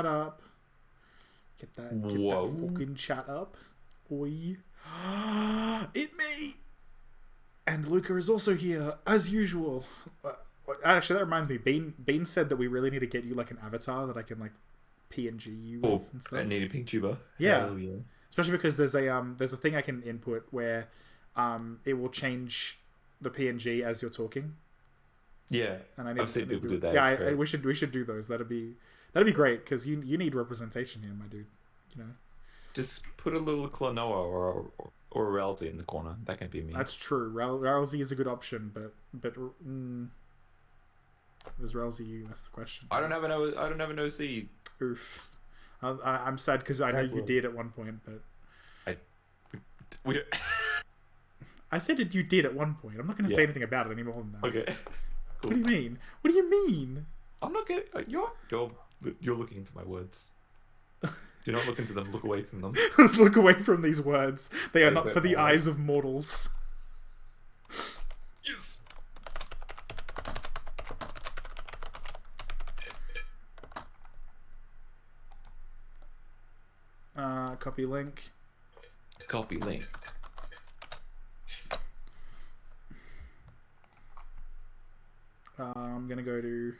up. Get that fucking chat up. Oi. It me! And Luca is also here, as usual. Actually, that reminds me. Bean said that we really need to get you like an avatar that I can like PNG you with and stuff. I need a pink tuber. Yeah. Hell yeah. Especially because there's a thing I can input where it will change the PNG as you're talking. Yeah. And I've seen people do that. Yeah, we should do those. That'd be great because you need representation here, my dude. You know. Just put a little Klonoa or a Relzy in the corner. That can be me. That's true. Relzy is a good option, but is Relzy you? That's the question. I don't have an OC. Oof. I'm sad because I know you did at one point, but we don't... I said that you did at one point. I'm not going to say anything about it any more than that. Okay. Cool. What do you mean? What do you mean? I'm not getting. You're looking into my words. Do not look into them. Look away from them. Let's look away from these words. They are not for the eyes of mortals. Yes. Copy link. Copy link. I'm gonna go to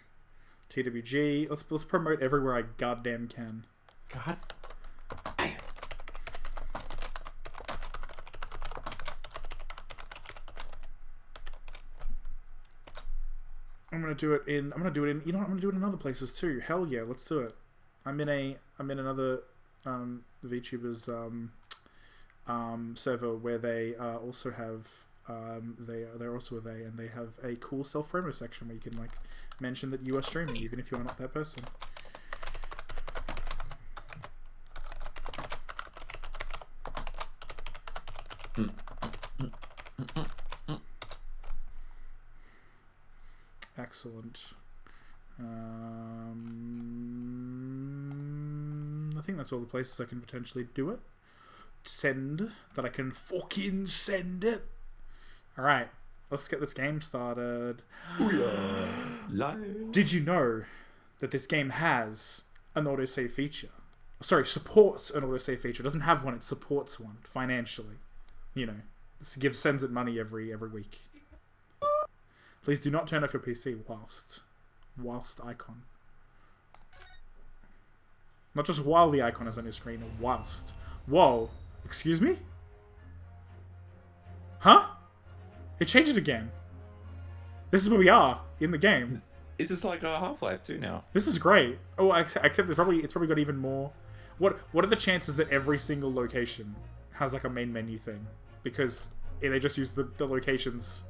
TWG. Let's promote everywhere I goddamn can. God. Damn. I'm gonna do it in. You know what? I'm gonna do it in other places too. Hell yeah, let's do it. I'm in another VTubers server where they also have they're also a they, and they have a cool self promo section where you can like mention that you are streaming even if you are not that person. Excellent. I think that's all the places I can potentially do it. Send. That I can fucking send it. Alright. Let's get this game started. Did you know that this game has an autosave feature? Sorry, supports an autosave feature. It doesn't have one, it supports one financially. You know, sends it money every week. Please do not turn off your PC whilst icon. Not just while the icon is on your screen, whilst. Whoa. Excuse me? Huh? It changed it again. This is where we are in the game. Is this like a Half-Life 2 now? This is great. Oh, except it's probably got even more. What are the chances that every single location has like a main menu thing? Because they just use the locations.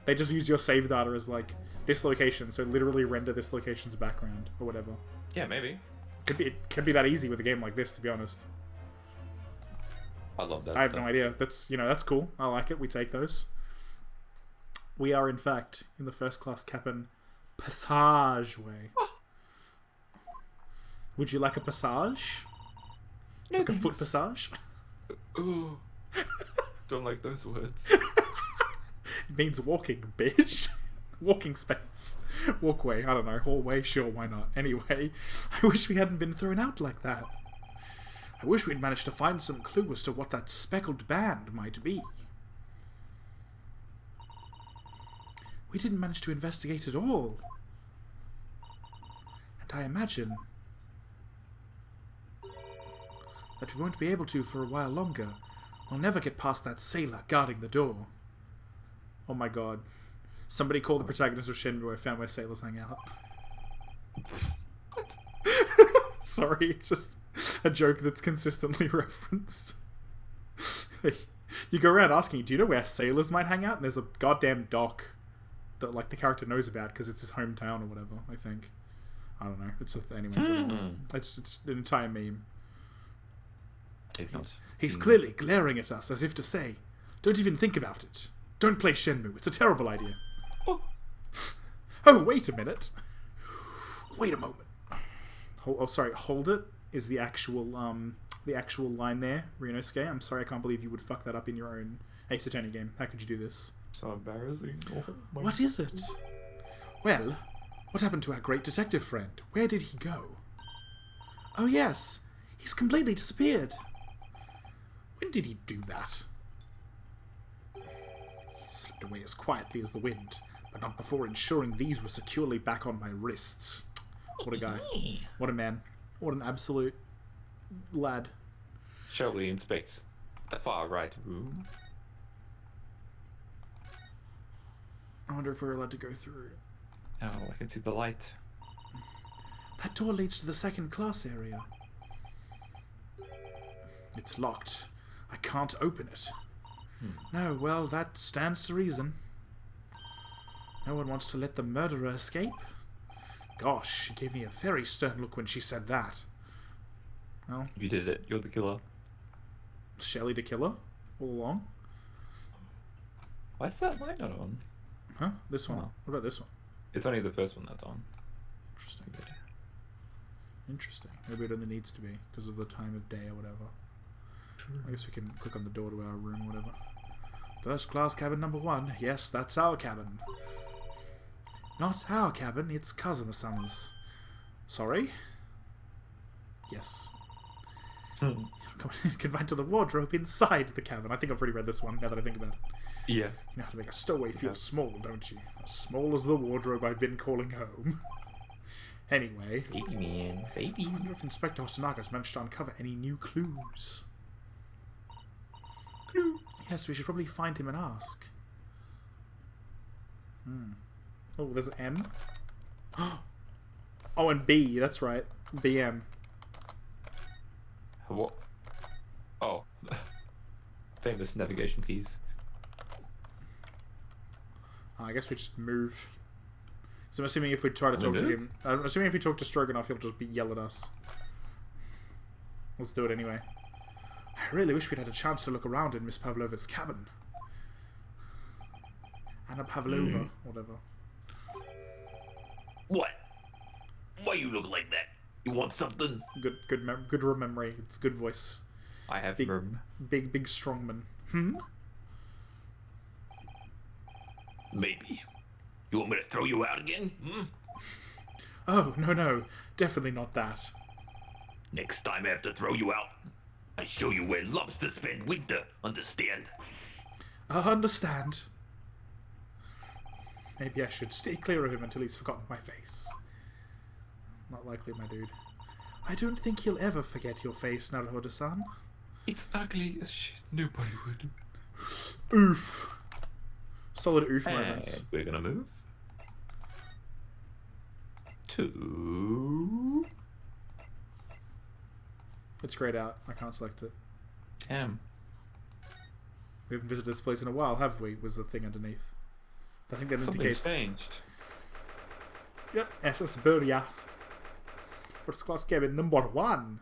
They just use your save data as like this location, so literally render this location's background or whatever. Yeah, maybe. It could be that easy with a game like this, to be honest. I love that. I have no idea. That's cool. I like it. We take those. We are in fact in the first class cabin passageway. Would you like a passage? No, like a foot passage? Ooh. Don't like those words. It means walking, bitch. Walking space. Walkway, I don't know. Hallway, sure, why not? Anyway, I wish we hadn't been thrown out like that. I wish we'd managed to find some clue as to what that speckled band might be. We didn't manage to investigate at all. And I imagine that we won't be able to for a while longer. We'll never get past that sailor guarding the door. Oh my god. Somebody call the protagonist of Shenmue. I found where sailors hang out. Sorry, it's just a joke that's consistently referenced. You go around asking, do you know where sailors might hang out? And there's a goddamn dock that like the character knows about because it's his hometown or whatever, I think. I don't know. It's anyway. It's an entire meme. He's clearly glaring at us as if to say, don't even think about it. Don't play Shenmue. It's a terrible idea. Oh, wait a minute. Wait a moment. Sorry. Hold it is the actual line there, Ryunosuke. I'm sorry. I can't believe you would fuck that up in your own Ace Attorney game. How could you do this? So embarrassing. What is it? Well, what happened to our great detective friend? Where did he go? Oh yes, he's completely disappeared. When did he do that? He slipped away as quietly as the wind, but not before ensuring these were securely back on my wrists. What a guy. What a man. What an absolute lad. Shall we inspect the far right room? I wonder if we're allowed to go through. Oh, I can see the light. That door leads to the second class area. It's locked. I can't open it. No, well, that stands to reason. No one wants to let the murderer escape. Gosh, she gave me a very stern look when she said that. Well, You did it. You're the killer. Shelley the killer? All along? Why is that light not on? Huh? This one? Oh. What about this one? It's only the first one that's on. Interesting. Interesting. Maybe it only needs to be because of the time of day or whatever. I guess we can click on the door to our room or whatever. First class cabin number 1. Yes, that's our cabin. Not our cabin, it's Cousin Summer's. Sorry? Yes. Confined to the wardrobe inside the cabin. I think I've already read this one now that I think about it. Yeah. You know how to make a stowaway feel small, don't you? As small as the wardrobe I've been calling home. Anyway. Baby man. Baby. I wonder if Inspector Hosanaga's managed to uncover any new clues. Clue? Yes, we should probably find him and ask. Oh, there's M. Oh, and B, that's right. BM. What? Oh. Famous navigation keys. I guess we just move. So I'm assuming if we try to talk to him... I'm assuming if we talk to Stroganoff, he'll just yell at us. Let's do it anyway. I really wish we'd had a chance to look around in Miss Pavlova's cabin. Anna Pavlova, whatever. What? Why you look like that? You want something? Good memory. It's good voice. I have Big, room. big strongman. Maybe. You want me to throw you out again? Oh, no. Definitely not that. Next time I have to throw you out, I show you where lobsters spend winter, understand? I understand. Maybe I should stay clear of him until he's forgotten my face. Not likely, my dude. I don't think he'll ever forget your face, Naruhodo-san. It's ugly as shit. Nobody would. Oof. Solid oof moments. And we're gonna move to It's grayed out. I can't select it. M. We haven't visited this place in a while, have we? Was the thing underneath. I think that Something's indicates... changed. Yep, SS Buria. First class cabin number 1.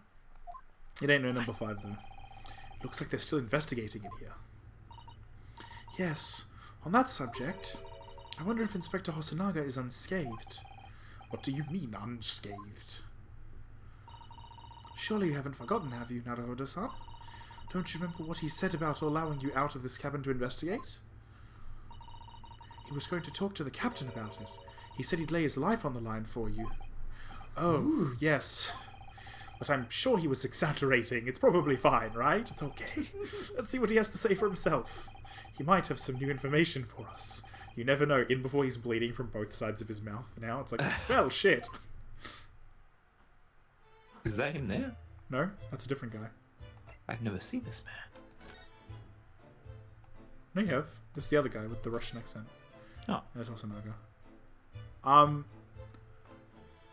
It ain't no number 5 though. Looks like they're still investigating in here. Yes, on that subject, I wonder if Inspector Hosonaga is unscathed. What do you mean, unscathed? Surely you haven't forgotten, have you, Naruhodo-san? Don't you remember what he said about allowing you out of this cabin to investigate? He was going to talk to the captain about it. He said he'd lay his life on the line for you. Oh, yes. But I'm sure he was exaggerating. It's probably fine, right? It's okay. Let's see what he has to say for himself. He might have some new information for us. You never know. In before he's bleeding from both sides of his mouth now. It's like, well, shit. Is that him there? No, that's a different guy. I've never seen this man. No, you have. This is the other guy with the Russian accent. Oh. That's also Naga.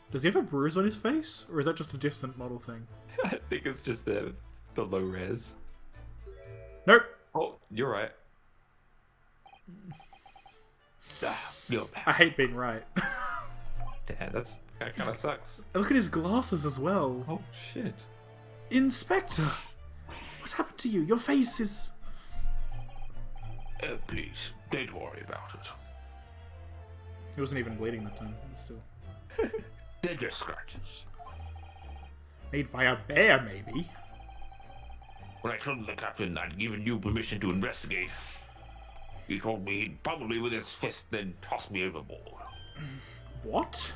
Does he have a bruise on his face? Or is that just a distant model thing? I think it's just the low res. Nope. Oh, you're right. You're back. I hate being right. Damn, that kind of sucks. Look at his glasses as well. Oh shit. Inspector! What happened to you? Your face is... Please, don't worry about it. He wasn't even bleeding that time, but still. They're just scratches. Made by a bear, maybe? When I told the captain I'd given you permission to investigate, he told me he'd probably with his fist then toss me overboard. What?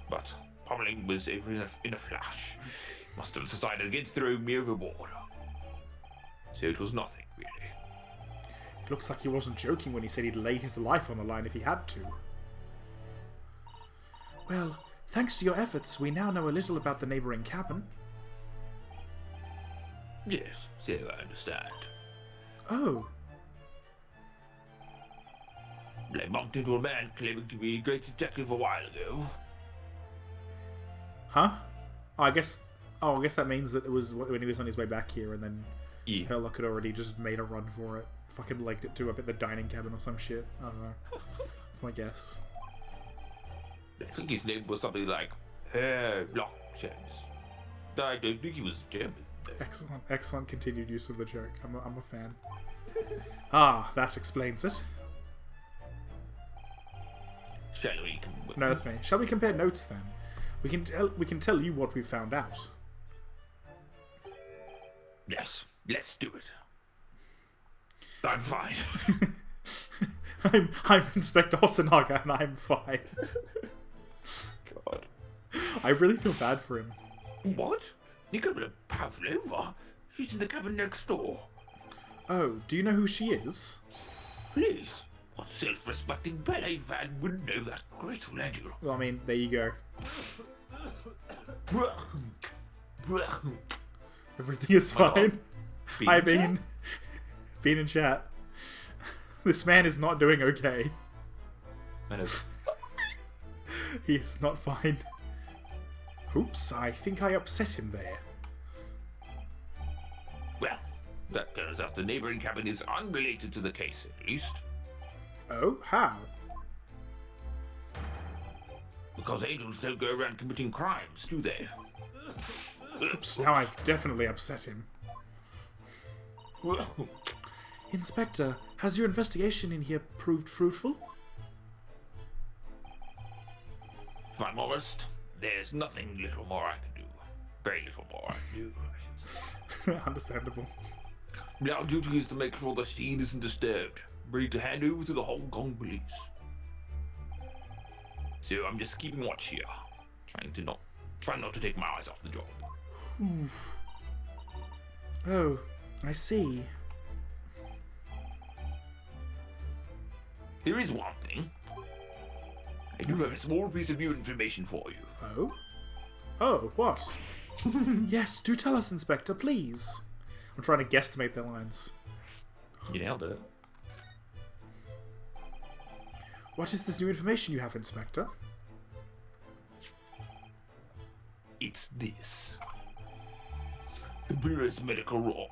But pummeling was over in a flash. Must have decided against throwing me overboard. So it was nothing, really. It looks like he wasn't joking when he said he'd lay his life on the line if he had to. Well, thanks to your efforts, we now know a little about the neighbouring cabin. Yes, so I understand. Oh, I bumped into a man claiming to be a great detective a while ago. huh? I guess that means that it was when he was on his way back here, and then Yeah. Herlock had already just made a run for it. Fucking legged it to up at the dining cabin or some shit. I don't know. That's my guess. I think his name was something like Herlock James. I don't think he was German. Excellent continued use of the joke. I'm a fan. Ah, that explains it. Shall we? No, that's me. Shall we compare notes then? We can tell you what we found out. Yes, let's do it. I'm fine. I'm Inspector Hosenaga and I'm fine. God. I really feel bad for him. What? You could have been a Pavlova. She's in the cabin next door. Oh, do you know who she is? Please. What self-respecting ballet fan wouldn't know that graceful angel? Well, I mean, there you go. Everything is fine. Hi, Bean. Bean in chat. This man is not doing okay. And it's He is not fine. Oops, I think I upset him there. Well, that turns out the neighboring cabin is unrelated to the case, at least. Oh, how? Because angels don't go around committing crimes, do they? Oops, now I've definitely upset him. Inspector, has your investigation in here proved fruitful? If I'm honest, there's nothing little more I can do. Very little more I can do. Understandable. Our duty is to make sure the scene isn't disturbed, ready to hand over to the Hong Kong police. So I'm just keeping watch here, trying not to take my eyes off the job. Oh, I see. There is one thing. I do have a small piece of new information for you. Oh? Oh, what? Yes, do tell us, Inspector, please. I'm trying to guesstimate their lines. you nailed it. What is this new information you have, Inspector? It's this. The Bureau's medical law.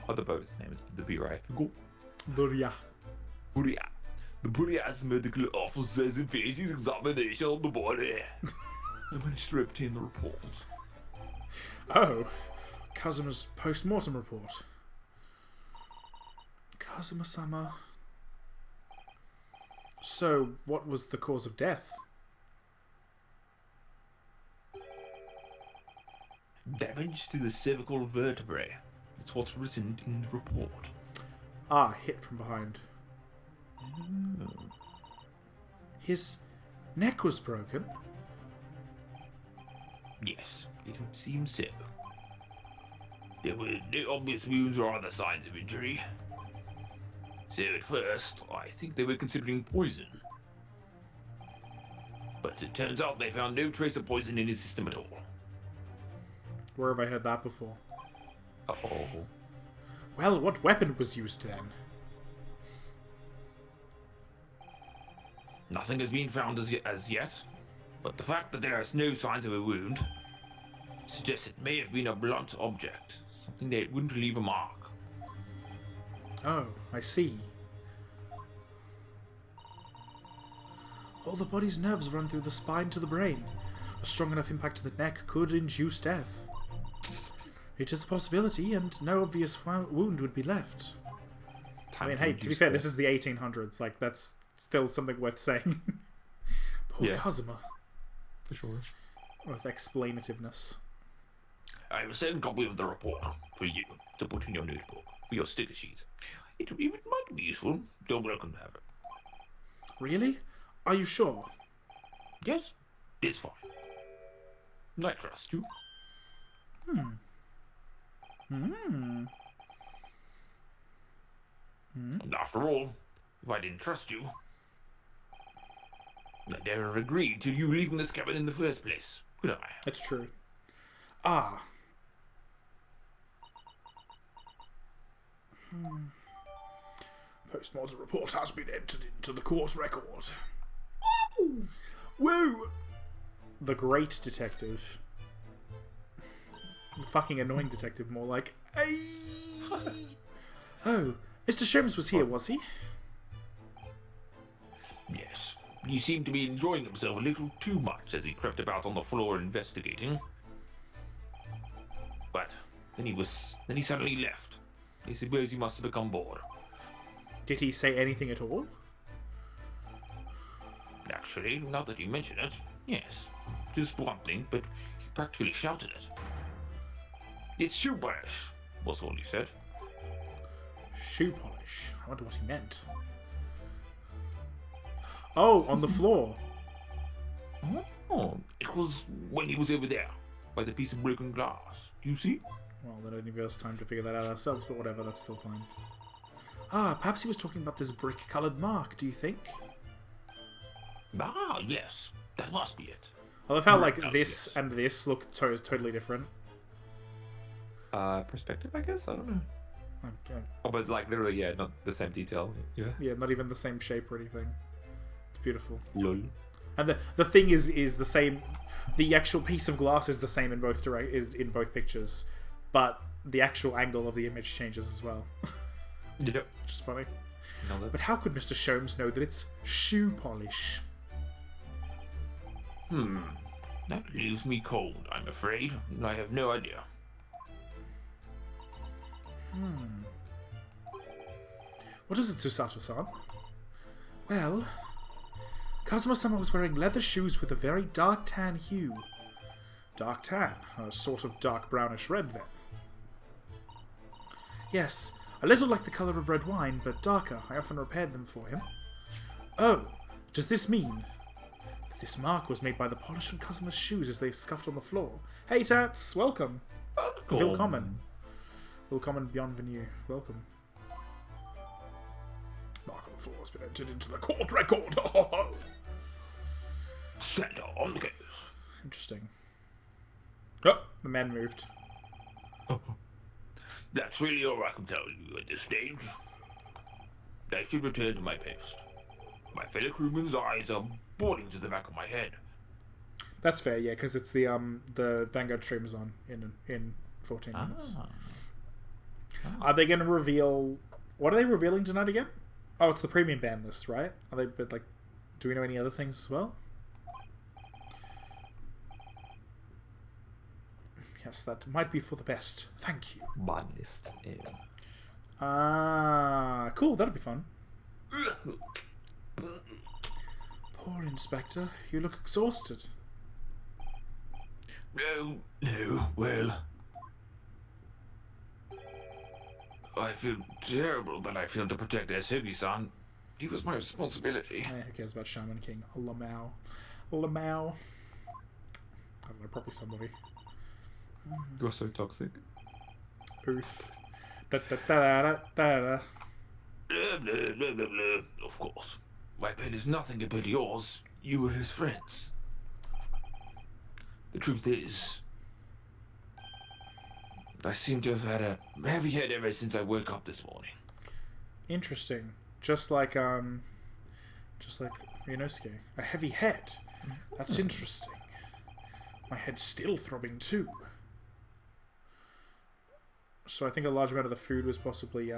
Oh, the boat's name is the Bureau. I forgot. Buria. Buria. The Bureau's medical officer's finished his examination on the body. I managed to obtain the report. Oh, Kazuma's post-mortem report. Kazuma-sama. So, what was the cause of death? Damage to the cervical vertebrae. It's what's written in the report. Ah, hit from behind. His neck was broken. Yes, it would seem so. There were no obvious wounds or other signs of injury. So at first, I think they were considering poison. But it turns out they found no trace of poison in his system at all. Where have I heard that before? Uh-oh. Well, what weapon was used then? Nothing has been found as yet, but the fact that there is no signs of a wound suggests it may have been a blunt object, something that wouldn't leave a mark. Oh, I see. All the body's nerves run through the spine to the brain. A strong enough impact to the neck could induce death. It is a possibility, and no obvious wound would be left. I mean, hey, to be fair, this is the 1800s. Like, that's still something worth saying. Poor Yeah. Kazuma. For sure. With explanativeness. I have a second copy of the report for you to put in your notebook for your sticker sheet. It might be useful. You're welcome to have it. Really? Are you sure? Yes, it's fine. I trust you. And after all, if I didn't trust you, I'd never have agreed to you leaving this cabin in the first place, would I? That's true. Ah. Postmortem report has been entered into the court record. Woo! The great detective. The fucking annoying detective, more like. Ay! Oh, Mr. Sholmes was here, was he? Yes. He seemed to be enjoying himself a little too much as he crept about on the floor investigating. But then he suddenly left. I suppose he must have become bored. Did he say anything at all? Actually, now that you mention it, yes. Just one thing, but he practically shouted it. It's shoe polish, was all he said. Shoe polish. I wonder what he meant. Oh, on the floor. Oh, it was when he was over there, by the piece of broken glass. Do you see? Well, that only gives us time to figure that out ourselves, but whatever, that's still fine. Ah, perhaps he was talking about this brick-coloured mark, do you think? Ah, yes. That must be it. I love how, like, Oh, this yes. and this look totally different. Perspective, I guess? I don't know. Okay. Oh, but like literally, yeah, not the same detail. Yeah. Yeah, not even the same shape or anything. It's beautiful. Lol. And the thing is the same. The actual piece of glass is the same in both in both pictures, but the actual angle of the image changes as well. Yep. Which is funny. Nailed it. But how could Mr. Sholmes know that it's shoe polish? That leaves me cold, I'm afraid. I have no idea. What is it, Susato-san? Well, Kazuma-sama was wearing leather shoes with a very dark tan hue. Dark tan? A sort of dark brownish red, then. Yes, a little like the colour of red wine, but darker. I often repaired them for him. Oh, does this mean that this mark was made by the polish on Kazuma's shoes as they scuffed on the floor? Hey, Tats! Welcome! Willkommen. Willkommen beyond venue. Welcome. Mark on the floor has been entered into the court record. Center on the case. Interesting. Oh, the man moved. That's really all I can tell you at this stage. I should return to my post. My fellow crewmen's eyes are boiling to the back of my head. That's fair, yeah, because it's the Vanguard stream is on in 14 minutes. Are they going to reveal? What are they revealing tonight again? Oh, it's the premium band list, right? Are they? But like, do we know any other things as well? Yes, that might be for the best. Thank you. Modest. Yeah. Ah, cool. That'll be fun. Poor Inspector, you look exhausted. No, well... I feel terrible that I failed to protect Esugi-san. He was my responsibility. Who cares about Shaman King? Lamau. Lamau. I don't know, probably somebody. You're so toxic. Oof. Da da da da da da. Blah, blah, blah, blah, blah. Of course. My pain is nothing compared to yours. You were his friends. The truth is, I seem to have had a heavy head ever since I woke up this morning. Interesting. Just like Ryunosuke. A heavy head. That's interesting. My head's still throbbing too. So I think a large amount of the food was possibly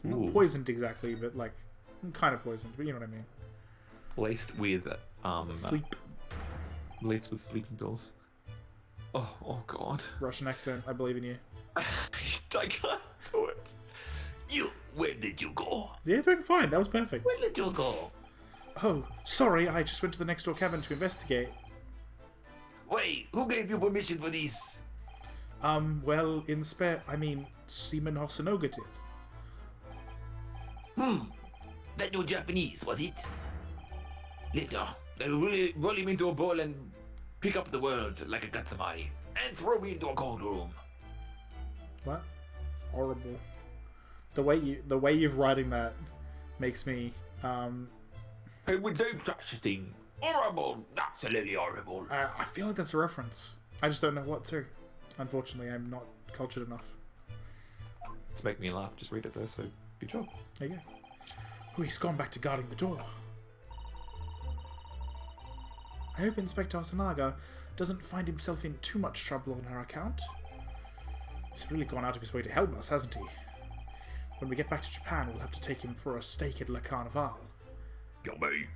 not poisoned exactly, but like kind of poisoned, but you know what I mean. Laced with Sleep. Laced with sleeping pills. Oh god. Russian accent, I believe in you. I can't do it. Where did you go? Yeah, doing fine. That was perfect. Where did you go? Oh, sorry, I just went to the next door cabin to investigate. Wait, who gave you permission for this? Well, Seaman Hosonoga did. That no Japanese, was it? Later, they will roll him into a bowl and pick up the world like a katamari and throw me into a cold room. What? Horrible. The way you're writing that makes me Hey, we do such a thing. Horrible, absolutely horrible. I feel like that's a reference. I just don't know what to. Unfortunately, I'm not cultured enough. It's making me laugh. Just read it though, so good job. There you go. Oh, he's gone back to guarding the door. I hope Inspector Asanaga doesn't find himself in too much trouble on our account. He's really gone out of his way to help us, hasn't he? When we get back to Japan, we'll have to take him for a steak at Le Carnival. Yummy.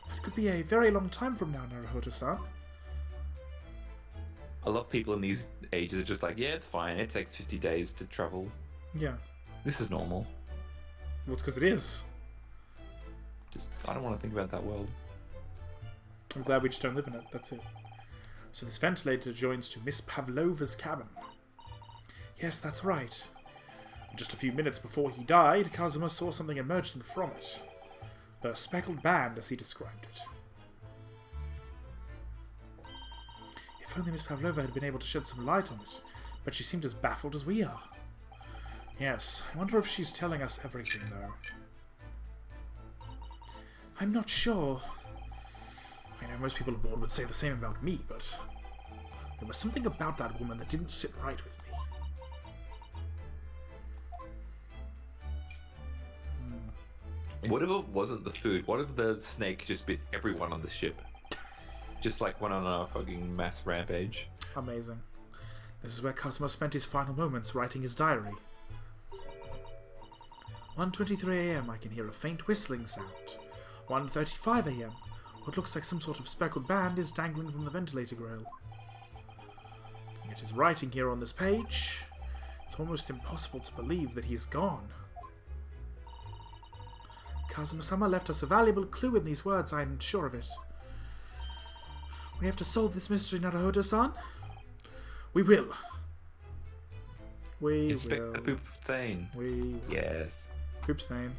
That could be a very long time from now, Naruhodo-san. I love people in these ages are just like, yeah, it's fine. It takes 50 days to travel. Yeah. This is normal. Well, it's because it is. Just, I don't want to think about that world. I'm glad we just don't live in it, that's it. So this ventilator joins to Miss Pavlova's cabin. Yes, that's right. Just a few minutes before he died, Kazuma saw something emerging from it. The speckled band, as he described it. If only Miss Pavlova had been able to shed some light on it, but she seemed as baffled as we are. Yes, I wonder if she's telling us everything, though. I'm not sure. I know most people aboard would say the same about me, but there was something about that woman that didn't sit right with me. What if it wasn't the food? What if the snake just bit everyone on the ship? Just like went on a fucking mass rampage. Amazing. This is where Kazuma spent his final moments writing his diary. 1:23 AM, I can hear a faint whistling sound. 1:35 AM, what looks like some sort of speckled band is dangling from the ventilator grill. Looking at his writing here on this page, it's almost impossible to believe that he's gone. Kazuma-sama left us a valuable clue in these words, I'm sure of it. We have to solve this mystery, Naruhodo-san. We will. We Inspect will. the poop stain. We will. Yes. Poop stain.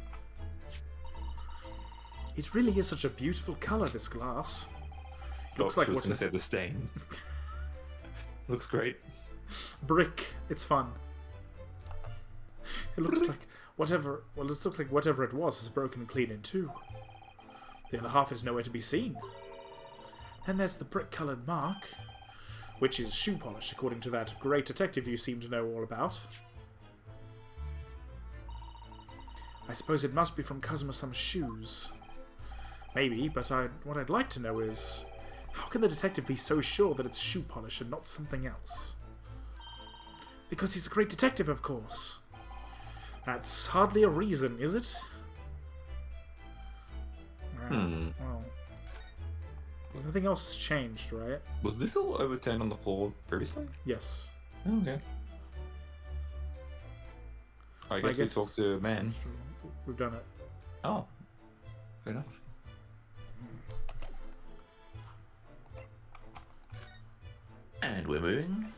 It really is such a beautiful colour, this glass. Looks like I was what going to say the stain. Looks great. brick. It's fun. It looks like whatever. Well, it looks like whatever it was is broken clean in two. The other half is nowhere to be seen. Then there's the brick-coloured mark, which is shoe polish, according to that great detective you seem to know all about. I suppose it must be from Kazuma-sama's shoes. Maybe, but what I'd like to know is, how can the detective be so sure that it's shoe polish and not something else? Because he's a great detective, of course. That's hardly a reason, is it? Well, nothing else has changed, right? Was this all overturned on the floor previously? Yes. Oh, okay. I guess we talked to a man. We've done it. Oh. Fair enough. And we're moving.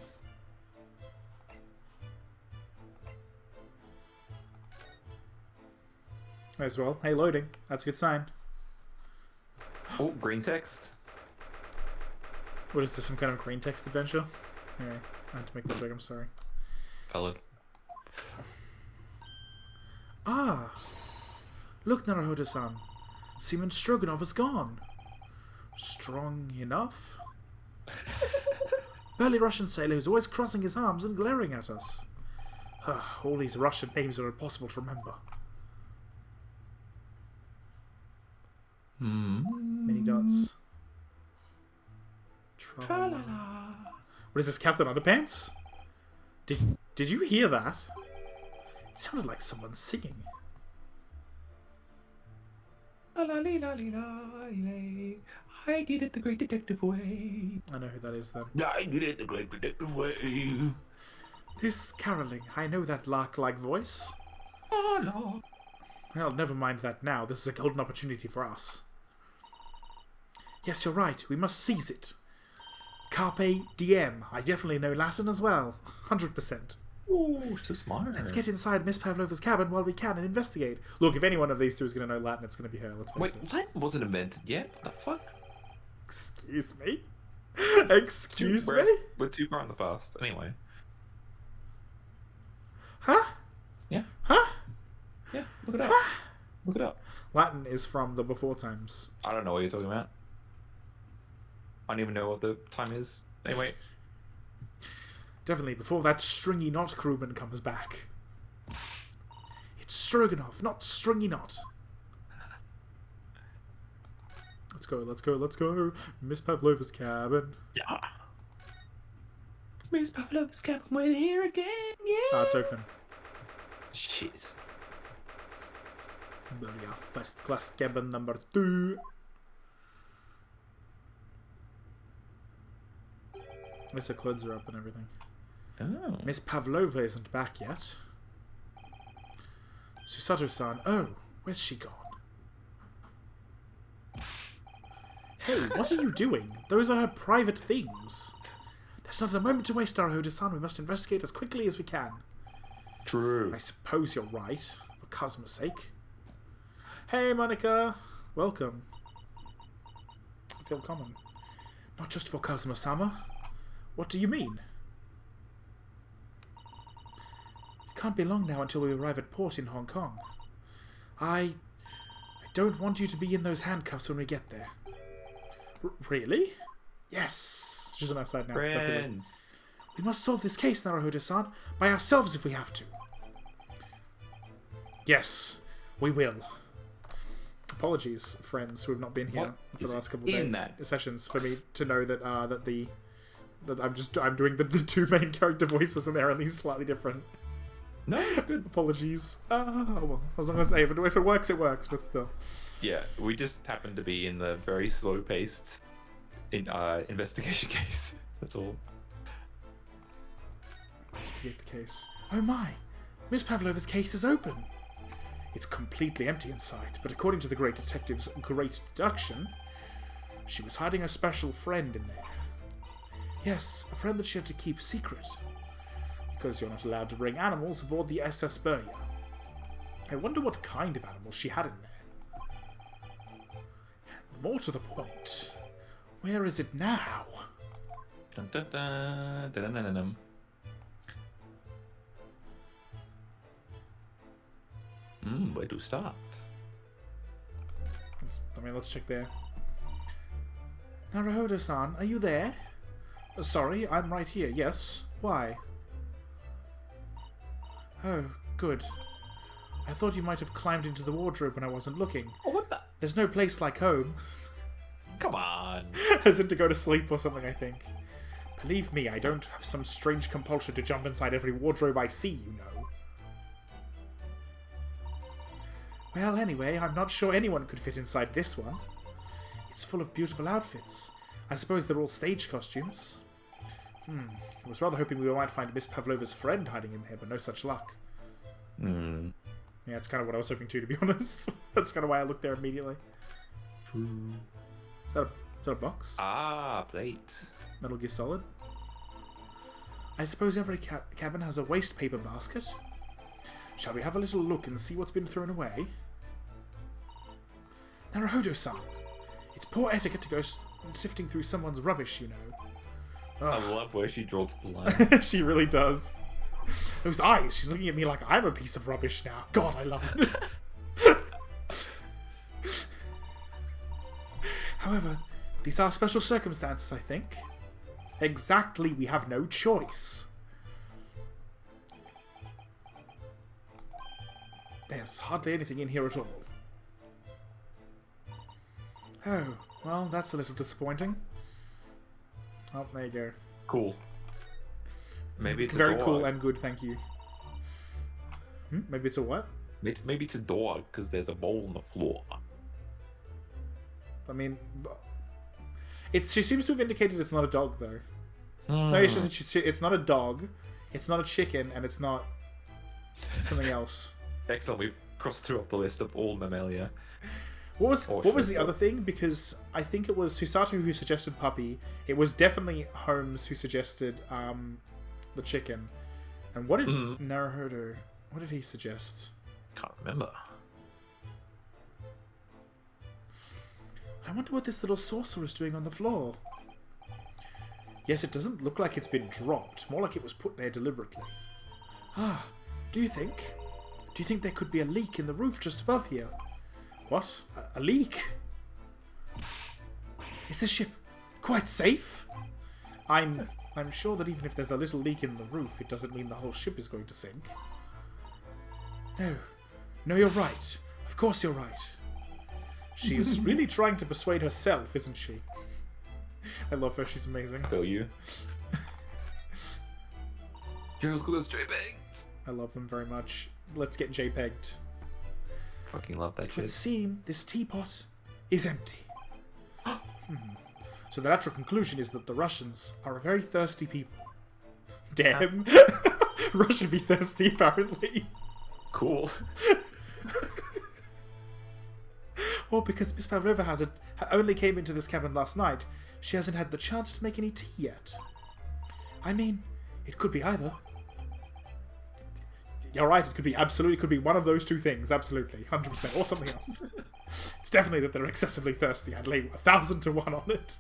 As well. Hey, loading. That's a good sign. Oh, green text. What is this, some kind of green text adventure? Anyway, I had to make that big, I'm sorry. Valid. Ah! Look, Naruhodo-san. Seaman Stroganov is gone. Strong enough? Burly Russian sailor who's always crossing his arms and glaring at us. All these Russian names are impossible to remember. Mini dots. Tra-la-la. What is this, Captain Underpants? Did you hear that? It sounded like someone singing. I did it the great detective way. I know who that is then. I did it the great detective way. This caroling, I know that lark-like voice. Oh no. Well, never mind that now. This is a golden opportunity for us. Yes, you're right. We must seize it. Carpe diem. I definitely know Latin as well. 100%. Ooh, so smart. Let's get inside Miss Pavlova's cabin while we can and investigate. Look, if any one of these two is going to know Latin, it's going to be her. Let's face Wait, it. Latin wasn't invented yet? What the fuck? Excuse me? Excuse me? We're too far in the past. Anyway. Huh? Yeah. Huh? Yeah, look it up. Look it up. Latin is from the before times. I don't know what you're talking about. I don't even know what the time is. Anyway. Definitely before that stringy knot crewman comes back. It's Stroganoff, not stringy knot. Let's go, let's go, let's go. Miss Pavlova's cabin. Yeah. Miss Pavlova's cabin, we're here again, yeah. Ah, it's open. Shit. Yeah, first class cabin number 2. At least her clothes are up and everything. Oh. Miss Pavlova isn't back yet. Susato-san, oh, where's she gone? Hey, what are you doing? Those are her private things. There's not a moment to waste, Naruhodo-san. We must investigate as quickly as we can. True. I suppose you're right, for Kazuma's sake. Hey, Monica. Welcome. I feel common. Not just for Kazuma-sama. What do you mean? It can't be long now until we arrive at port in Hong Kong. I don't want you to be in those handcuffs when we get there. Really? Yes. She's on our side now. Friends. We must solve this case, Naruhodo-san, by ourselves if we have to. Yes, we will. Apologies, friends who have not been here for the last couple of sessions, for me to know that I'm doing the two main character voices and they're only slightly different. No, it's good. Apologies. Well, as long as if it works, it works. But still. Yeah, we just happen to be in the very slow-paced investigation case. That's all. Investigate the case. Oh my! Miss Pavlova's case is open. It's completely empty inside, but according to the great detective's great deduction, she was hiding a special friend in there. Yes, a friend that she had to keep secret. Because you're not allowed to bring animals aboard the SS Burya. I wonder what kind of animals she had in there. And more to the point, where is it now? Dun, dun, dun, dun, dun, dun, dun. Where to start? Let's check there. Naruhodo-san, are you there? Sorry, I'm right here, yes. Why? Oh, good. I thought you might have climbed into the wardrobe when I wasn't looking. Oh, what the? There's no place like home. Come on. As in to go to sleep or something, I think. Believe me, I don't have some strange compulsion to jump inside every wardrobe I see, you know. Well, anyway, I'm not sure anyone could fit inside this one. It's full of beautiful outfits. I suppose they're all stage costumes. I was rather hoping we might find Miss Pavlova's friend hiding in here, but no such luck. Yeah, it's kind of what I was hoping to be honest. That's kind of why I looked there immediately. Is that a box? Ah, plate. Metal Gear Solid. I suppose every cabin has a waste paper basket. Shall we have a little look and see what's been thrown away? Naruhodo-san, it's poor etiquette to go sifting through someone's rubbish, you know. I love where she draws the line. She really does. Those eyes, she's looking at me like I'm a piece of rubbish now. God, I love it. However, these are special circumstances, I think. Exactly, we have no choice. There's hardly anything in here at all. Oh, well, that's a little disappointing. Oh, there you go. Cool. Maybe it's very a dog. cool and good, thank you. Maybe it's a what? Maybe it's a dog because there's a bowl on the floor. I mean, she seems to have indicated it's not a dog, though. No, it's not a dog, it's not a chicken, and it's not something else. Excellent. We've crossed through off the list of all mammalia. What was the other thing? Because I think it was Susato who suggested puppy. It was definitely Holmes who suggested the chicken. And what did Naruhodo? What did he suggest? Can't remember. I wonder what this little saucer is doing on the floor. Yes, it doesn't look like it's been dropped. More like it was put there deliberately. Ah, do you think? Do you think there could be a leak in the roof just above here? What? A leak? Is this ship quite safe? I'm sure that even if there's a little leak in the roof, it doesn't mean the whole ship is going to sink. No, you're right. Of course you're right. She's really trying to persuade herself, isn't she? I love her, she's amazing. I feel you. Yo, look at those JPEGs! I love them very much. Let's get JPEG'd. Fucking love that It would shit. seem this teapot is empty. So the natural conclusion is that the Russians are a very thirsty people. Damn. Russia be thirsty, apparently. Cool. Or because Miss Pavlova only came into this cabin last night, she hasn't had the chance to make any tea yet. I mean, it could be either. You're right, it could be one of those two things, absolutely, 100%, or something else. It's definitely that they're excessively thirsty. I'd lay 1,000 to 1 on it.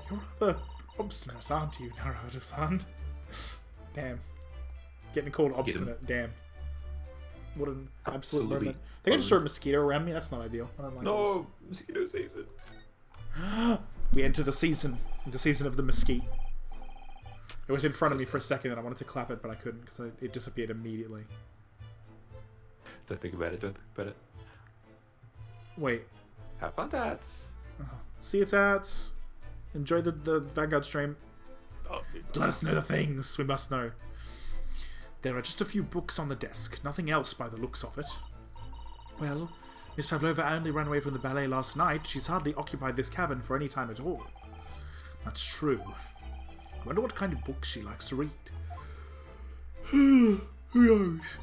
You're rather obstinate, aren't you, Naruto-san? Damn. Getting called obstinate, damn. What an absolute Absolutely. moment. They can just throw a mosquito around me, that's not ideal. I don't like No! Mosquito season. this. We enter the season of the mesquite. It was in front of me for a second and I wanted to clap it, but I couldn't because it disappeared immediately. Don't think about it, don't think about it. Wait. Have fun, tats. See you, tats. Enjoy the Vanguard stream. Oh, Let us know the things we must know. There are just a few books on the desk. Nothing else by the looks of it. Well, Miss Pavlova only ran away from the ballet last night. She's hardly occupied this cabin for any time at all. That's true. I wonder what kind of books she likes to read. Who knows?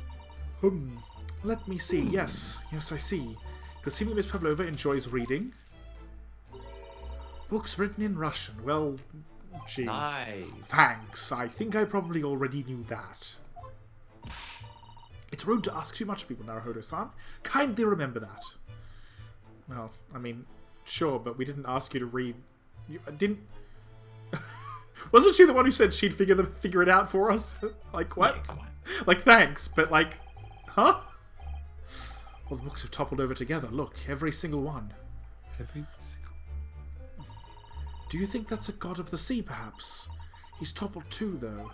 Let me see. Yes, I see. It would seem that Miss Pavlova enjoys reading. Books written in Russian. Well, gee. nice. Thanks. I think I probably already knew that. It's rude to ask too much of people, Naruhodo-san. Kindly remember that. Well, I mean, sure, but we didn't ask you to read. You didn't. Wasn't she the one who said she'd figure it out for us? Like, what? Yeah, come on. Like, thanks, but like, huh? All the books have toppled over together. Look, every single one. Do you think that's a god of the sea, perhaps? He's toppled too, though.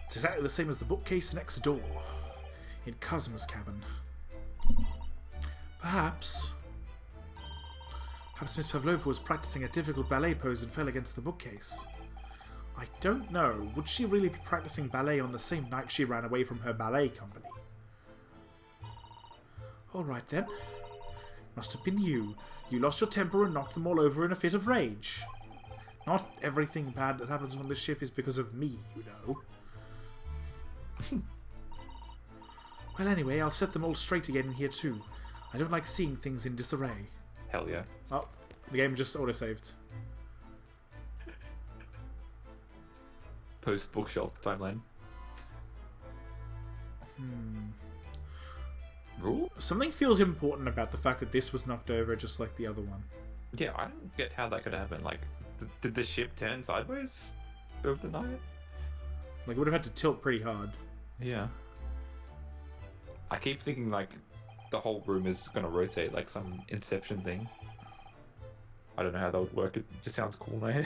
It's exactly the same as the bookcase next door. In Kazuma's cabin. Perhaps Miss Pavlova was practicing a difficult ballet pose and fell against the bookcase. I don't know. Would she really be practicing ballet on the same night she ran away from her ballet company? Alright then. Must have been you. You lost your temper and knocked them all over in a fit of rage. Not everything bad that happens on this ship is because of me, you know. Well, anyway, I'll set them all straight again in here too. I don't like seeing things in disarray. Hell yeah. Oh, the game just auto-saved. Post bookshelf timeline. Rule? Something feels important about the fact that this was knocked over just like the other one. Yeah, I don't get how that could happen. Like, did the ship turn sideways over the night? Like, it would have had to tilt pretty hard. Yeah. I keep thinking, like, the whole room is going to rotate like some Inception thing. I don't know how that would work. It just sounds cool, mate.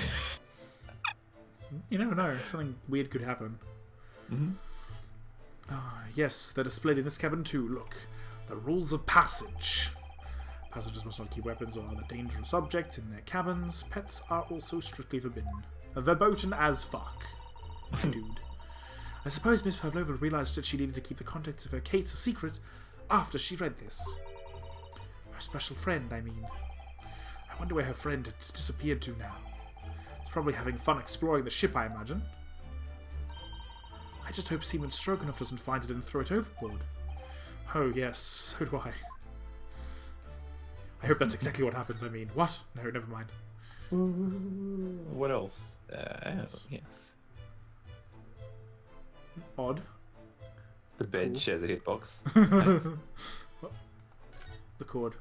You never know. Something weird could happen. Yes, they're displayed in this cabin too. Look. The rules of passage. Passengers must not keep weapons or other dangerous objects in their cabins. Pets are also strictly forbidden. Verboten as fuck. My dude. I suppose Miss Pavlova realized that she needed to keep the contents of her case a secret after she read this. Her special friend, I mean. I wonder where her friend has disappeared to now. It's probably having fun exploring the ship, I imagine. I just hope Seaman Stroganoff doesn't find it and throw it overboard. Oh yes, so do I. I hope that's exactly what happens, I mean. What? No, never mind. What else? Yes. Odd. The bed shares a hitbox. The cord.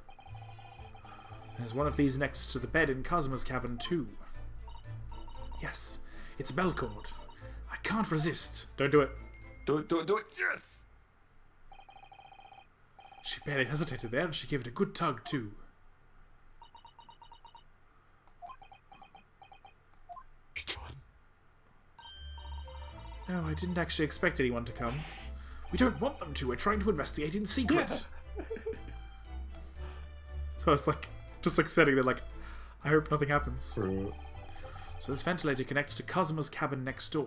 There's one of these next to the bed in Cosmo's cabin, too. Yes, it's Belcord. I can't resist. Don't do it. Do it, yes! She barely hesitated there, and she gave it a good tug, too. No, I didn't actually expect anyone to come. We don't want them to. We're trying to investigate in secret. Yeah. So I was like, just like sitting there like, I hope nothing happens. So this ventilator connects to Cosmo's cabin next door.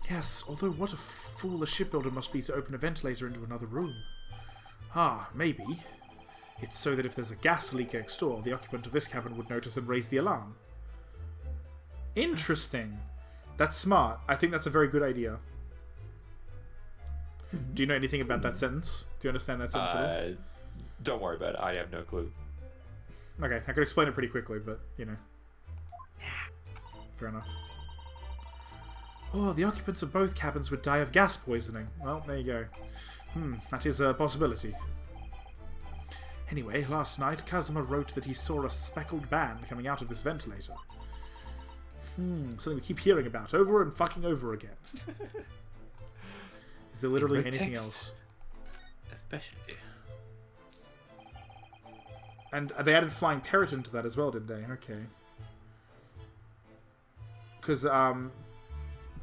Yes, although what a fool a shipbuilder must be to open a ventilator into another room. Ah, maybe. It's so that if there's a gas leak next door, the occupant of this cabin would notice and raise the alarm. Interesting. That's smart. I think that's a very good idea. Do you know anything about that sentence? Do you understand that sentence at all? Don't worry about it. I have no clue. Okay, I could explain it pretty quickly, but, you know. Fair enough. Oh, the occupants of both cabins would die of gas poisoning. Well, there you go. That is a possibility. Anyway, last night, Kazuma wrote that he saw a speckled band coming out of this ventilator. Something we keep hearing about over and fucking over again. Is there literally anything else? Especially. And they added Flying Peryton to that as well, didn't they? Okay. Because,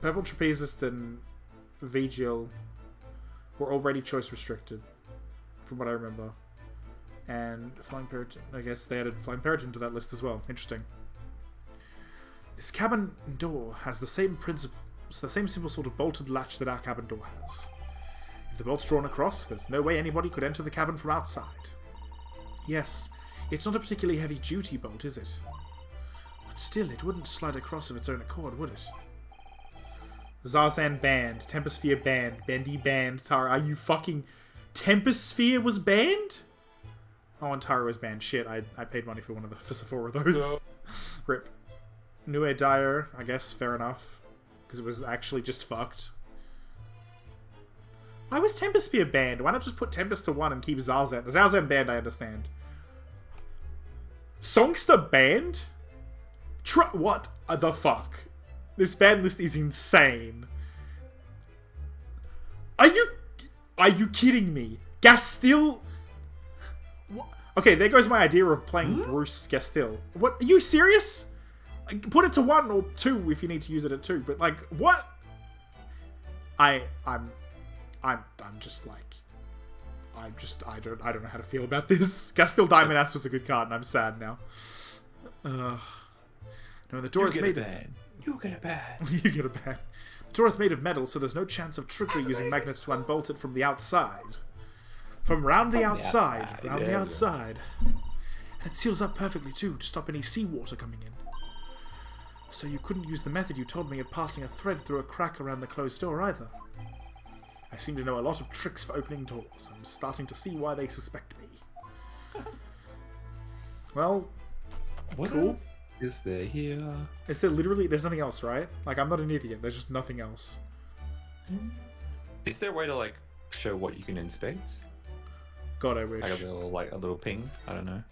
Purple Trapezist and Vigil were already choice restricted, from what I remember. And Flying Peryton, I guess they added Flying Peryton to that list as well. Interesting. This cabin door has the same principle, the same simple sort of bolted latch that our cabin door has. If the bolt's drawn across, there's no way anybody could enter the cabin from outside. Yes, it's not a particularly heavy-duty bolt, is it? But still, it wouldn't slide across of its own accord, would it? Zarzan banned. Temposphere banned. Bendy banned. Tara, are you fucking... Temposphere was banned? Oh, and Tara was banned. Shit, I paid money for four of those. No. Rip. Nue Dyer, I guess, fair enough. Because it was actually just fucked. Why was Temposphere banned? Why not just put Tempest to 1 and keep Zarzan? The Zarzan banned, I understand. Songster banned? What the fuck? This ban list is insane. Are you kidding me? Gastil? What? Okay, there goes my idea of playing Bruce Gastil. What? Are you serious? Put it to 1 or 2 if you need to use it at 2. But like, what? I'm just like, I don't know how to feel about this. Gastil Diamond Ass was a good card, and I'm sad now. No, the door is made. You get a ban. You get a ban. The door is made of metal, so there's no chance of trickery using magnets to unbolt it from the outside. From round the outside. And it seals up perfectly too, to stop any seawater coming in. So you couldn't use the method you told me of passing a thread through a crack around the closed door either. I seem to know a lot of tricks for opening doors. I'm starting to see why they suspect me. Well, what cool. Is there here? Is there literally... There's nothing else, right? Like, I'm not an idiot. There's just nothing else. Is there a way to, like, show what you can inspect? God, I wish. Like a little ping? I don't know.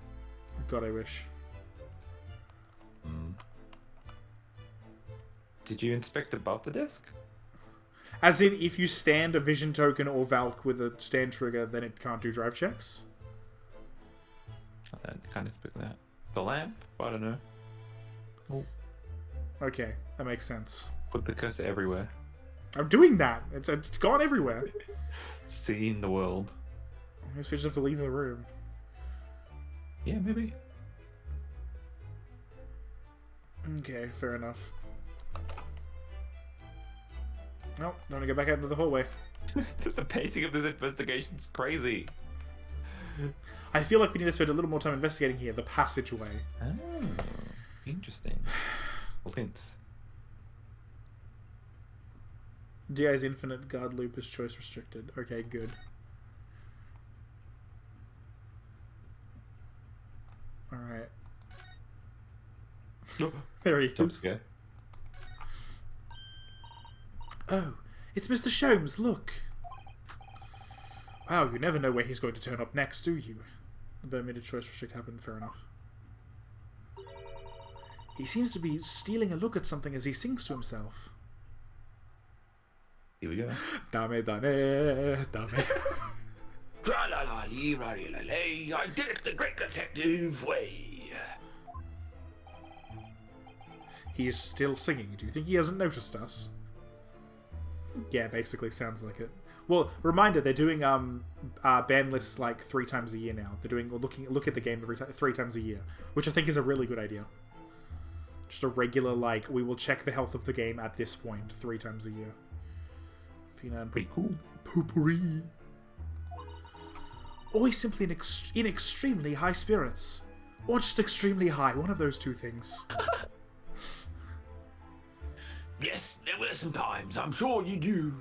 God, I wish. Did you inspect above the desk? As in, if you stand a vision token or Valk with a stand trigger, then it can't do drive checks? I can't inspect that. The lamp? I don't know. Oh. Okay, that makes sense. Put the cursor everywhere. I'm doing that. It's gone everywhere. Seeing the world. I guess we just have to leave the room. Yeah, maybe. Okay, fair enough. Nope, don't want to go back out into the hallway. The pacing of this investigation is crazy. I feel like we need to spend a little more time investigating here. The passageway. Oh, interesting. Hints. DI's infinite guard loop is choice restricted. Okay, good. Alright. There he is. Oh, it's Mr. Sholmes, look. Wow, you never know where he's going to turn up next, do you? The permitted choice restrict happened, fair enough. He seems to be stealing a look at something as he sings to himself. Here we go. Dame, dame, dame. Tra-la-la-lee-ra-lee-la-lay, I did it the great detective way. He's still singing. Do you think he hasn't noticed us? Yeah, basically sounds like it. Well, reminder, they're doing ban lists like 3 times a year now. They're doing look at the game 3 times a year, which I think is a really good idea. Just a regular, like, we will check the health of the game at this point 3 times a year. Pretty cool. Poopery. Or he's simply in extremely high spirits. Or just extremely high. One of those 2 things. Yes, there were some times, I'm sure you do,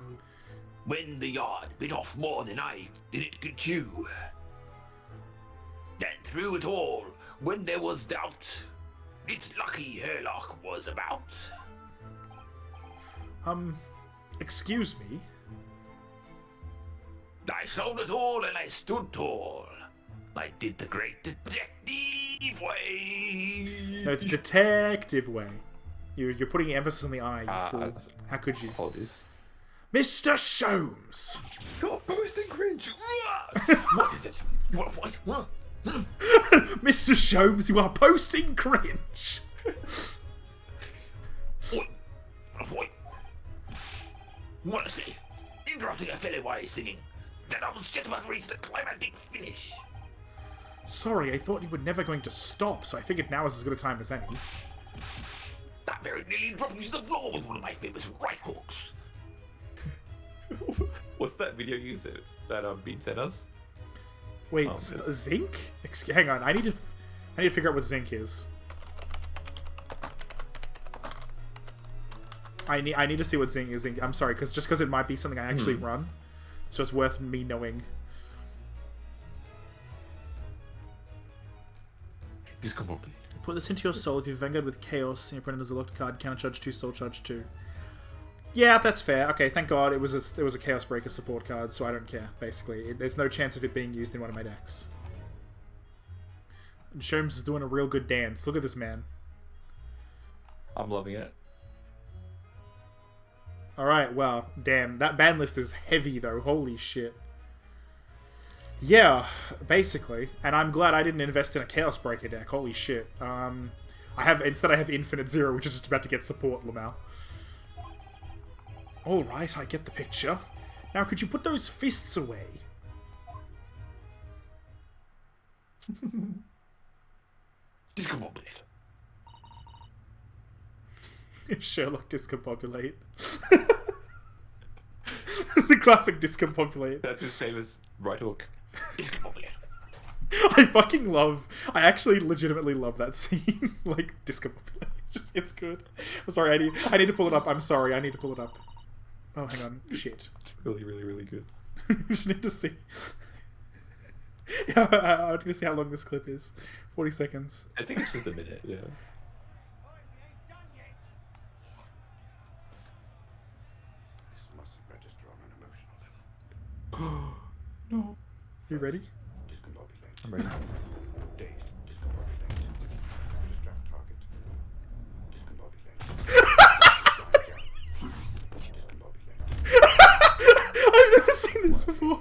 when the yard bit off more than I did it could chew. And through it all, when there was doubt, it's lucky Herlock was about. Excuse me? I sold it all and I stood tall. I did the great detective way. No, it's detective way. You're putting emphasis on the I, you fool. How could you? Apologies. Mr. Sholmes! You're posting cringe. What is it? What? Mr. Sholmes, you are posting cringe! Oi. Honestly, interrupting a fellow while he's singing. Then I was just about to reach the climactic finish. Sorry, I thought you were never going to stop, so I figured now is as good a time as any. That very nearly dropped you to the floor with one of my famous right hooks. What's that video you said that Bean sent us? Wait, zinc? Hang on, I need to figure out what zinc is. I need to see what zinc is. I'm sorry, because it might be something I actually run, so it's worth me knowing. Discovery. Put this into your soul. If you've vanguard with chaos and your opponent has a locked card, counter charge 2, soul charge 2. Yeah, that's fair. Okay, thank God it was a Chaos Breaker support card, so I don't care, basically. There's no chance of it being used in one of my decks. And Sholmes is doing a real good dance. Look at this man. I'm loving it. Alright, well, damn. That ban list is heavy, though. Holy shit. Yeah, basically. And I'm glad I didn't invest in a Chaos Breaker deck. Holy shit. Instead I have Infinite Zero, which is just about to get support, Lamau. Alright, I get the picture. Now, could you put those fists away? Discombobulate. Sherlock discombobulate. The classic discombobulate. That's his famous right hook. Discombobulate. I actually legitimately love that scene. Like, discombobulate. It's good. I'm sorry, I need to pull it up. I'm sorry, I need to pull it up. Oh, hang on. Shit. It's really, really, really good. We just need to see. Yeah, I'm going to see how long this clip is. 40 seconds. I think it's just a minute, yeah. This must register on an emotional level. No. You ready? Discombobulate. I'm ready. Dazed. Discombobulate. Distract target. Discombobulate. Discombobulate. I've never seen this before.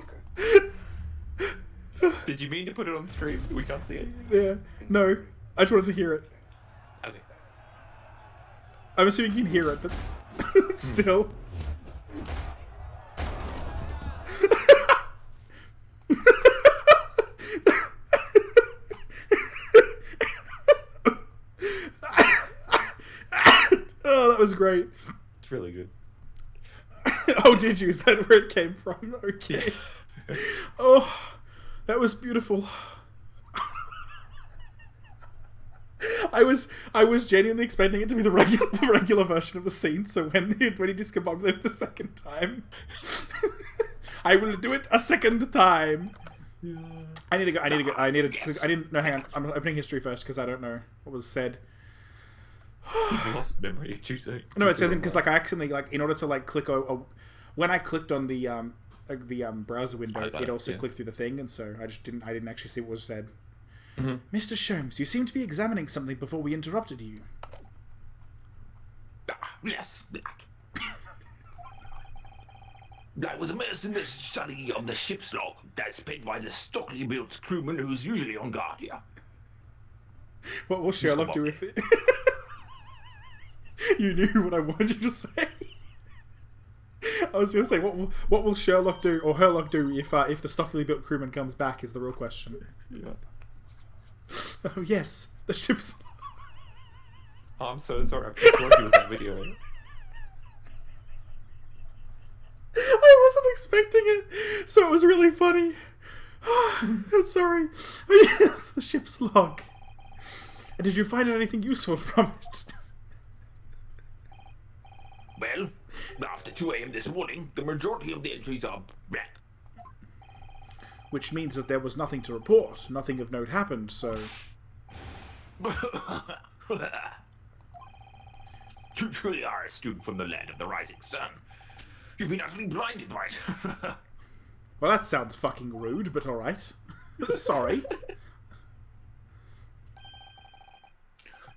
Did you mean to put it on stream? We can't see it. Yeah. No. I just wanted to hear it. Okay. I'm assuming you can hear it, but still. Oh, that was great. It's really good. Oh, did you? Is that where it came from? Okay. Oh, that was beautiful. I was genuinely expecting it to be the regular version of the scene. So when he discombobulated the second time, I will do it a second time. Yeah. I need to go. I didn't know. Hang on. I'm opening history first because I don't know what was said. You've lost memory. No, it says because like I accidentally in order to click when I clicked on the the browser window, got it it, also yeah. clicked through the thing, and so I didn't actually see what was said. Mm-hmm. Mr. Sholmes, you seem to be examining something before we interrupted you. Yes, I was immersed in the study of the ship's log that's penned by the stockily built crewman who's usually on guard here. What will Sherlock do if it... You knew what I wanted you to say. I was going to say, what will Sherlock do, or Herlock do, if the stockily built crewman comes back, is the real question. Yeah. Oh, yes, the ship's... Oh, I'm so sorry. I'm just working with that video. I wasn't expecting it, so it was really funny. Sorry. Oh, yes, the ship's log. And did you find anything useful from it? Well, after 2 a.m. this morning, the majority of the entries are black. Which means that there was nothing to report. Nothing of note happened, so... You truly are a student from the land of the rising sun. You've been utterly blinded by it. Well, that sounds fucking rude, but alright. Sorry.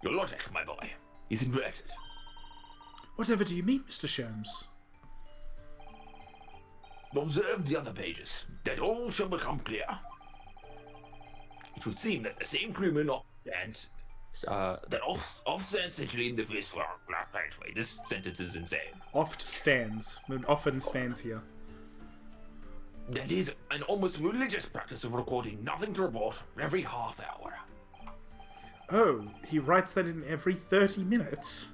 Your logic, my boy, is inverted. Whatever do you mean, Mr. Sholmes? Observe the other pages. That all shall become clear. It would seem that the same crewman often essentially in the first page. This sentence is insane. Often stands here. That is an almost religious practice of recording nothing to report every half hour. Oh, he writes that in every 30 minutes?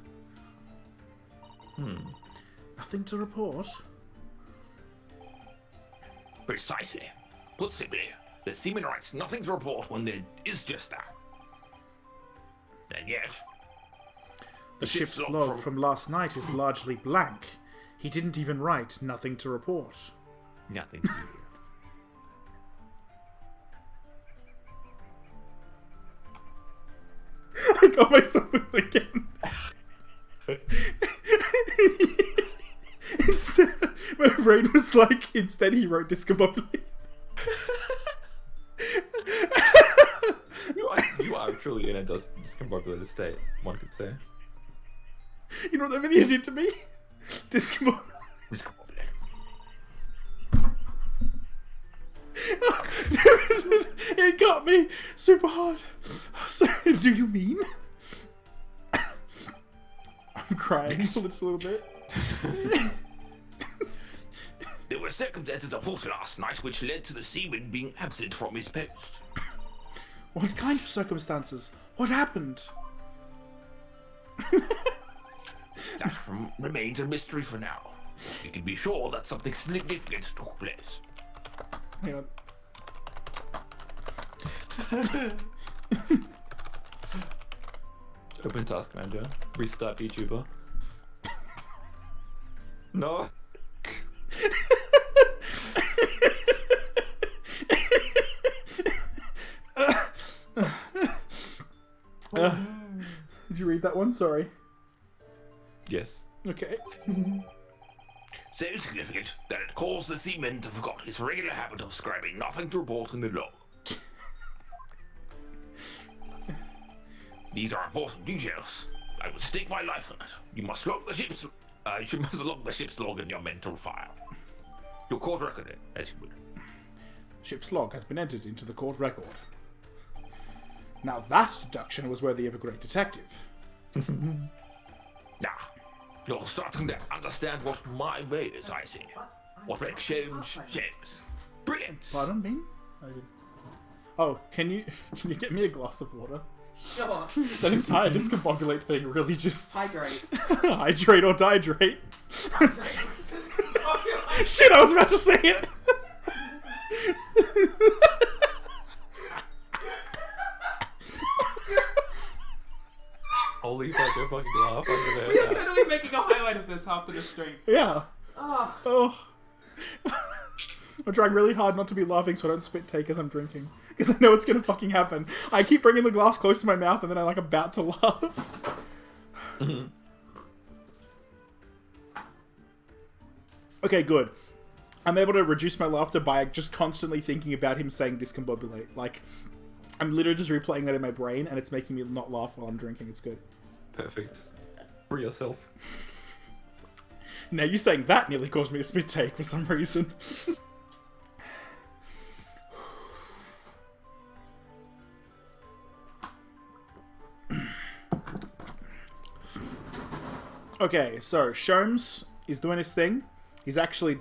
Nothing to report? Precisely. Put simply, the seaman writes nothing to report when there is just that. And yet... The ship's log from last night is largely blank. He didn't even write nothing to report. Nothing. I got myself in again. Instead, my brain was like, instead he wrote discombobulated. You are truly in a discombobulated state, one could say. You know what that video did to me? Discombobulated. It got me super hard. So, do you mean? I'm crying just a little bit. There were circumstances afoot last night which led to the seaman being absent from his post. What kind of circumstances? What happened? That remains a mystery for now. You can be sure that something significant took place. Hang on. Open task manager. Restart ENVtuber. No. Did you read that one? Sorry. Yes. Okay. So significant that it caused the seaman to forget his regular habit of scribing nothing to report in the log. These are important details. I would stake my life on it. You must log the ship's log in your mental file. Your court record it, as you would. Ship's log has been entered into the court record. Now that deduction was worthy of a great detective. Now, you're starting to understand what my way is, I see. What makes Sholmes Sholmes. Brilliant! Pardon me? Oh, can you get me a glass of water? Sure. That entire discombobulate thing really just... Hydrate. Hydrate or dihydrate. Hydrate. Discombobulate. Shit, I was about to say it! Holy fucking laugh. We are totally making a highlight of this after the stream. Yeah. Oh. Oh. I'm trying really hard not to be laughing so I don't spit take as I'm drinking. Because I know it's gonna fucking happen. I keep bringing the glass close to my mouth and then I'm like about to laugh. Okay, good. I'm able to reduce my laughter by just constantly thinking about him saying discombobulate. Like, I'm literally just replaying that in my brain, and it's making me not laugh while I'm drinking. It's good. Perfect. For yourself. Now, you saying that nearly caused me to spit take for some reason. Okay, so Sholmes is doing his thing. He's actually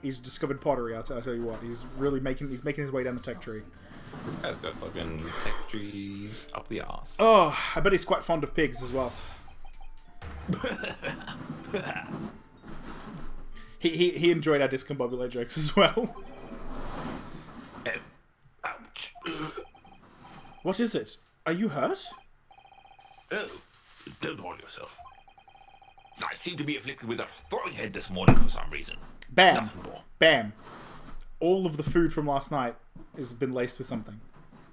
he's discovered pottery. I'll tell you what. He's making his way down the tech tree. This guy's got fucking tech trees up the arse. Oh, I bet he's quite fond of pigs as well. He enjoyed our discombobulate jokes as well. Ouch. What is it? Are you hurt? Oh, don't worry yourself. I seem to be afflicted with a throwing head this morning for some reason. Bam. Nothing more. Bam. All of the food from last night has been laced with something.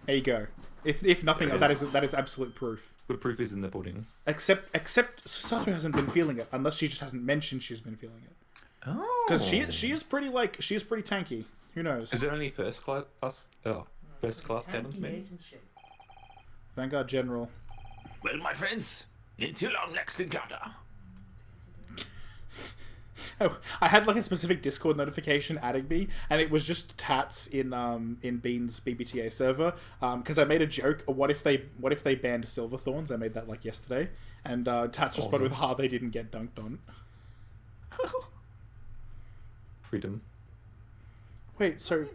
There you go. If nothing, that is absolute proof. The proof is in the pudding. Except Susato hasn't been feeling it, unless she just hasn't mentioned she's been feeling it. Oh. Because she is pretty tanky. Who knows? Is there only first class cannons, maybe? Vanguard General. Well, my friends, until our next encounter. Oh, I had like a specific Discord notification adding me, and it was just Tats in Bean's BBTA server. Because I made a joke. What if they banned Silverthorns? I made that like yesterday, and Tats responded with, "Ha, they didn't get dunked on." Freedom. Wait, so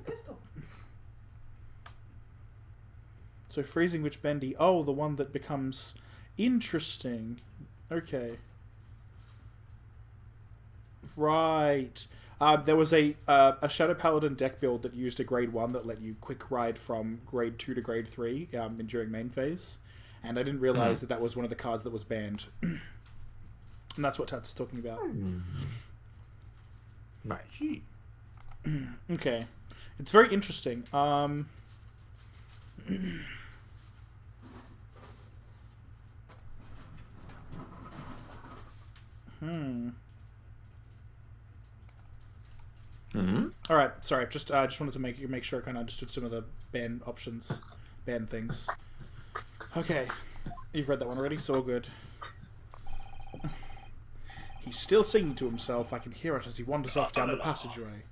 freezing witch bendy. Oh, the one that becomes interesting. Okay. Right. There was a Shadow Paladin deck build that used a grade 1 that let you quick ride from grade 2 to grade 3 during main phase. And I didn't realize that was one of the cards that was banned. And that's what Tats is talking about. Right. Okay. It's very interesting. All right, sorry. Just wanted to make sure I kind of understood some of the ban options, ban things. Okay, you've read that one already, so all good. He's still singing to himself. I can hear it as he wanders off down the passageway.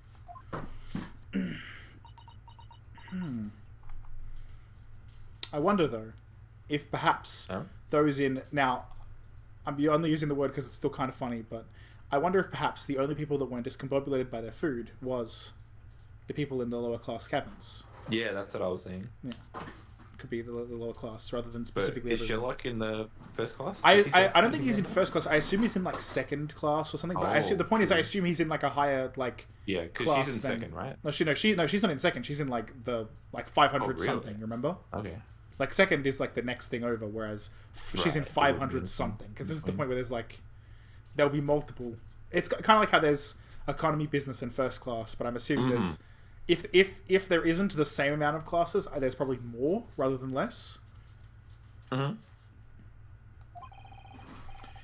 I wonder though, if perhaps those in now, I'm only using the word because it's still kind of funny, but I wonder if perhaps the only people that weren't discombobulated by their food was the people in the lower class cabins. Yeah, that's what I was saying. Yeah, could be the lower class rather than But specifically. is Sherlock in the first class? I don't think he's in first class. I assume he's in like second class or something. But I assume the point is I assume he's in like a higher like yeah, because class she's in than, second, right? No, she's not in second. She's in like the 500 really? something. Remember? Okay. Like second is like the next thing over, whereas she's in 500 something. Because this is the point where there's like there'll be multiple. It's kind of like how there's economy, business, and first class. But I'm assuming there's if there isn't the same amount of classes, there's probably more rather than less.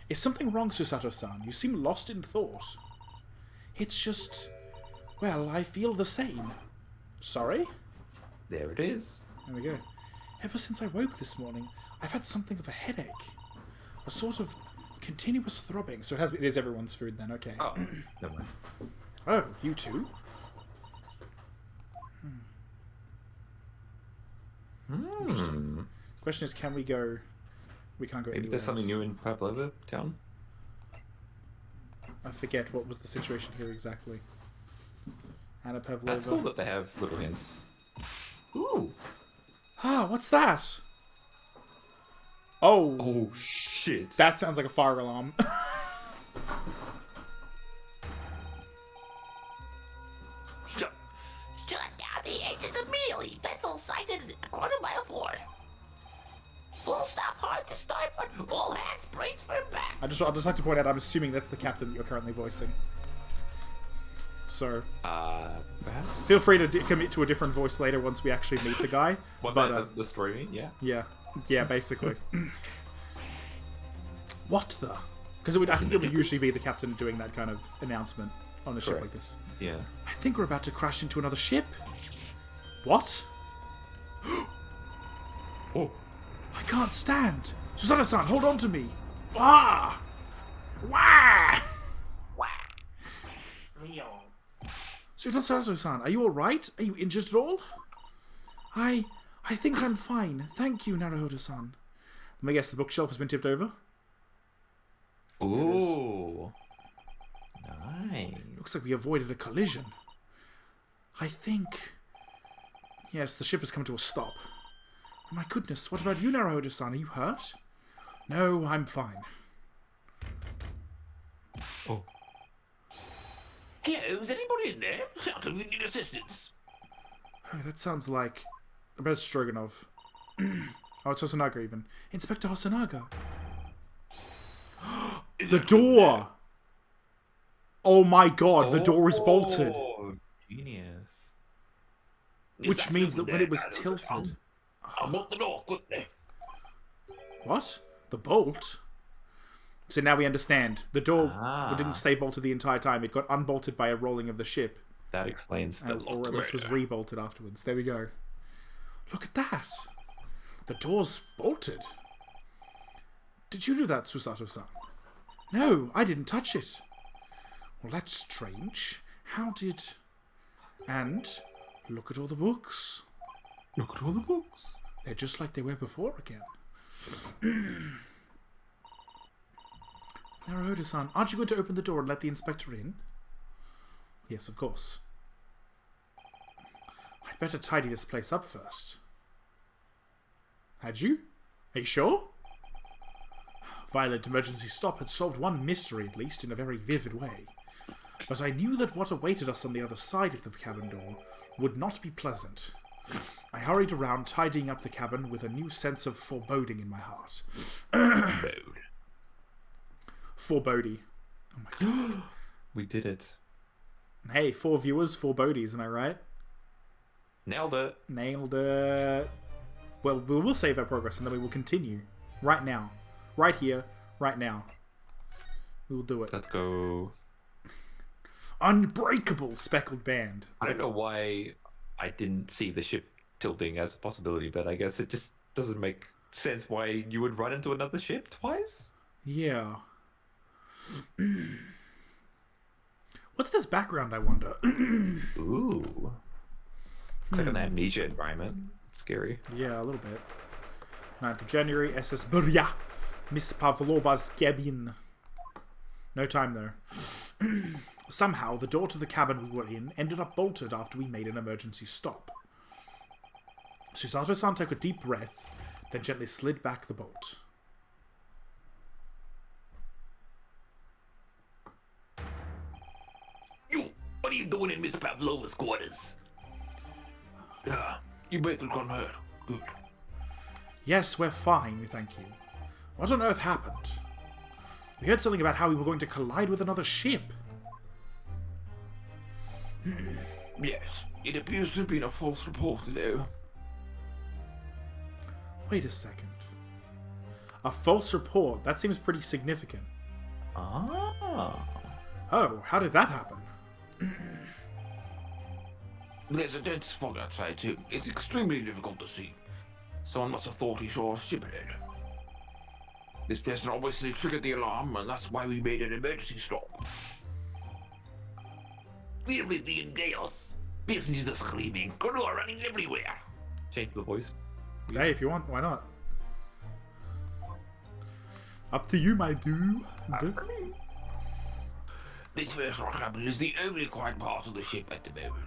Is something wrong, Susato-san? You seem lost in thought. It's just, well, I feel the same. Sorry? There it is. There we go. Ever since I woke this morning, I've had something of a headache. A sort of continuous throbbing. So it is everyone's food then, okay. Oh, never mind. Oh, you too? Interesting. Question is, can we go... We can't go Maybe anywhere there's something else. new in Pavlova town? I forget what was the situation here exactly. Anna Pavlova. That's cool that they have little hints. Ooh. Ah, what's that? Oh. Oh, shit. That sounds like a fire alarm. Shut down the engines immediately. Vessel sighted a quarter mile forward. Full stop, hard to starboard. All hands brace for impact. I'd just like to point out, I'm assuming that's the captain that you're currently voicing. So, Perhaps? feel free to commit to a different voice later once we actually meet the guy. What but, the story mean? Yeah. Yeah. Yeah, basically. What the? Because I think it would usually be the captain doing that kind of announcement. on a ship like Correct. this. Yeah. I think we're about to crash into another ship. What? Oh. I can't stand. Susanna-san, hold on to me. Ah! Wah! Susanna-san, are you alright? Are you injured at all? I think I'm fine. Thank you, Naruhodo-san. Let me guess, the bookshelf has been tipped over? Ooh. Nice. Looks like we avoided a collision. I think... Yes, the ship has come to a stop. Oh my goodness, what about you, Naruhodo-san? Are you hurt? No, I'm fine. Oh. Hello, is anybody in there? Sounds like we need assistance. Oh, that sounds like... I bet it's Stroganov. Oh, it's Hosonaga even. Inspector Hosonaga. The door! Oh my god, the door is bolted. Oh, genius. Which means that when it was tilted... I'll bolt the door quickly. What? The bolt? So now we understand. The door Ah. didn't stay bolted the entire time. It got unbolted by a rolling of the ship. That explains the Or at least was rebolted afterwards. There we go. Look at that. The door's bolted. Did you do that, Susato-san? No, I didn't touch it. Well, that's strange. How did... And look at all the books. Look at all the books. They're just like they were before again. Naruhodo-san, aren't you going to open the door and let the inspector in? Yes, of course. I'd better tidy this place up first. Had you? Are you sure? Violent emergency stop had solved one mystery, at least, in a very vivid way. But I knew that what awaited us on the other side of the cabin door would not be pleasant. I hurried around, tidying up the cabin with a new sense of foreboding in my heart. Foreboding. Oh my god. We did it. Hey, 4 viewers, 4 bodies, am I right? Nailed it. Nailed it. Well, we will save our progress and then we will continue. Right now. Right here. Right now. We will do it. Let's go. Unbreakable speckled band. I don't know why I didn't see the ship tilting as a possibility, but I guess it just doesn't make sense why you would run into another ship twice. Yeah. What's this background, I wonder? Ooh. It's like an amnesia environment. It's scary. Yeah, a little bit. 9th of January, SS Burya. Miss Pavlova's cabin. No time, though. Somehow, the door to the cabin we were in ended up bolted after we made an emergency stop. Susato-san took a deep breath, then gently slid back the bolt. You, what are you doing in Miss Pavlova's quarters? Yeah, you both look unhurt. Good. Yes, we're fine, thank you. What on earth happened? We heard something about how we were going to collide with another ship. Yes, it appears to have been a false report, though. Wait a second. A false report? That seems pretty significant. Ah. Oh, how did that happen? There's a dense fog outside, too. It's extremely difficult to see. Someone must have thought he saw a ship ahead. This person obviously triggered the alarm, and that's why we made an emergency stop. Everything in chaos. Passengers are screaming. Crew are running everywhere. Change the voice. Hey, if you want, why not? Up to you, my dude. This first rock cabin is the only quiet part of the ship at the moment.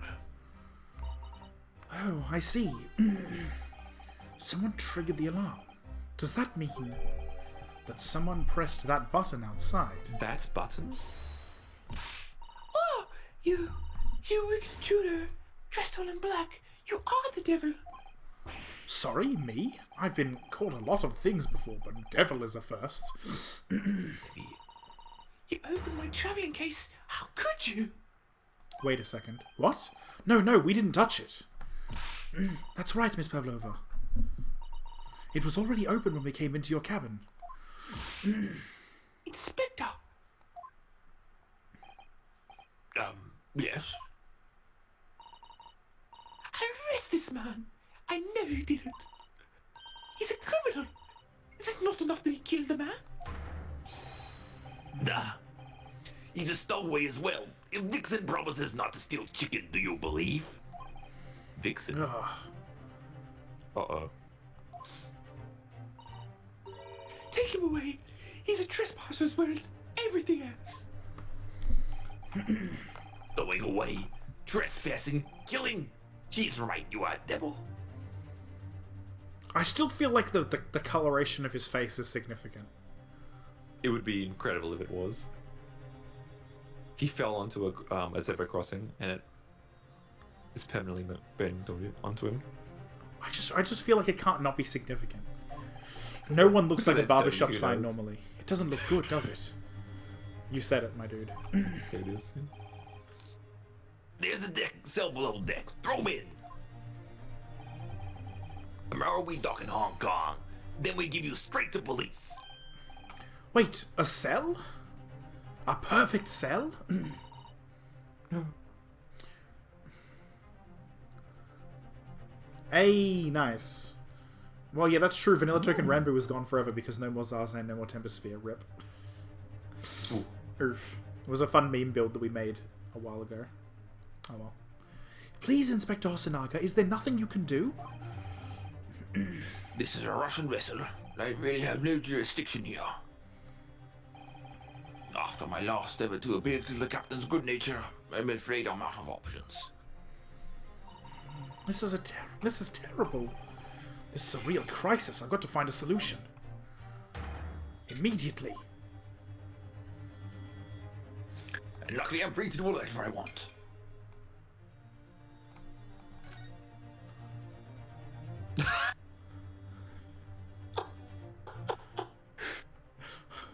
Oh, I see. Someone triggered the alarm. Does that mean that someone pressed that button outside? That button? Oh, you wicked intruder, dressed all in black. You are the devil. Sorry, me? I've been called a lot of things before, but devil is a first. You opened my traveling case. How could you? Wait a second. What? No, we didn't touch it. That's right, Miss Pavlova. It was already open when we came into your cabin. Inspector. Yes. Arrest this man. I know he didn't. He's a criminal. Is it not enough that he killed a man? Nah. He's a stowaway as well. If Vixen promises not to steal chicken, do you believe? Vixen. Ugh. Uh-oh. Take him away. He's a trespasser as well as everything else. Stowing away, trespassing, killing. She's right, you are devil. I still feel like the coloration of his face is significant. It would be incredible if it was. He fell onto a zebra crossing, and it is permanently burned onto him. I just feel like it can't not be significant. No one looks like a It's barbershop dirty, who sign knows? normally. It doesn't look good, does it? You said it, my dude. There it is. There's a cell below deck. Throw him in. Tomorrow we dock in Hong Kong. Then we give you straight to police. Wait, a cell? A perfect cell? Hey, nice. Well, yeah, that's true. Vanilla Token Ranbu was gone forever because no more Zarzan, no more Temposphere. Rip. Oof. It was a fun meme build that we made a while ago. Oh well. Please, Inspector Hosonaga, is there nothing you can do? This is a Russian vessel. I really have no jurisdiction here. After my last ever to appeal to the captain's good nature, I'm afraid I'm out of options. This is terrible. This is a real crisis. I've got to find a solution. Immediately. And luckily I'm free to do whatever I want.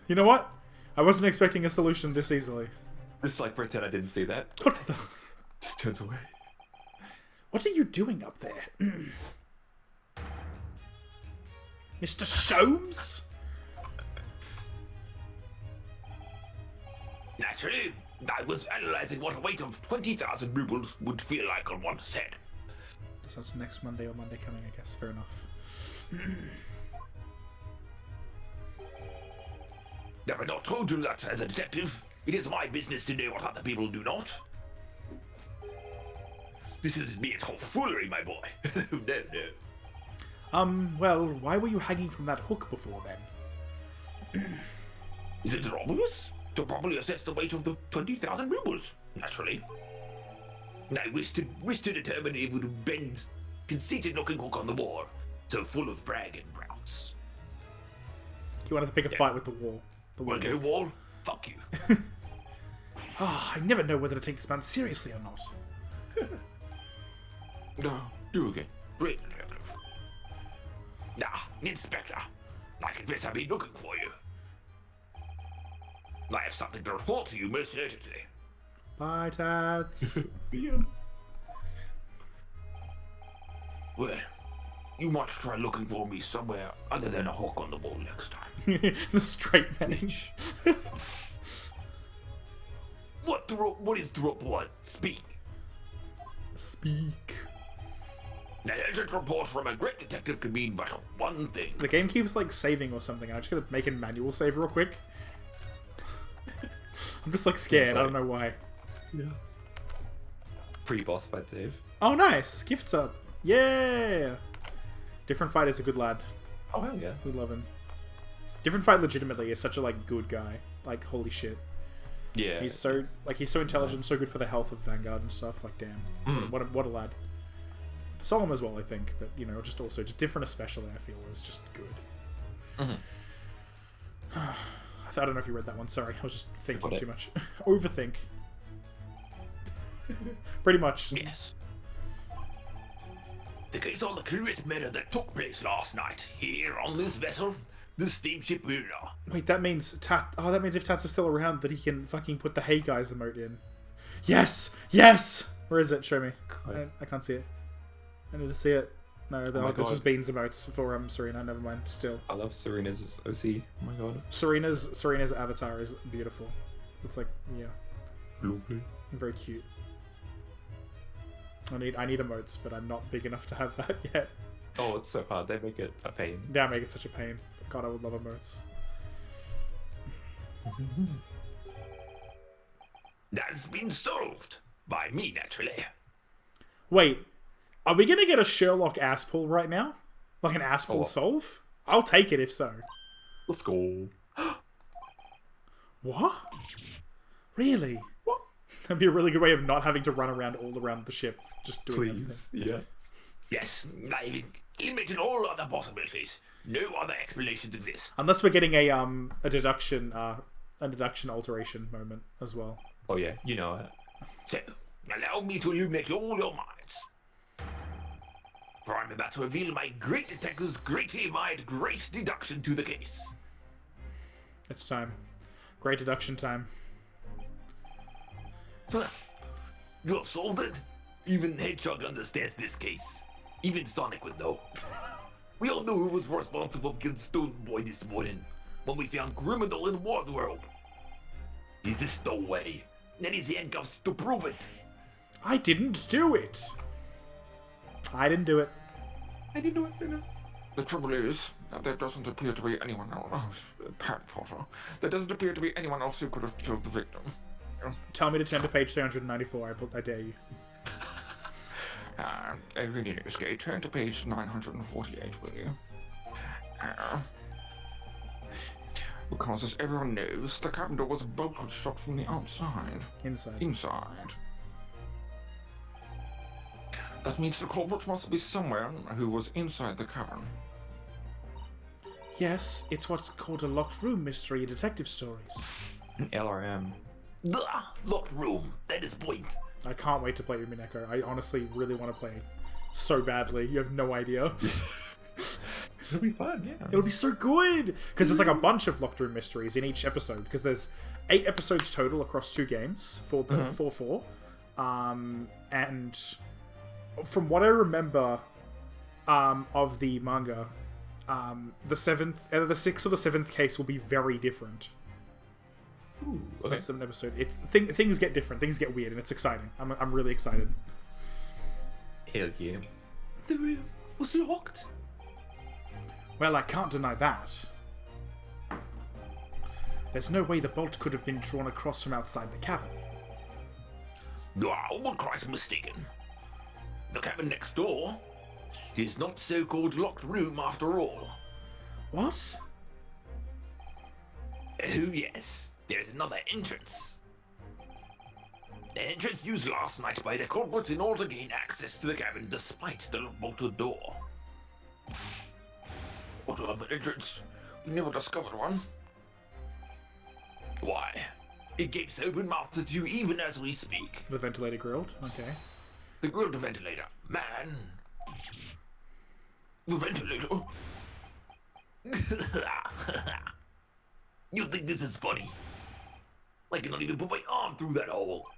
You know what? I wasn't expecting a solution this easily. Just like pretend I didn't see that. What the... Just turns away. What are you doing up there? Mr. Sholmes? Naturally, I was analyzing what a weight of 20,000 rubles would feel like on one's head. So that's next Monday or Monday coming, I guess. Fair enough. Have I not told you that as a detective, it is my business to know what other people do not? This isn't me at all foolery, my boy. No. Well, why were you hanging from that hook before then? Is it obvious? To properly assess the weight of the 20,000 rubles, naturally. I wish to determine if it would bend conceited-looking hook on the wall, so full of brag and browns. You wanted to pick a fight with the wall. The wall. Wanna go wall? Fuck you. I never know whether to take this man seriously or not. No, do again. Great detective. Inspector. I confess I've been looking for you. I have something to report to you most urgently. Bye, Tats. See ya. Well, you might try looking for me somewhere other than a hook on the wall next time. The straight man. What is the report? Speak. Speak. An urgent report from a great detective can mean but one thing. The game keeps like saving or something. I'm just gonna make a manual save real quick. I'm just like scared. I don't know why. Yeah. Pre-boss fight save. Oh, nice. Gifts up. Yeah. Different Fight is a good lad. Oh hell yeah. We love him. Different Fight legitimately is such a like good guy. Like holy shit. Yeah. He's so intelligent, so good for the health of Vanguard and stuff. Like damn. What a lad. Solemn as well, I think, but you know, just different especially. I feel is just good. I don't know if you read that one. Sorry, I was just thinking too much. Overthink. Pretty much. Yes. The case on the curious matter that took place last night here on this vessel, the steamship Imperial. Wait, that means Tat. Oh, that means if Tats is still around, that he can fucking put the "Hey guys" emote in. Yes, yes. Where is it? Show me. I can't see it. I need to see it. No, this was Bean's emotes for Serena. Never mind. Still, I love Serena's OC. Oh my god. Serena's avatar is beautiful. It's like, yeah, Lovely. very cute. I need emotes, but I'm not big enough to have that yet. Oh, it's so hard. They make it a pain. Yeah, make it such a pain. God, I would love emotes. That's been solved. By me, naturally. Wait, are we gonna get a Sherlock ass pull right now? Like an ass pull what? solve? I'll take it if so. Let's go. What? Really? What? That'd be a really good way of not having to run around all around the ship, just doing Please. Yeah. Yes, I've eliminated all other possibilities. No other explanations exist. Unless we're getting a deduction alteration moment as well. Oh yeah, you know it. So, allow me to illuminate all your minds. For I'm about to reveal my great detective's greatly admired great deduction to the case. It's time. Great deduction time. Huh. You have solved it? Even Hedgehog understands this case. Even Sonic would know. We all knew who was responsible for killing Stone Boy this morning when we found criminal in wardrobe. He's a stowaway. And he's handcuffs to prove it. I didn't do it! I didn't do it. I didn't know it. The trouble is that there doesn't appear to be anyone else, Pat Potter. There doesn't appear to be anyone else who could have killed the victim. Tell me to turn to page 394, I dare you. Every newsgate, turn to page 948, will you? Because as everyone knows, the cabin door was bolted shut from the outside. Inside. That means the culprit must be someone who was inside the cabin. Yes, it's what's called a locked room mystery in detective stories. An LRM. The locked room. That is point. I can't wait to play Umineko. I honestly really want to play so badly. You have no idea. It'll be fun, yeah. It'll be so good! Because there's like a bunch of locked room mysteries in each episode. Because there's 8 episodes total across 2 games. 4. And from what I remember of the manga, the 6th or the 7th case will be very different. Ooh, okay. That's an episode. Things get different. Things get weird, and it's exciting. I'm really excited. Hell yeah. The room was locked. Well, I can't deny that. There's no way the bolt could have been drawn across from outside the cabin. You are all quite mistaken. The cabin next door is not so-called locked room after all. What? Oh yes, there's another entrance. The entrance used last night by the culprits in order to gain access to the cabin despite the bolted door. What other entrance? We never discovered one. Why? It gapes open-mouthed at you even as we speak. The ventilator grilled? Okay. The grilled ventilator. Man. The ventilator? You think this is funny? I cannot even put my arm through that hole.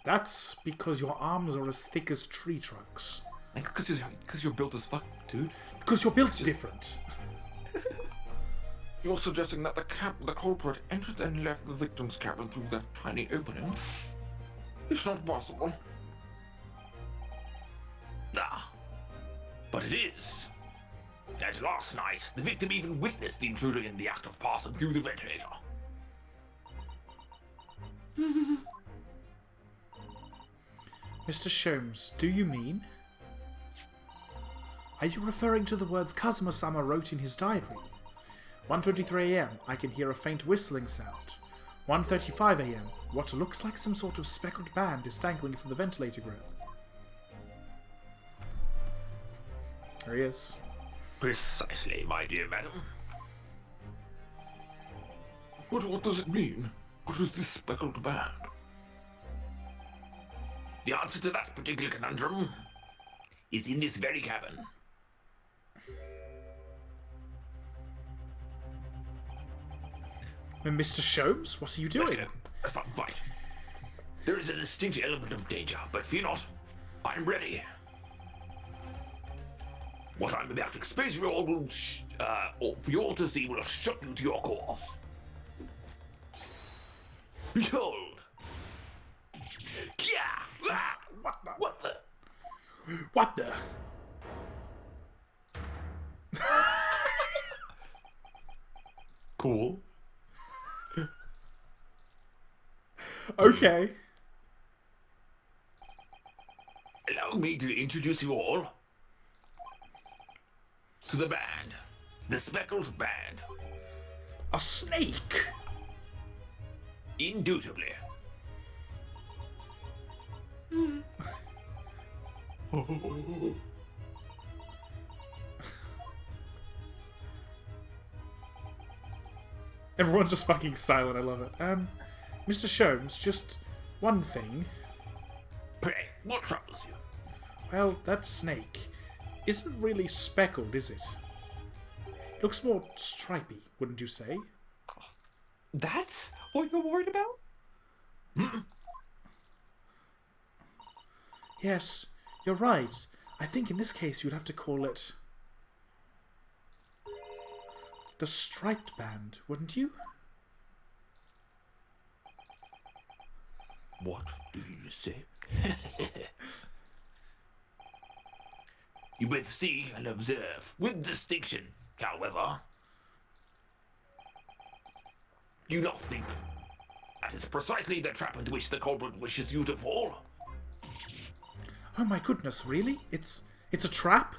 That's because your arms are as thick as tree trunks. Because you're built as fuck, dude. Because you're built different. You're suggesting that the culprit entered and left the victim's cabin through that tiny opening? It's not possible. Ah, but it is. And last night, the victim even witnessed the intruder in the act of passing through the ventilator. Mr. Sholmes, do you mean? Are you referring to the words Kazuma-sama wrote in his diary? 1:23 a.m. I can hear a faint whistling sound. 1:35 a.m. What looks like some sort of speckled band is dangling from the ventilator grill. There he is. Precisely, my dear madam. What does it mean? What was this speckled band? The answer to that particular conundrum is in this very cabin. Mr. Sholmes, what are you doing? That's fine, right. There is a distinct element of danger, but fear not. I'm ready. What I'm about to expose for you all will, or for you all to see, will shock you to your course. Behold! Yeah! Ah! What the? What the? Cool. Okay. Allow me to introduce you all to the band. The Speckled Band. A snake. Indubitably. Everyone's just fucking silent. I love it. Mr. Sholmes, just one thing. Pray, what troubles you? Well, that snake isn't really speckled, is it? Looks more stripy, wouldn't you say? That's what you're worried about? Yes, you're right. I think in this case you'd have to call it the Striped Band, wouldn't you? What do you say? You both see and observe with distinction, however. Do you not think that is precisely the trap into which the culprit wishes you to fall? Oh my goodness, really? It's a trap?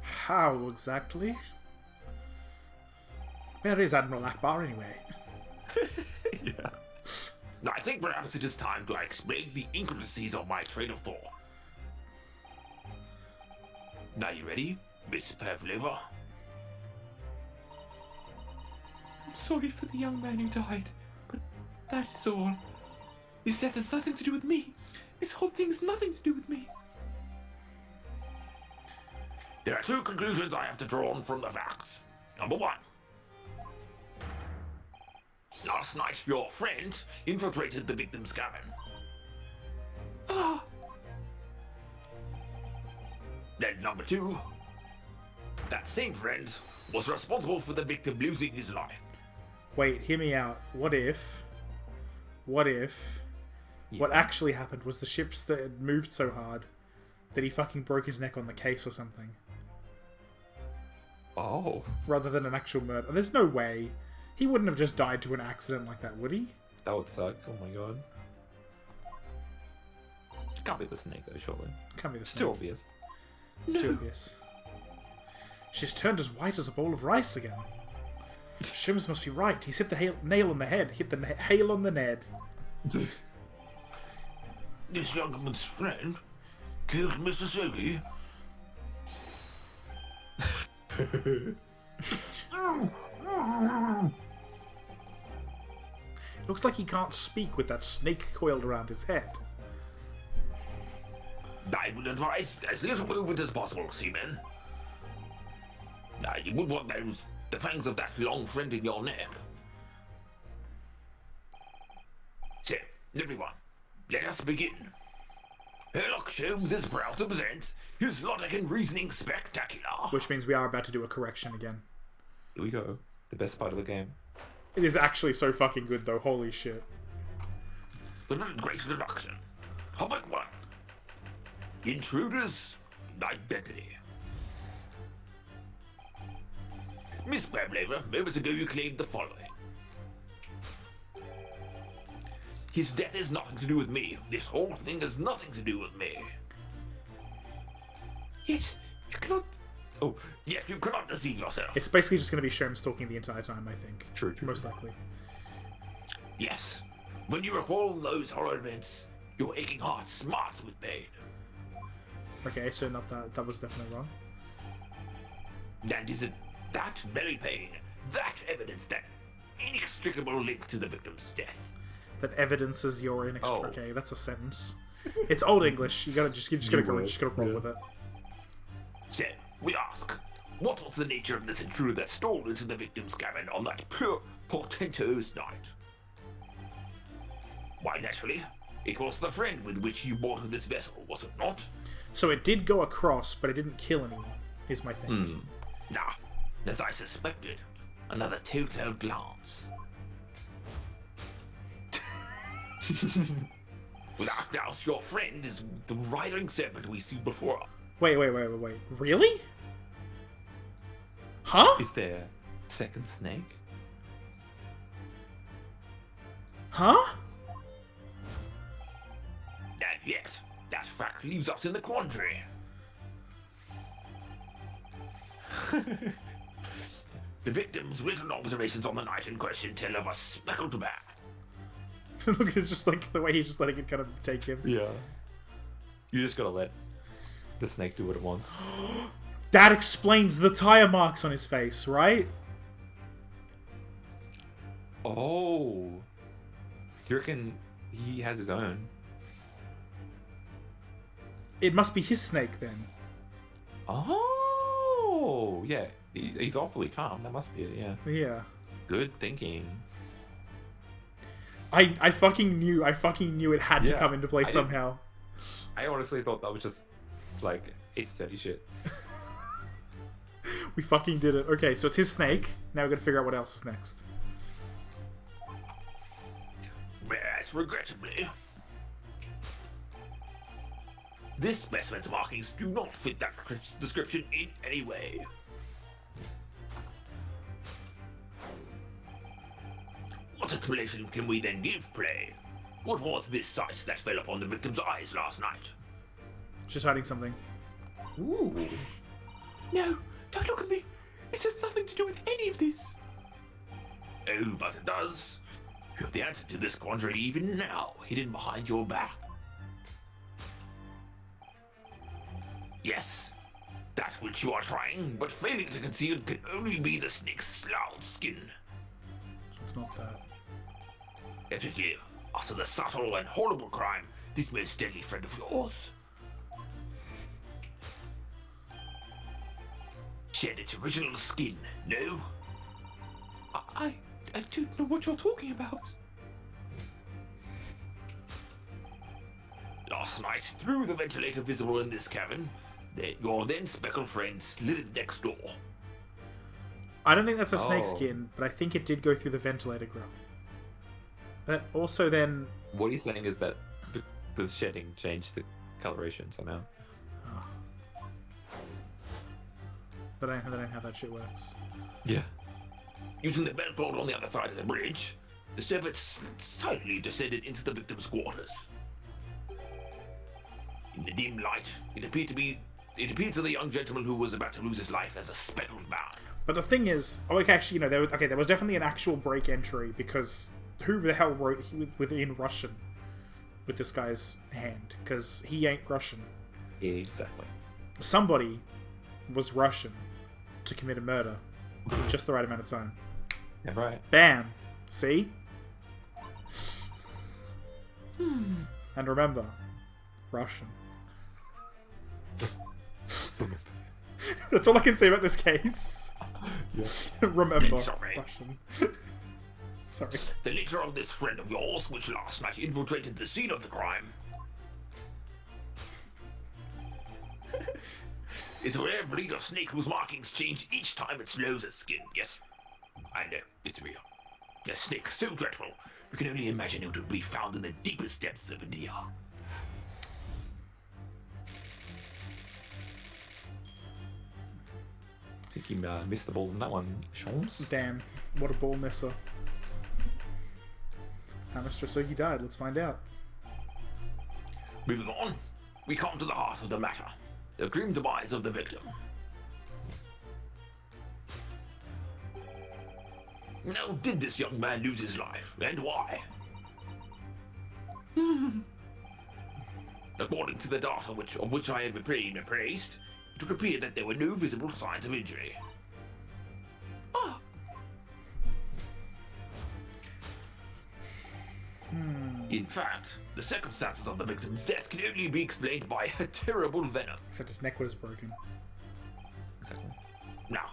How exactly? Where is Admiral Akbar anyway? I think perhaps it is time to explain the intricacies of my train of thought. Now you ready, Miss Pavlova? I'm sorry for the young man who died, but that is all. His death has nothing to do with me. This whole thing has nothing to do with me. There are two conclusions I have to draw from the facts. Number one. Last night, your friend infiltrated the victim's cabin. Ah, Then number two. That same friend was responsible for the victim losing his life. Wait, hear me out. What if what actually happened was the ships that had moved so hard that he fucking broke his neck on the case or something, Oh, rather than an actual murder? There's no way. He wouldn't have just died to an accident like that, would he? that would suck. Oh my god. Can't be the snake though, surely. Can't be the It's snake. too obvious. Too obvious. She's turned as white as a bowl of rice again. Shims must be right. He's hit the nail on the head. Hit the hail on the Ned. This young woman's friend killed Mr. Sogi. Looks like he can't speak with that snake coiled around his head. I would advise as little movement as possible, seamen. Now, you wouldn't want the fangs of that long friend in your neck. So, everyone, let us begin. Sherlock Holmes is proud to present his logic and reasoning spectacular. Which means we are about to do a correction again. Here we go. The best part of the game. It is actually so fucking good though, holy shit. The great introduction. Topic 1. Intruder's identity. Miss Pavlova, moments ago you claimed the following. His death has nothing to do with me. This whole thing has nothing to do with me. yet you cannot. Oh, yes, you cannot deceive yourself. It's basically just going to be Sherm talking the entire time, I think. True. Most likely. Yes. When you recall those horror events, your aching heart smarts with pain. Okay, so not that. That was definitely wrong. And is it that very pain, that evidence, that inextricable link to the victim's death? That evidences your Oh. Okay, that's a sentence. It's old English. You just gotta go. word. Just gotta roll Yeah. with it. So, we ask, what was the nature of this intruder that stole into the victim's cabin on that pure, portentous night? Why, naturally, it was the friend with which you boarded this vessel, was it not? So it did go across, but it didn't kill anyone. Is my thing. Nah, as I suspected, another telltale glance. Without doubt, your friend is the writhing serpent we see before us. Wait. Really? Huh? Is there second snake? Huh? And yet, that fact leaves us in the quandary. The victim's written observations on the night in question tell of a speckled bat. Look at just like the way he's just letting it kind of take him. Yeah. You just gotta let the snake do what it wants. That explains the tire marks on his face, right? Oh. You reckon he has his own? It must be his snake then. Oh, yeah. He's awfully calm. That must be it, yeah. Yeah. Good thinking. I fucking knew it had to Yeah, come into play I didn't- somehow. I honestly thought that was just, like, Ace Steady shit. We fucking did it. Okay, so it's his snake. Now we gotta figure out what else is next. Yes, regrettably. This specimen's markings do not fit that description in any way. What explanation can we then give, pray? What was this sight that fell upon the victim's eyes last night? She's hiding something. Ooh. No, don't look at me. This has nothing to do with any of this. Oh, but it does. You have the answer to this quandary even now, hidden behind your back. Yes, that which you are trying, but failing to conceal, can only be the snake's sloughed skin. So it's not that. Evidently, after the subtle and horrible crime, this most deadly friend of yours shed its original skin, no? I don't know what you're talking about. Last night, through the ventilator visible in this cabin, your then speckled friend slithered next door. I don't think that's a snake Oh. skin, but I think it did go through the ventilator grill. But also then... What he's saying is that the shedding changed the coloration somehow. That ain't how that shit works. Yeah. Using the belt cord on the other side of the bridge, the serpent silently descended into the victim's quarters. In the dim light, it appeared to the young gentleman who was about to lose his life as a speckled bat. But the thing is, actually, there was definitely an actual break entry, because who the hell wrote within Russian with this guy's hand? Because he ain't Russian. Exactly. Somebody was Russian to commit a murder in just the right amount of time. Yeah, right. Bam! See? And remember, Russian. That's all I can say about this case. Yeah. Remember, Sorry. Russian. Sorry. The nature of this friend of yours, which last night infiltrated the scene of the crime, is a rare breed of snake whose markings change each time it slows its skin. Yes, I know, it's real. A snake so dreadful, we can only imagine it would be found in the deepest depths of India. I think you missed the ball on that one, Sholmes. Damn, what a ball misser. How much Strasogi died? Let's find out. Moving on, we come to the heart of the matter, the grim demise of the victim. Now, did this young man lose his life, and why? According to the data of which I have been appraised, it would appear that there were no visible signs of injury. In fact, the circumstances of the victim's death can only be explained by a terrible venom. Except his neck was broken. Exactly. Now,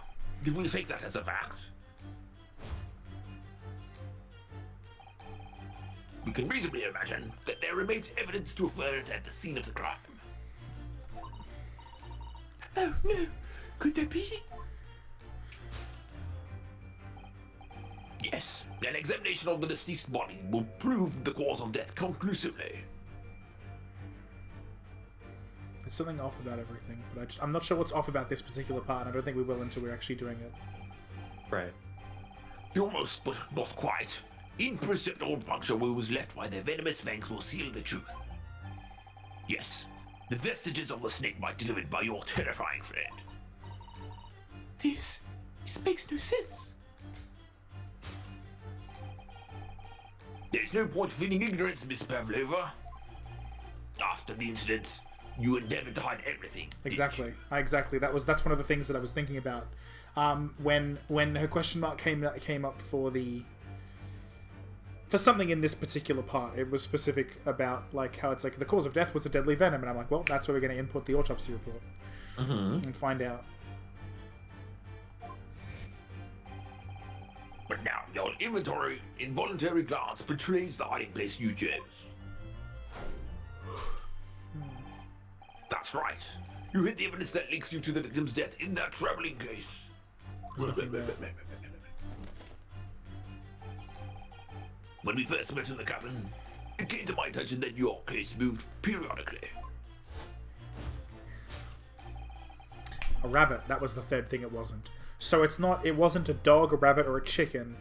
if we take that as a fact, we can reasonably imagine that there remains evidence to affirm it at the scene of the crime. Oh no, could there be? Yes, an examination of the deceased body will prove the cause of death conclusively. There's something off about everything, but I'm not sure what's off about this particular part, and I don't think we will until we're actually doing it. Right. Almost, but not quite. Imperceptible puncture wounds left by their venomous fangs will seal the truth. Yes, the vestiges of the snake bite delivered by your terrifying friend. This makes no sense. There's no point feigning ignorance, Miss Pavlova. After the incident, you endeavored to hide everything. Exactly. Exactly. That's one of the things that I was thinking about. When her question mark came up for something in this particular part, it was specific about like how it's like the cause of death was a deadly venom, and I'm like, well, that's where we're going to input the autopsy report and find out. But now, your involuntary glance betrays the hiding place you chose. That's right. You hid the evidence that links you to the victim's death in that traveling case. When we first met in the cabin, it came to my attention that your case moved periodically. A rabbit. That was the third thing it wasn't. So it wasn't a dog, a rabbit, or a chicken,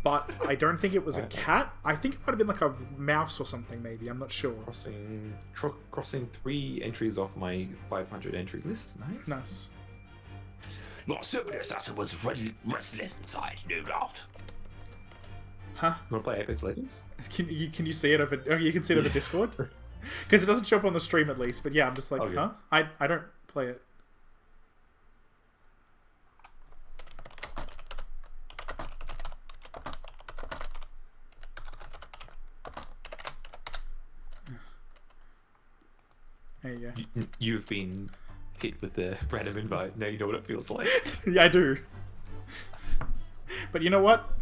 but I don't think it was a cat. I think it might have been like a mouse or something, maybe. I'm not sure. Crossing 3 entries off my 500 entry list. Nice. Nice. Your serpent assassin was restless inside, no doubt. Huh? You want to play Apex Legends? Can you see it over? Oh, you can see it over Discord, because it doesn't show up on the stream at least. But yeah, I'm just like, Okay. huh? I don't play it. There you go. You've been hit with the random invite. Now you know what it feels like. Yeah, I do. But you know what?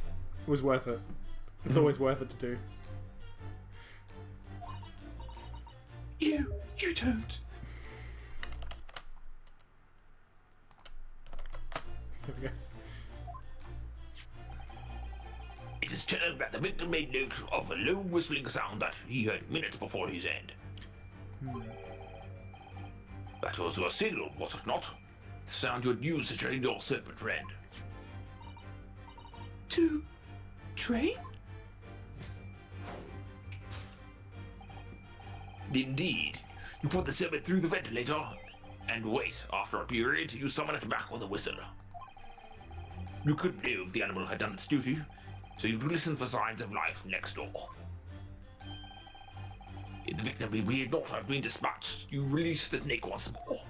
It was worth it. It's always worth it to do. You don't. There we go. It is telling that the victim made note of a low whistling sound that he heard minutes before his end. That was your signal, was it not? The sound you had used to train your serpent friend. To train? Indeed. You put the serpent through the ventilator, and wait, after a period, you summon it back with a whistle. You couldn't know if the animal had done its duty, so you listened for signs of life next door. If the victim may not have been dispatched, you released the snake once more.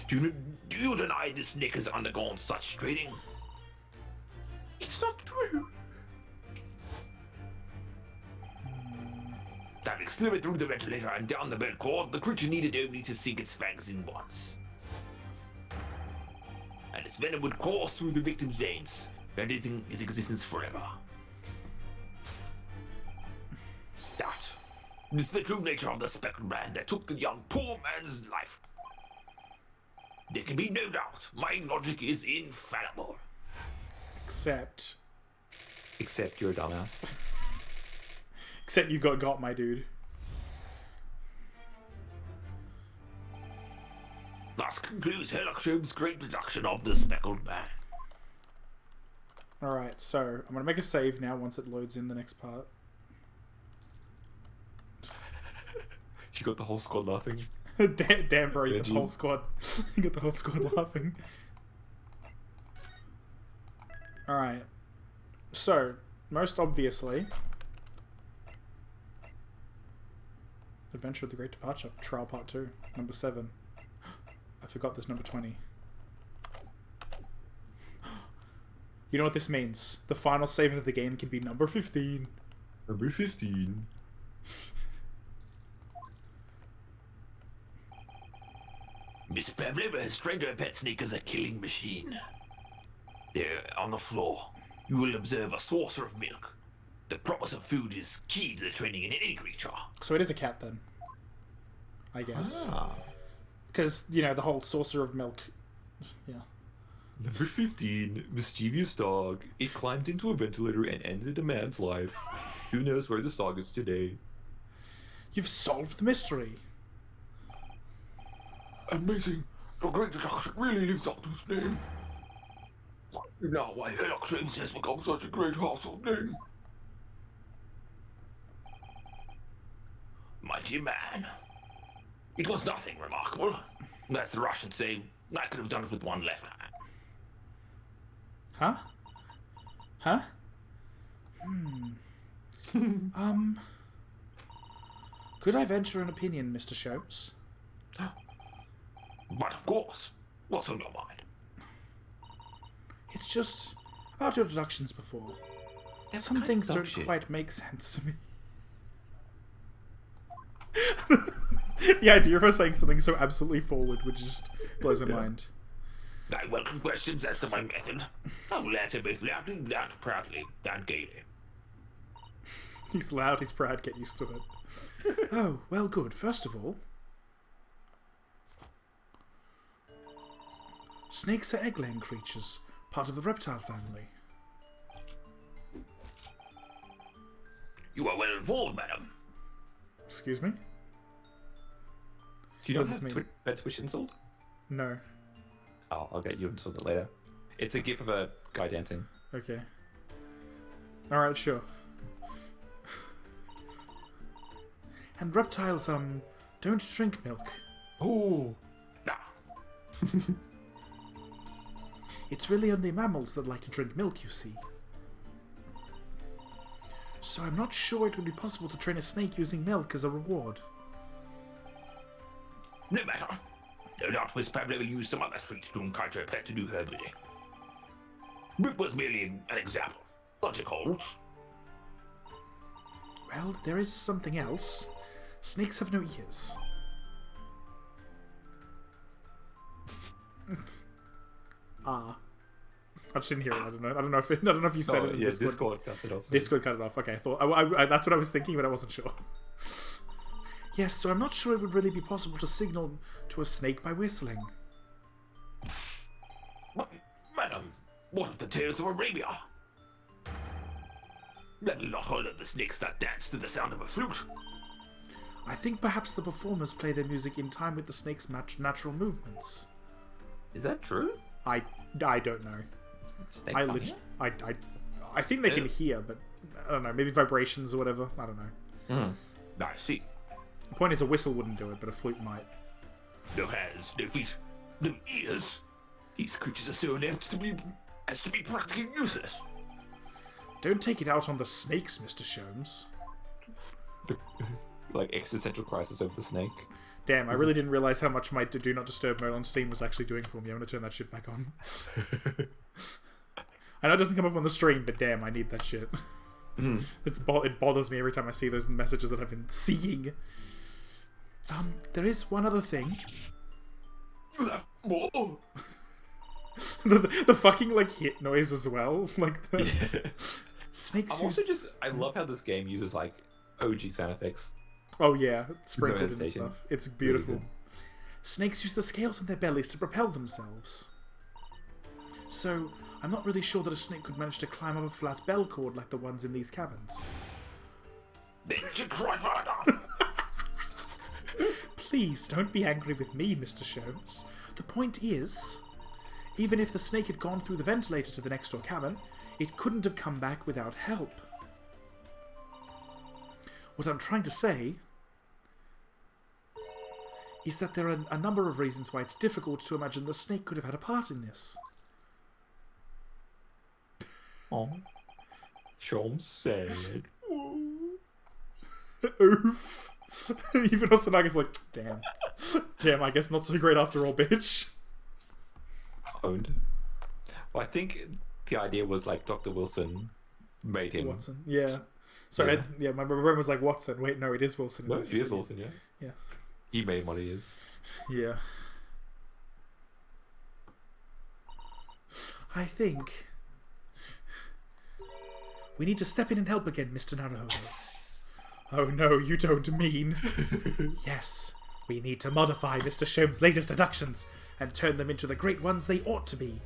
Do you deny the snake has undergone such training? It's not true. Having slithered through the ventilator and down the bed cord, the creature needed only to sink its fangs in once. And its venom would course through the victim's veins, ending his existence forever. That is the true nature of the spectral man that took the young poor man's life. There can be no doubt, my logic is infallible. Except Except you're a dumbass. Except you got my dude. Thus concludes Herlock Sholmes' great deduction of the speckled man. Alright, so I'm going to make a save now once it loads in the next part. You got the whole squad laughing. Damn, bro, you got the Reggie. whole squad. You got the whole squad laughing. Alright. So, most obviously, Adventure of the Great Departure, Trial Part 2, number 7. I forgot this number 20. You know what this means? The final save of the game can be number 15. Number 15. Miss Pavlova has trained her pet snake as a killing machine. There, on the floor, you will observe a saucer of milk. The promise of food is key to the training in any creature. So it is a cat then. I guess. Ah. Because, you know, the whole saucer of milk. Yeah. Number 15. Mischievous dog. It climbed into a ventilator and ended a man's life. Who knows where this dog is today? You've solved the mystery. Amazing. The great deduction really lives up to its name. Now why Herlock Sholmes has become such a great household name. My dear man, it was nothing remarkable. As the Russians say, I could have done it with one left hand. Huh? Huh? Could I venture an opinion, Mr. Sholmes? But of course, what's on your mind? It's just about your deductions before. Some things don't quite make sense to me. The idea of her saying something so absolutely forward would just blows my mind. I welcome questions as to my method. I will answer both loudly and proudly and gaily. He's loud, he's proud, get used to it. Oh, well, good. First of all, snakes are egg-laying creatures, part of the reptile family. You are well informed, madam. Excuse me? Do you know What what does this mean? Twitch installed? No. Oh, I'll get you installed it later. It's a gif of a guy dancing. Okay. Alright, sure. And reptiles, don't drink milk. Oh. Nah. It's really only mammals that like to drink milk, you see. So I'm not sure it would be possible to train a snake using milk as a reward. No matter. No doubt Miss Pavlova used some other streets to encourage her pet to do her bidding. It was merely an example. Logic holds. Well, there is something else. Snakes have no ears. I just didn't hear it. I don't know. I don't know if you said it in Discord. Discord cuts it off. Discord cut it off. Okay, I thought that's what I was thinking, but I wasn't sure. Yes, so I'm not sure it would really be possible to signal to a snake by whistling. But, madam, what of the tales of Arabia? Let me not hold up the snakes that dance to the sound of a flute. I think perhaps the performers play their music in time with the snake's natural movements. Is that true? I don't know. Snake I come legit, here? I think they can hear, but I don't know. Maybe vibrations or whatever. I don't know. I see. The point is, a whistle wouldn't do it, but a flute might. No hands, no feet, no ears. These creatures are so inept as to be practically useless. Don't take it out on the snakes, Mr. Sholmes. Like existential crisis over the snake. Damn, I really didn't realize how much my Do Not Disturb mode on Steam was actually doing for me. I'm gonna turn that shit back on. I know it doesn't come up on the stream, but damn, I need that shit. It bothers me every time I see those messages that I've been seeing. There is one other thing. You have more. the fucking like hit noise as well. Like the snakes I'm also use. I love how this game uses like OG sound effects. Oh yeah, sprinkled and hesitation. stuff. It's beautiful. Really Snakes use the scales on their bellies to propel themselves. So, I'm not really sure that a snake could manage to climb up a flat bell cord like the ones in these cabins. Then you should try harder. Please, don't be angry with me, Mr. Sholmes. The point is, even if the snake had gone through the ventilator to the next door cabin, it couldn't have come back without help. What I'm trying to say is that there are a number of reasons why it's difficult to imagine the snake could have had a part in this. Oh. Sholmes said. Oof. Even Osanaga's like, damn. Damn, I guess not so great after all, bitch. Owned. Well, I think the idea was like Dr. Wilson made him. Watson, yeah. Sorry, Yeah. my brain was like Watson. Wait, no, it is Wilson. No, it is Wilson, yeah. Yeah. He made him what he is. Yeah. I think we need to step in and help again, Mr. Naruhodo. Oh no, you don't mean... Yes, we need to modify Mr. Sholmes' latest deductions and turn them into the great ones they ought to be.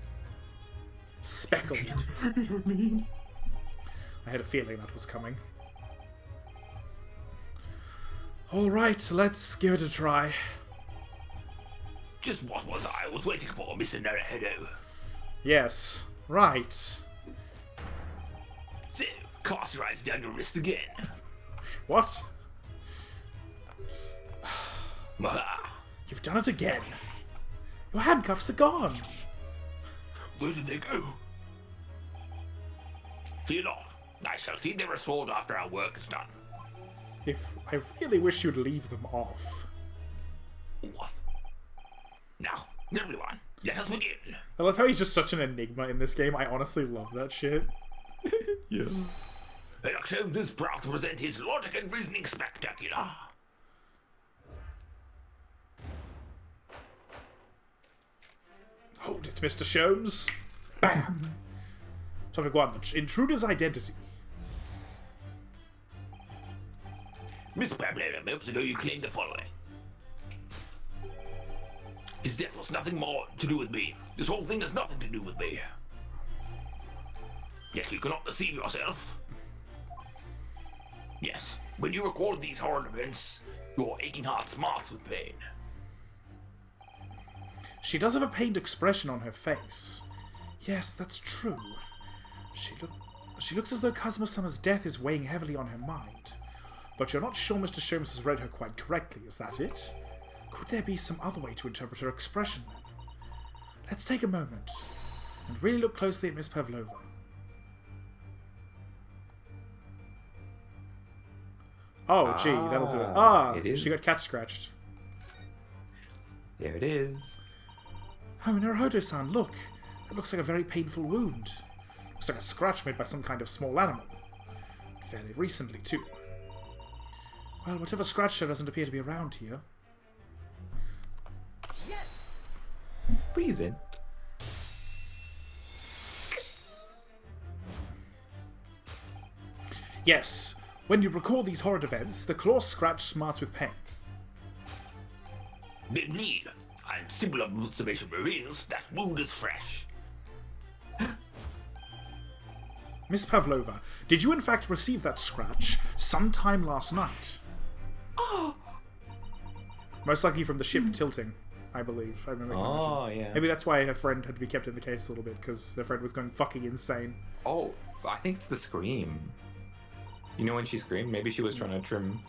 Speckled. I had a feeling that was coming. Alright, let's give it a try. Just what was I was waiting for, Mr. Naruhodo. Yes, right. So, cast your eyes down your wrist again. What? Aha. You've done it again. Your handcuffs are gone. Where did they go? Fear not. I shall see them restored after our work is done. If I really wish you'd leave them off. Woof. Now, everyone, let us begin. I love how he's just such an enigma in this game. I honestly love that shit. Yeah. Axel is proud to present his logic and reasoning spectacular. Hold it, Mr. Sholmes. Bam. Topic 1. The intruder's identity. Miss Pamela, moments ago you claimed the following. His death was nothing more to do with me. This whole thing has nothing to do with me. Yes, you cannot deceive yourself. Yes, when you record these horrid events, your aching heart smarts with pain. She does have a pained expression on her face. Yes, that's true. She looks as though Kazuma-sama's death is weighing heavily on her mind. But you're not sure Mr. Sholmes has read her quite correctly, is that it? Could there be some other way to interpret her expression, then? Let's take a moment and really look closely at Miss Pavlova. Oh, gee, that'll do it. It is. She got cat scratched. There it is. Oh, Naruhodo-san, look. That looks like a very painful wound. Looks like a scratch made by some kind of small animal. Fairly recently, too. Well, whatever scratched her doesn't appear to be around here. Breathe in. Yes, when you recall these horrid events, the claw scratch smarts with pain. Indeed, and simple observation reveals that wound is fresh. Miss Pavlova, did you in fact receive that scratch sometime last night? Oh! Most likely from the ship tilting, I believe. I remember. Oh, yeah. Maybe that's why her friend had to be kept in the case a little bit, because their friend was going fucking insane. Oh, I think it's the scream. You know when she screamed? Maybe she was trying to trim...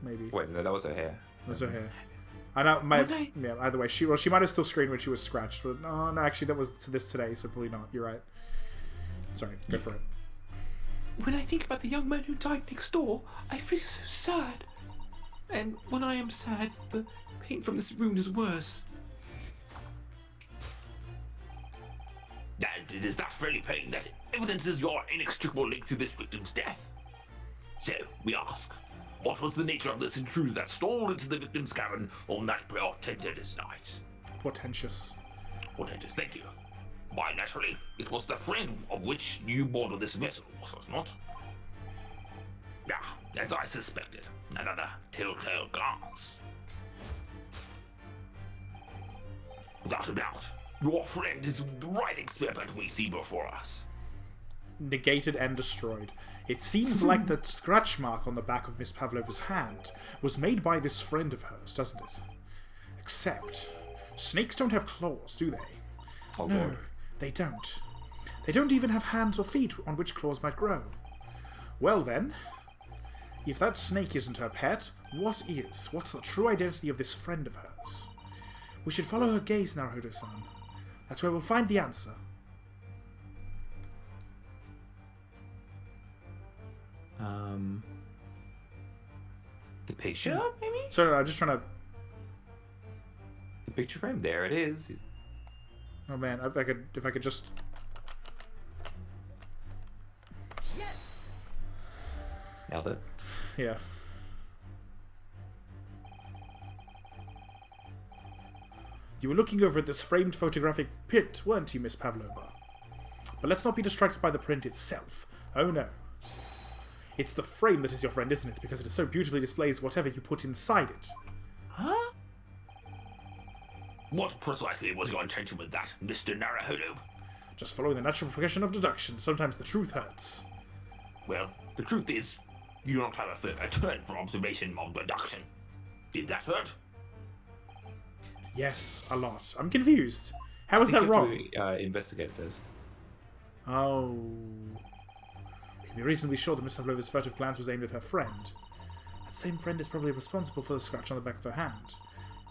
Maybe. Wait, no, that was her hair. It was her hair. I know, yeah, either way, she might have still screamed when she was scratched, but no, actually that was to this today, so probably not. You're right. Sorry, go for it. When I think about the young man who died next door, I feel so sad. And when I am sad, the pain from this wound is worse. And it is that very pain that evidences your inextricable link to this victim's death. So, we ask, what was the nature of this intruder that stole into the victim's cabin on that portentous night? Portentous. Portentous, thank you. Why, naturally, it was the friend of which you boarded this vessel, was it not? Yeah, as I suspected, another telltale glance. Without a doubt, your friend is the right experiment we see before us. Negated and destroyed. It seems like the scratch mark on the back of Miss Pavlova's hand was made by this friend of hers, doesn't it? Except, snakes don't have claws, do they? Oh, No, Lord. they don't. They don't even have hands or feet on which claws might grow. Well then, if that snake isn't her pet, what is? What's the true identity of this friend of hers? We should follow her gaze, Naruhodo-san. That's where we'll find the answer. The picture, maybe? So no, I'm just trying to... The picture frame, there it is. Oh man, if I could just... Nailed it. Yeah. You were looking over at this framed photographic print, weren't you, Miss Pavlova? But let's not be distracted by the print itself. Oh no. It's the frame that is your friend, isn't it? Because it so beautifully displays whatever you put inside it. Huh? What precisely was your intention with that, Mr. Naruhodo? Just following the natural progression of deduction. Sometimes the truth hurts. Well, the truth is, You do not have a turn for observation of abduction. Did that hurt? Yes, a lot. I'm confused. How is I think that you have wrong? to, investigate first. Oh. We can be reasonably sure that Miss Pavlova's furtive glance was aimed at her friend. That same friend is probably responsible for the scratch on the back of her hand.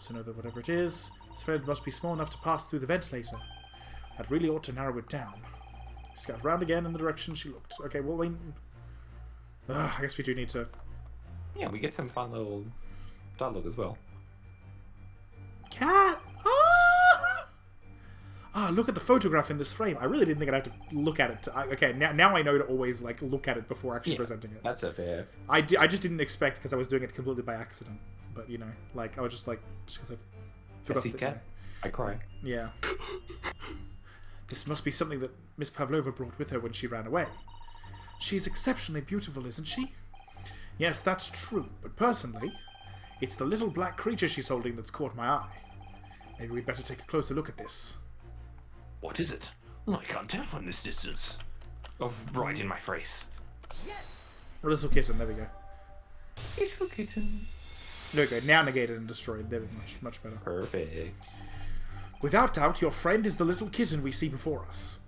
So know that whatever it is, this friend must be small enough to pass through the ventilator. That really ought to narrow it down. We scout round again in the direction she looked. Okay, well, I guess we do need to... Yeah, we get some fun little dialogue as well. Cat! Ah! Ah, look at the photograph in this frame. I really didn't think I'd have to look at it. Okay, now I know to always like look at it before actually presenting it. That's a fair. I just didn't expect because I was doing it completely by accident. But you know, like I was just because I forgot Messy that, cat. I cry. Yeah. This must be something that Miss Pavlova brought with her when she ran away. She's exceptionally beautiful, isn't she? Yes, that's true. But personally, it's the little black creature she's holding that's caught my eye. Maybe we'd better take a closer look at this. What is it? I can't tell from this distance. Right in my face. A little kitten, there we go. Little kitten. There we go, now negated and destroyed. There we go, much better. Perfect. Without doubt, your friend is the little kitten we see before us.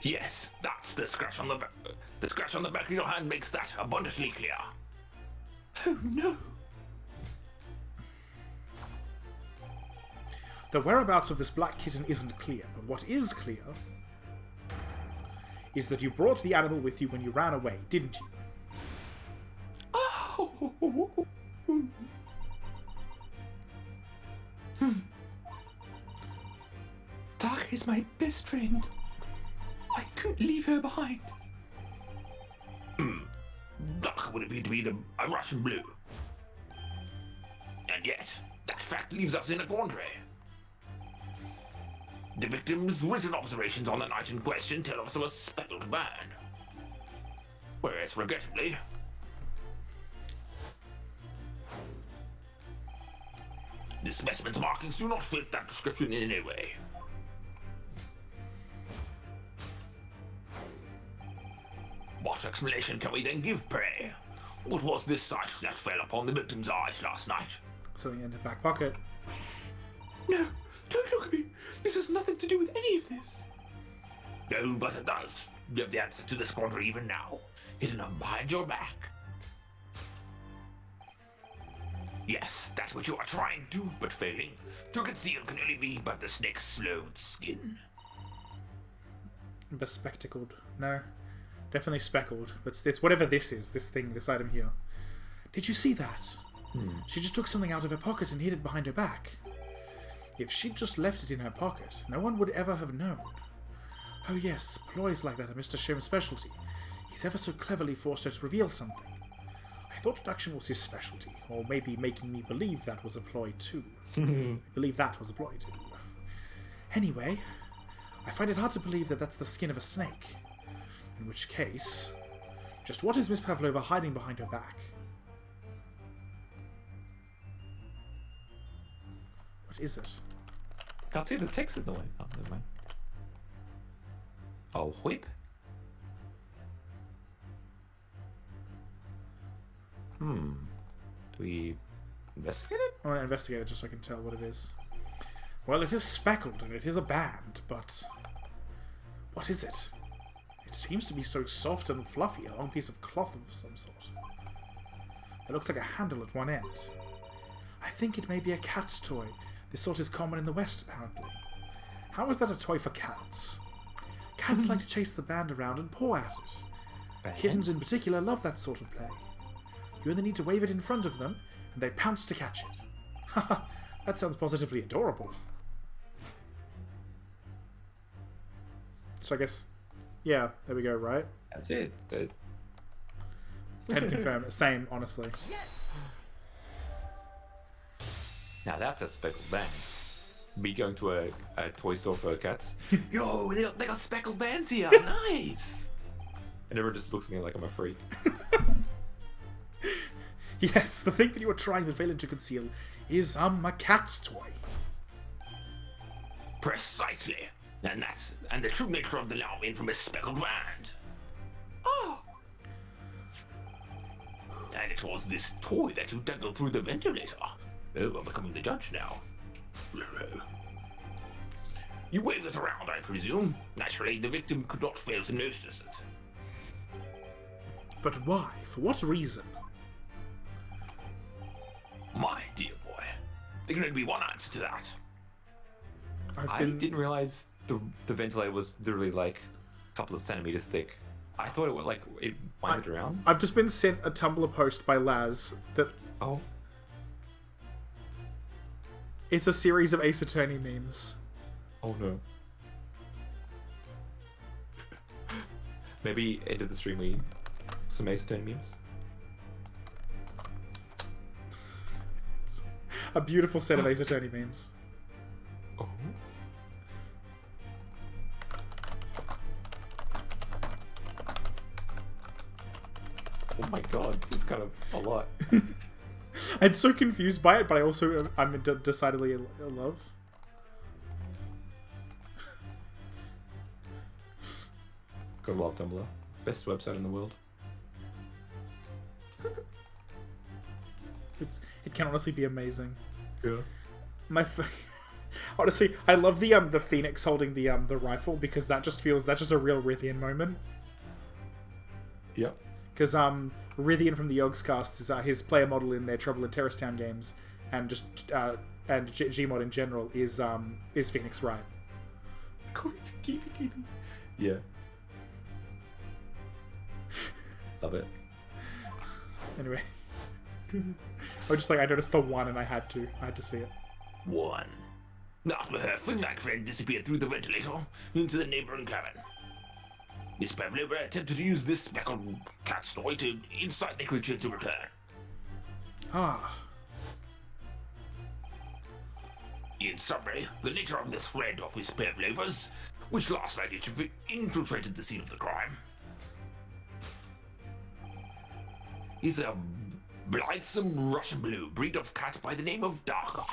Yes, that's the scratch on the back. The scratch on the back of your hand makes that abundantly clear. Oh no. The whereabouts of this black kitten isn't clear, but what is clear is that you brought the animal with you when you ran away, didn't you? Oh. Dark is my best friend. I couldn't leave her behind. Dark would appear to be a Russian blue. And yet, that fact leaves us in a quandary. The victim's written observations on the night in question tell us of a speckled band. Whereas, regrettably, the specimen's markings do not fit that description in any way. What explanation can we then give, pray? What was this sight that fell upon the victim's eyes last night? Something in the back pocket. No, don't look at me. This has nothing to do with any of this. No, but it does. You have the answer to this quandary even now, hidden up behind your back. Yes, that's what you are trying to, but failing. To conceal can only be but the snake's slowed skin. Bespectacled. No. Definitely speckled. But it's whatever this is, this thing, this item here. Did you see that? She just took something out of her pocket and hid it behind her back. If she'd just left it in her pocket, no one would ever have known. Oh yes, ploys like that are Mr. Sherman's specialty. He's ever so cleverly forced her to reveal something. I thought deduction was his specialty, or maybe making me believe that was a ploy too. Believe that was a ploy too. Anyway, I find it hard to believe that that's the skin of a snake. In which case, just what is Miss Pavlova hiding behind her back? What is it? Can't see the text in the way. Oh, never mind. Oh, whip. Do we investigate it? I want to investigate it just so I can tell what it is. Well, it is speckled and it is a band, but what is it? It seems to be so soft and fluffy, a long piece of cloth of some sort. It looks like a handle at one end. I think it may be a cat's toy. This sort is common in the West, apparently. How is that a toy for cats? Cats like to chase the band around and paw at it. Kittens in particular love that sort of play. You only need to wave it in front of them, and they pounce to catch it. Haha, that sounds positively adorable. So I guess, yeah, there we go, right? That's it. Can confirm. Same, honestly. Now that's a speckled band. Me going to a toy store for cats. Yo, they got speckled bands here. Nice. And everyone just looks at me like I'm a freak. Yes, the thing that you are trying the villain to conceal is, a cat's toy. Precisely. And the true nature of the now infamous speckled band. Oh, And it was this toy that you dangled through the ventilator. Oh, I'm becoming the judge now. You waved it around, I presume. Naturally, the victim could not fail to notice it. But why? For what reason? My dear boy, there can only be one answer to that. I didn't realize the ventilator was literally like a couple of centimeters thick. I thought it was like it winded around. I've just been sent a Tumblr post by Laz that Oh. it's a series of Ace Attorney memes. Oh no. Maybe end of the stream we some Ace Attorney memes. It's a beautiful set of Ace Attorney memes. Oh. Oh my god, this is kind of a lot. I'm so confused by it, but I'm decidedly in love. Gotta love Tumblr. Best website in the world. It can honestly be amazing. Yeah. Honestly, I love the Phoenix holding the rifle because that's just a real Rithian moment. Yep. Because Rithian from the Yogscast is his player model in their Trouble in Terrorist Town games, and just Gmod in general is Phoenix Wright. Keep it. Yeah. Love it. Anyway, I noticed the one and I had to see it. One. After her fling-like friend disappeared through the ventilator into the neighboring cabin. Miss Pavlova attempted to use this speckled cat's toy to incite the creature to return. Ah. In summary, the nature of this friend of Miss Pavlova's, which last night it infiltrated the scene of the crime, is a blithesome Russian blue breed of cat by the name of Darka.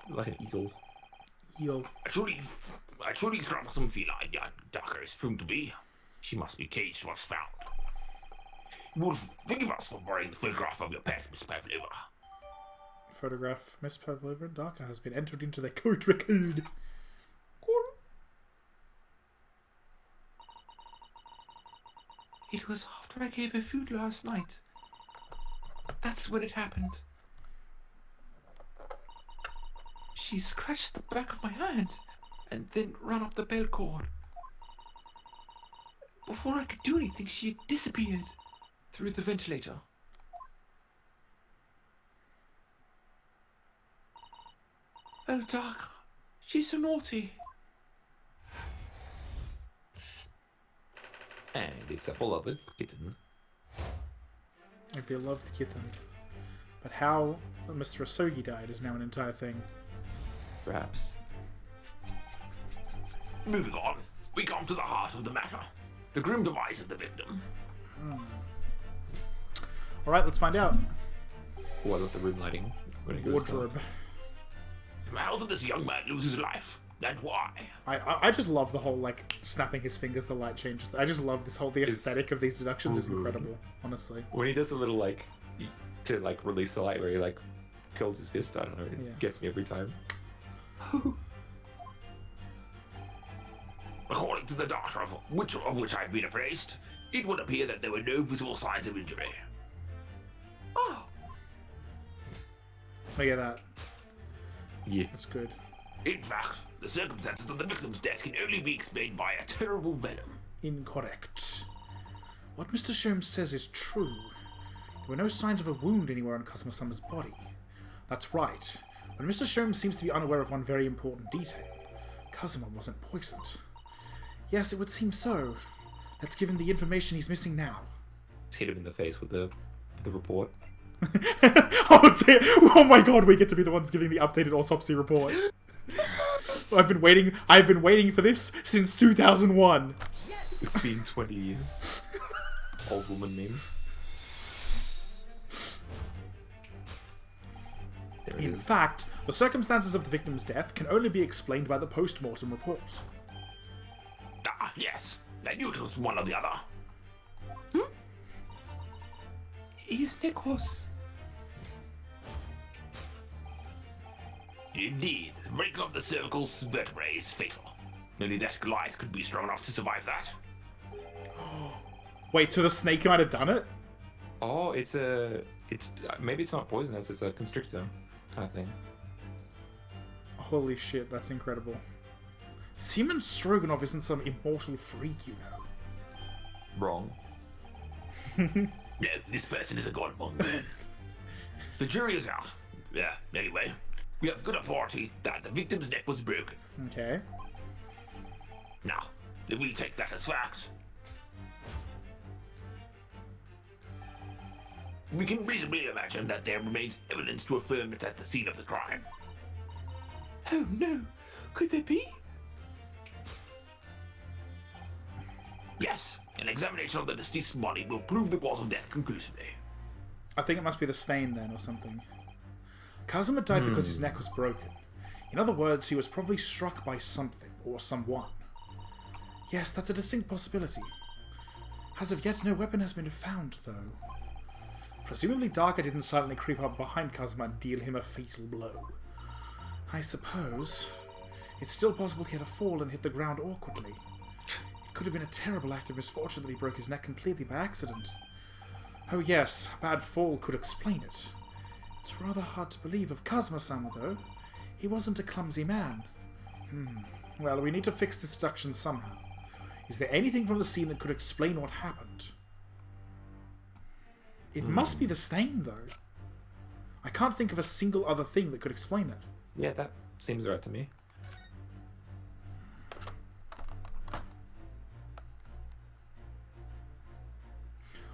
Like an eagle. Yo. A truly troublesome feline Darka is proved to be. She must be caged once found. You will forgive us for borrowing the photograph of your pet, Miss Pavlova. Photograph Miss Pavlova and Darka has been entered into the court record. It was after I gave her food last night. That's when it happened. She scratched the back of my hand and then ran up the bell cord. Before I could do anything, she had disappeared through the ventilator. Oh, Dark, she's so naughty. And it's a beloved kitten. A beloved kitten. But how Mr. Asogi died is now an entire thing. Perhaps. Moving on, we come to the heart of the matter. The grim demise of the victim. Alright, let's find out. Oh, I love the room lighting. When it goes Wardrobe. How did this young man lose his life? And why? I just love the whole, like, snapping his fingers, the light changes. I just love this whole, the aesthetic of these deductions is incredible, honestly. When he does a little, like, to, like, release the light where he, like, curls his fist, I don't know, it gets me every time. According to the doctor of which I've been appraised, it would appear that there were no visible signs of injury. Oh, Look at that. Yeah. That's good. In fact, the circumstances of the victim's death can only be explained by a terrible venom. Incorrect. What Mr. Sholmes says is true. There were no signs of a wound anywhere on Cosmo Summer's body. That's right. But Mr. Sholmes seems to be unaware of one very important detail. Cosmo wasn't poisoned. Yes, it would seem so. Let's give him the information he's missing now. Let's hit him in the face with the report. Oh my god, we get to be the ones giving the updated autopsy report. I've been waiting for this since 2001. It's been 20 years. Old woman meme. There it In is. fact, the circumstances of the victim's death can only be explained by the post-mortem report. Ah, yes. I knew it was one or the other. His neck was. Indeed, the breaking of the cervical vertebrae is fatal. Only that Goliath could be strong enough to survive that. Wait, so the snake might have done it? Oh, it's maybe it's not poisonous. It's a constrictor kind of thing. Holy shit, that's incredible. Seaman Stroganoff isn't some immortal freak, you know. Wrong. No, this person is a god among men. The jury is out. Yeah, anyway, we have good authority that the victim's neck was broken. Okay. Now, if we take that as fact, we can reasonably imagine that there remains evidence to affirm it at the scene of the crime. Oh no! Could there be? Yes, an examination of the deceased's body will prove the cause of death conclusively. I think it must be the stain then, or something. Kazuma died because his neck was broken. In other words, he was probably struck by something, or someone. Yes, that's a distinct possibility. As of yet, no weapon has been found, though. Presumably Daka didn't silently creep up behind Kazuma and deal him a fatal blow. I suppose. It's still possible he had a fall and hit the ground awkwardly. It could have been a terrible act of misfortune that he broke his neck completely by accident. Oh yes, a bad fall could explain it. It's rather hard to believe of Kazuma-sama, though. He wasn't a clumsy man. Well, we need to fix this deduction somehow. Is there anything from the scene that could explain what happened? It must be the stain, though. I can't think of a single other thing that could explain it. Yeah, that seems right to me.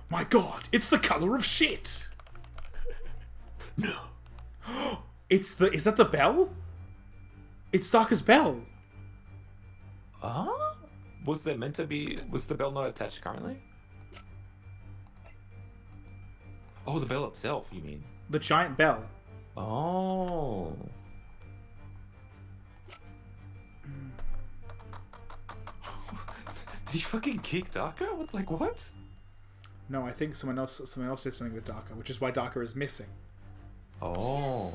My god, it's the color of shit! No. Is that the bell? It's Daka's bell. Was the bell not attached currently? Oh, the bell itself, you mean? The giant bell. Oh. Did he fucking kick Daka? What? No, I think someone else did something with Daka, which is why Daka is missing. Oh.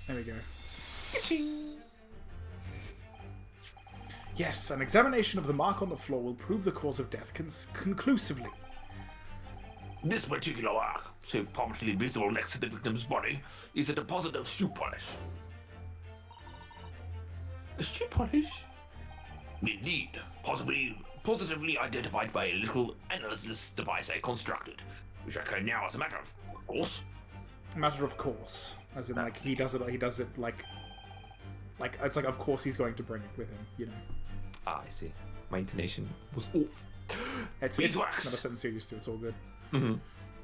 There we go. Yes, an examination of the mark on the floor will prove the cause of death conclusively. This particular mark, so prominently visible next to the victim's body, is a deposit of shoe polish. A shoe polish? Indeed, positively identified by a little analysis device I constructed, which I can now, as a matter of course. A matter of course, as in like he does it like it's like of course he's going to bring it with him, you know. Ah, I see. My intonation was off. It's Beeswax. not a sentence you're used to. It's all good.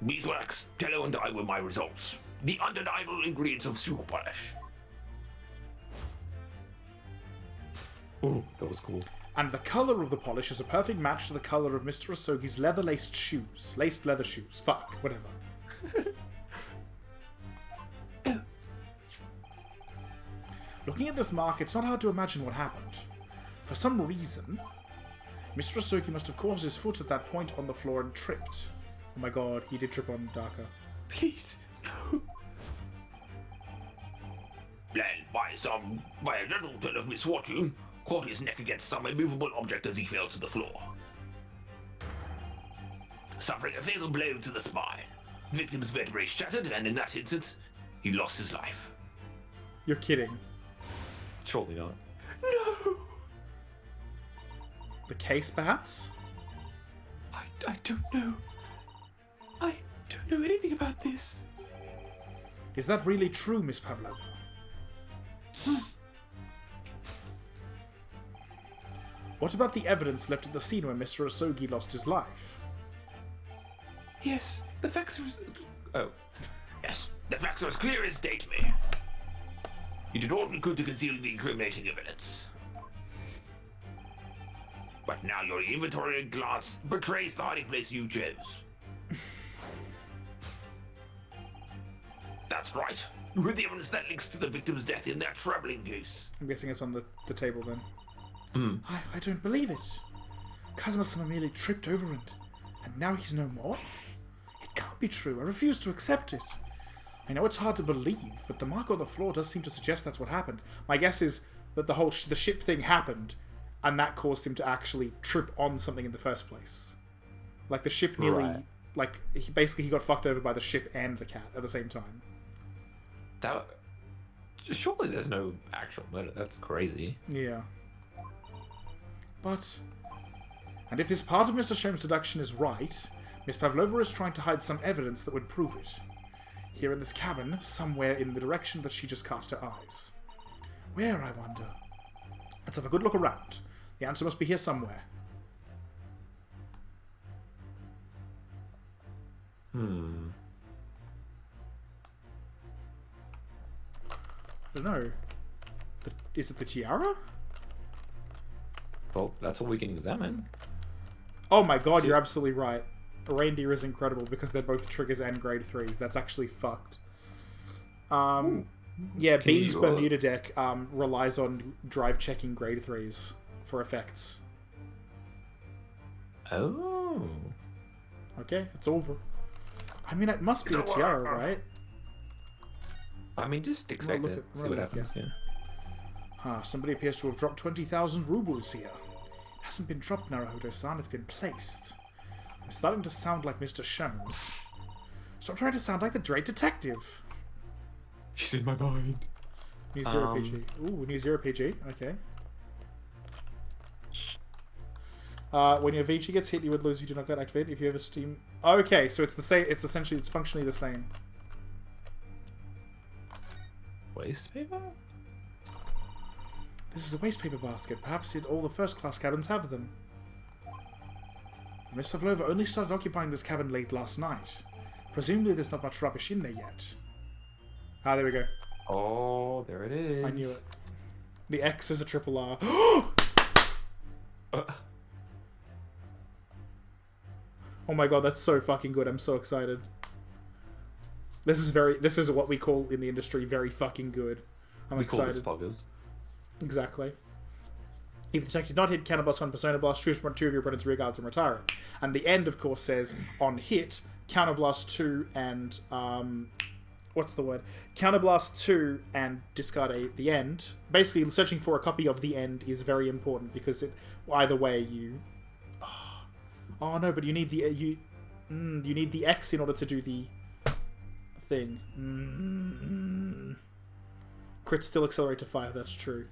Beeswax, tallow, and dye were my results. The undeniable ingredients of shoe polish. Oh, that was cool. And the color of the polish is a perfect match to the color of Mr. Asogi's laced leather shoes. Fuck, whatever. Looking at this mark, it's not hard to imagine what happened. For some reason, Mr. Asogi must have caused his foot at that point on the floor and tripped. Oh my god, he did trip on Daka. Please, no. And by a gentle turn of misfortune, caught his neck against some immovable object as he fell to the floor. Suffering a fatal blow to the spine, the victim's vertebrae shattered, and in that instant, he lost his life. You're kidding. Surely not. No. The case, perhaps? I don't know. I don't know anything about this. Is that really true, Miss Pavlova? What about the evidence left at the scene where Mr. Asogi lost his life? Yes, the facts are... Oh. Yes, the facts are as clear as day to me. You did all you could to conceal the incriminating evidence. But now your inventory glance betrays the hiding place you chose. That's right. With the evidence that links to the victim's death in that troubling case. I'm guessing it's on the table then. I don't believe it. Kazuma-sama merely tripped over it, and now he's no more? It can't be true. I refuse to accept it. I know it's hard to believe, but the mark on the floor does seem to suggest that's what happened. My guess is that the whole the ship thing happened, and that caused him to actually trip on something in the first place. Like the ship nearly, Right. like he got fucked over by the ship and the cat at the same time. That surely there's no actual murder. That's crazy. Yeah. But, and if this part of Mr. Sholmes' deduction is right, Miss Pavlova is trying to hide some evidence that would prove it. Here in this cabin, somewhere in the direction that she just cast her eyes. Where, I wonder? Let's have a good look around. The answer must be here somewhere. I don't know. Is it the tiara? Well, that's what we can examine. Oh my god, you're absolutely right. A reindeer is incredible because they're both triggers and grade 3s. That's actually fucked. Yeah, Bean's you- Bermuda deck relies on drive checking grade 3s for effects. Oh. Okay, it's over. I mean, it must be the tiara, right? I mean, just expect look it. at- See well, what look, happens. Yeah. Somebody appears to have dropped 20,000 rubles here. It hasn't been dropped, Naruhodo-san, it's been placed. I'm starting to sound like Mr. Sholmes. Stop trying to sound like the Great Detective. She's in my mind. New Zero PG. Ooh, new Zero PG. Okay. When your VG gets hit, you would lose. You do not get activated. If you have a Steam. Okay, so it's the same. It's essentially, it's functionally the same. Waste paper? This is a waste paper basket. Perhaps all the first-class cabins have them. Miss Pavlova only started occupying this cabin late last night. Presumably, there's not much rubbish in there yet. Ah, there we go. Oh, there it is. I knew it. The X is a triple R. Oh my god, that's so fucking good. I'm so excited. This is what we call in the industry very fucking good. I'm We call excited. this poggers. Exactly. If the attack did not hit, Counter Blast 1, Persona Blast, choose from 2 of your opponent's rear guards and retire it. And the end, of course, says, on hit, Counter Blast 2 and, what's the word? Counter Blast 2 and discard the end. Basically, searching for a copy of the end is very important, because either way, you... Oh, no, but you need the, you need the X in order to do the thing. Crits still accelerate to 5, that's true.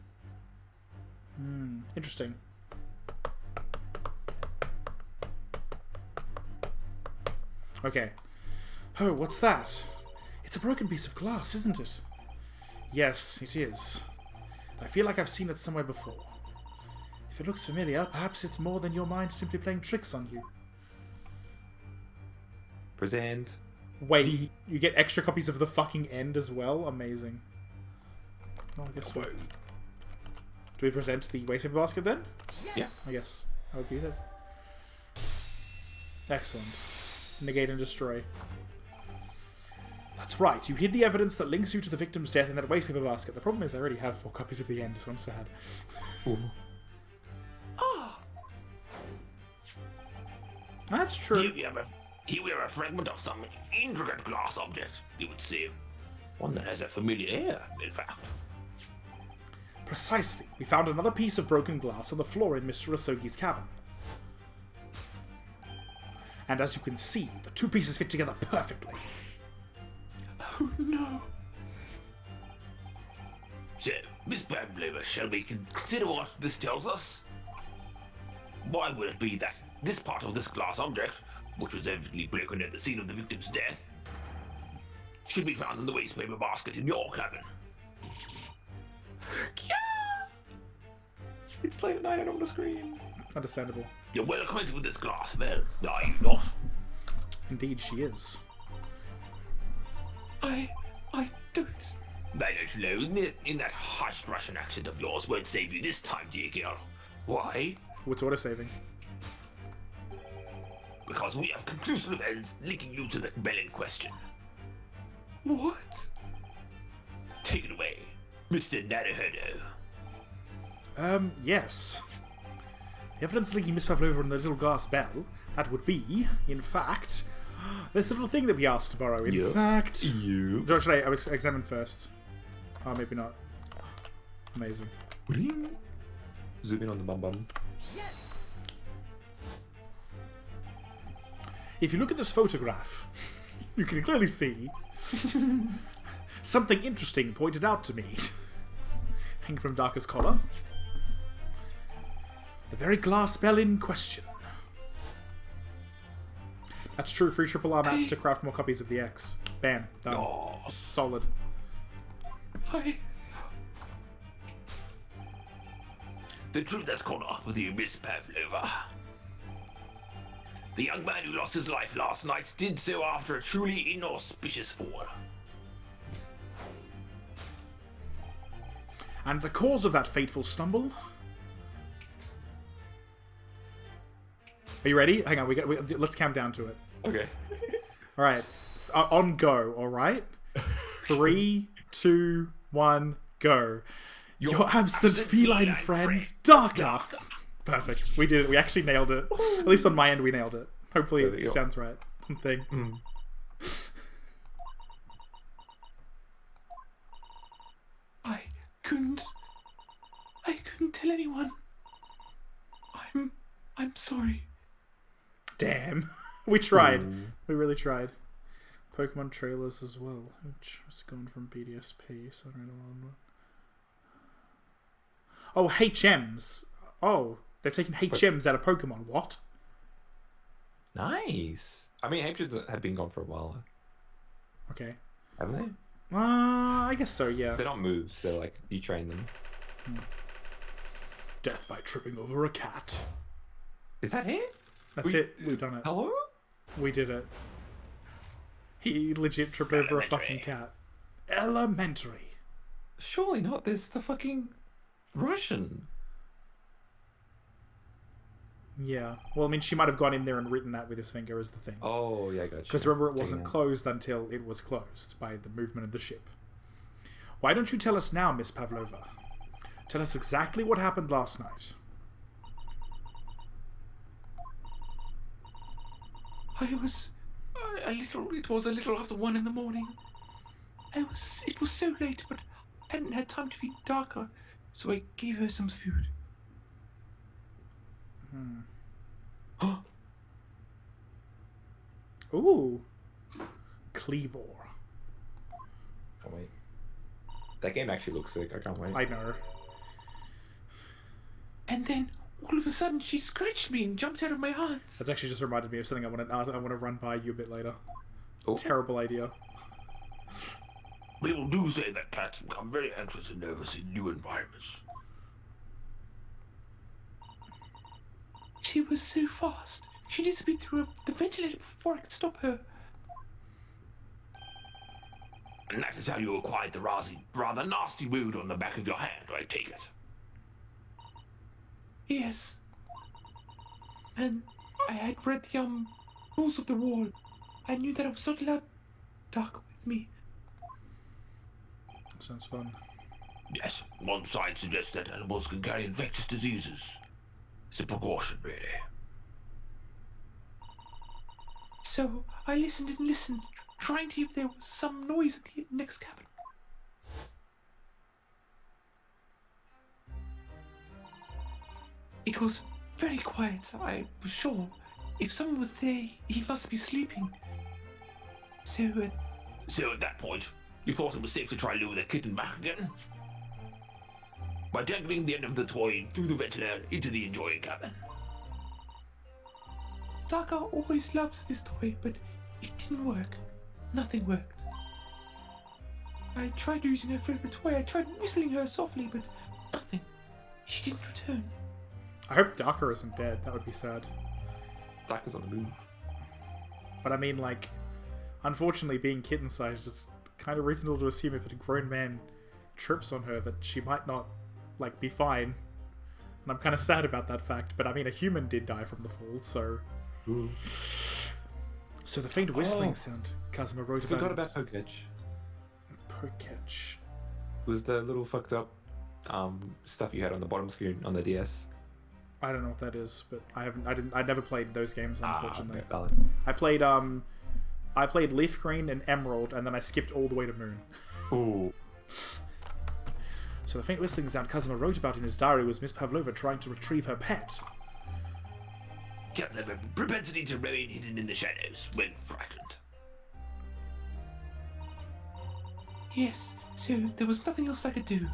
Interesting. Okay. Oh, what's that? It's a broken piece of glass, isn't it? Yes, it is. I feel like I've seen it somewhere before. If it looks familiar, perhaps it's more than your mind simply playing tricks on you. Present. Wait, you get extra copies of the fucking end as well? Amazing. Oh, I guess what? Do we present the waste paper basket then? Yeah. I guess that would be it. Excellent. Negate and destroy. That's right, you hid the evidence that links you to the victim's death in that waste paper basket. The problem is I already have 4 copies of the end, so I'm sad. That's true. Here we have a fragment of some intricate glass object, you would say. One that has a familiar air, in fact. Precisely. We found another piece of broken glass on the floor in Mr. Asogi's cabin. And as you can see, the 2 pieces fit together perfectly. Oh no. So, Miss Pavlova, shall we consider what this tells us? Why would it be that this part of this glass object, which was evidently broken at the scene of the victim's death, should be found in the waste paper basket in your cabin? It's late at night. I don't want to scream. Understandable. You're well acquainted with this glass, Mel, are you not? Indeed, she is. I don't. I don't know, in that hushed Russian accent of yours won't save you this time, dear girl. Why? What's auto-saving? Because we have conclusive evidence linking you to the bell in question. What? Take it away, Mr. Naruhodo. Yes. The evidence linking Miss Pavlova and the little glass bell, that would be, in fact, this little thing that we asked to borrow. In fact... Or should I examine first? Oh, maybe not. Amazing. Zoom in on the bum bum. If you look at this photograph, you can clearly see something interesting pointed out to me. Hanging from Darker's collar. The very glass bell in question. That's true. Free triple R mats to craft more copies of the X. Bam. Done. Oh, It's solid. the truth has caught up with you, Miss Pavlova. The young man who lost his life last night did so after a truly inauspicious fall. And the cause of that fateful stumble? Are you ready? Hang on, let's count down to it. Okay. All right, on go. All right, 3, 2, 1, go. Your absent feline friend, Darker. Perfect. We did it. We actually nailed it. At least on my end, we nailed it. Hopefully, it sounds right. Thing. I couldn't tell anyone. I'm sorry. Damn. We tried. We really tried. Pokemon trailers as well, which was gone from BDSP. So I don't know. Oh, HMs. Oh, they've taken HMs out of Pokemon. What? Nice. I mean, HMs have been gone for a while, Okay. haven't they? I guess so, yeah. They're not moves. They're like you train them. Death by tripping over a cat. Is that it? That's it. We've done it. Hello? We did it. He legit tripped over a fucking cat. Elementary. Surely not. There's the fucking Russian. Yeah. Well, I mean, she might have gone in there and written that with his finger as the thing. Oh, yeah, gotcha. Because remember, it Taking wasn't that. closed until it was closed by the movement of the ship. Why don't you tell us now, Miss Pavlova? Tell us exactly what happened last night. It was a little after 1 in the morning. It was so late, but I hadn't had time to feed Darker, so I gave her some food. Ooh. Cleavor. Can't wait. That game actually looks sick. I can't wait. I know. And then, all of a sudden, she scratched me and jumped out of my hands. That's actually just reminded me of something I want to run by you a bit later. Oh. Terrible idea. People do say that cats become very anxious and nervous in new environments. She was so fast. She disappeared through the ventilator before I could stop her. And that is how you acquired the rather nasty wound on the back of your hand, I take it. Yes. And I had read the rules of the wall. I knew that I was not allowed Darker with me. Sounds fun. Yes, one side suggests that animals can carry infectious diseases. It's a precaution, really. So I listened and listened, trying to hear if there was some noise in the next cabin. It was very quiet, I was sure. If someone was there, he must be sleeping. So at that point, you thought it was safe to try to lure the kitten back again? By dangling the end of the toy through the ventilator into the enjoying cabin. Darker always loves this toy, but it didn't work. Nothing worked. I tried using her favorite toy. I tried whistling her softly, but nothing. She didn't return. I hope Darker isn't dead. That would be sad. Darker's on the move. But I mean, like, unfortunately, being kitten-sized, it's kind of reasonable to assume if a grown man trips on her that she might not, like, be fine. And I'm kind of sad about that fact. But I mean, a human did die from the fall, so... Ooh. So the faint whistling sound Kazuma wrote Forgot about... about Poketch. Poketch. Was the little fucked up stuff you had on the bottom screen on the DS. I don't know what that is, but I never played those games, unfortunately. Okay, valid. I played Leaf Green and Emerald, and then I skipped all the way to Moon. Ooh. So the faint whistling sound Kazuma wrote about in his diary was Miss Pavlova trying to retrieve her pet. Cat have a propensity to remain hidden in the shadows when frightened. Yes, so there was nothing else I could do.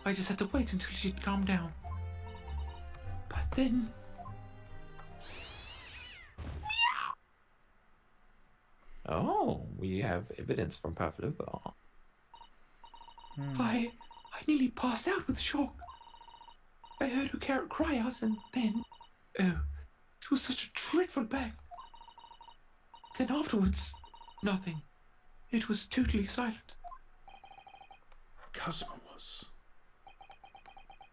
I just had to wait until she'd calm down. But then... Oh, we have evidence from Pavlova. I nearly passed out with shock. I heard her carrot cry out and then... Oh, it was such a dreadful bang. Then afterwards, nothing. It was totally silent. Kazuma was.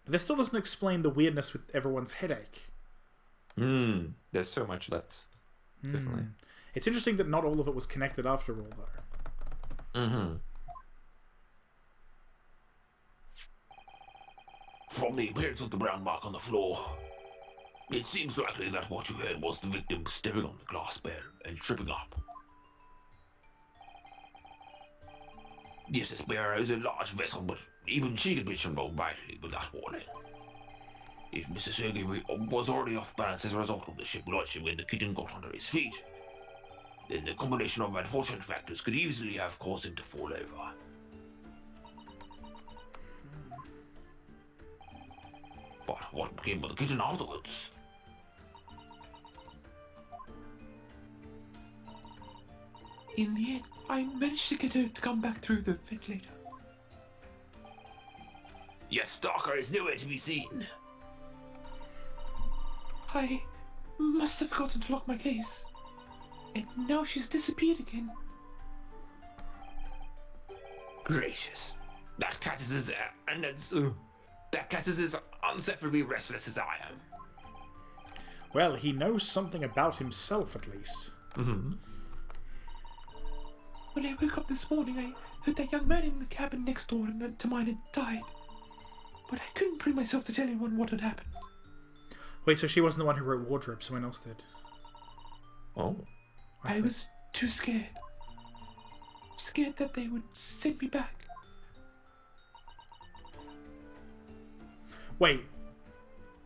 But this still doesn't explain the weirdness with everyone's headache. There's so much left. Definitely. It's interesting that not all of it was connected after all, though. From the appearance of the brown mark on the floor, it seems likely that what you heard was the victim stepping on the glass bed and tripping up. Yes, the Sparrow is a large vessel, but even she could be trembled badly without warning. If Mr. Sergei was already off balance as a result of the ship launching when the kitten got under his feet, then the combination of unfortunate factors could easily have caused him to fall over. But what became of the kitten afterwards? In the end, I managed to get her to come back through the ventilator. Yes, Stalker is nowhere to be seen. I must have forgotten to lock my case. And now she's disappeared again. Gracious. That cat is as that cat is as unsufferably restless as I am. Well, he knows something about himself, at least. When I woke up this morning, I heard that young man in the cabin next door to mine had died. But I couldn't bring myself to tell anyone what had happened. Wait, so she wasn't the one who wrote Wardrobe, someone else did? Oh. I was too scared. Scared that they would send me back. Wait,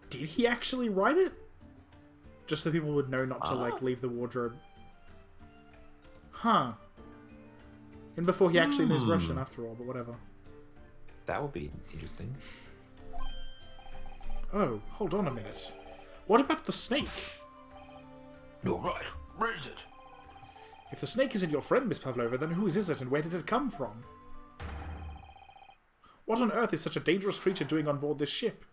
did he actually write it? Just so people would know not to, leave the wardrobe. Huh. And before he actually knows Russian, after all, but whatever. That would be interesting. Oh, hold on a minute. What about the snake? You're right. Where is it? If the snake isn't your friend, Miss Pavlova, then whose is it and where did it come from? What on earth is such a dangerous creature doing on board this ship?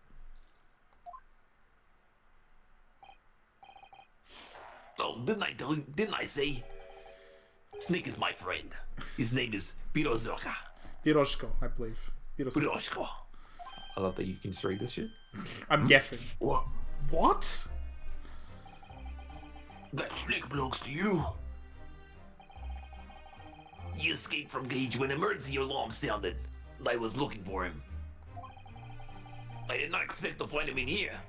Oh, didn't I say? Snake is my friend. His name is Pirozorka. Piroshko, I believe. Piroshko. I love that you can just read this shit. I'm guessing. What? What? That snake belongs to you. He escaped from cage when emergency alarm sounded. I was looking for him. I did not expect to find him in here.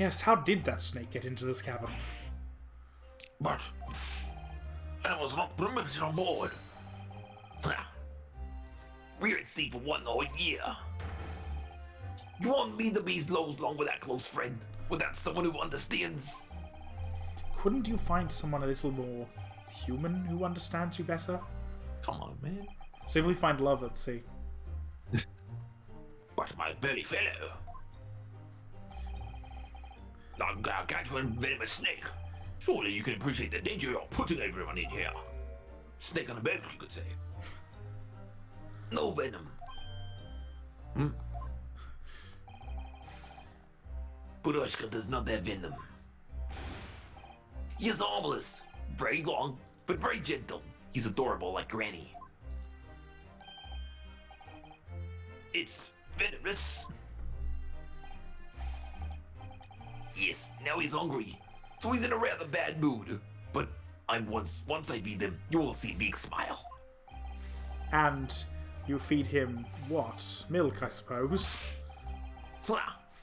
Yes, how did that snake get into this cabin? But I was not permitted on board. We're at sea for 1 whole year. You want me to be long with that close friend? Without someone who understands? Couldn't you find someone a little more human who understands you better? Come on, man. Simply find love at sea. But my belly fellow. I got you venom a snake. Surely you can appreciate the danger you're putting everyone in here. Snake on a bed, you could say. No venom. Purushka does not have venom. He is harmless, very long, but very gentle. He's adorable like Granny. It's venomous. Yes, now he's hungry, so he's in a rather bad mood. But once I feed him, you will see a big smile. And You feed him what? Milk, I suppose.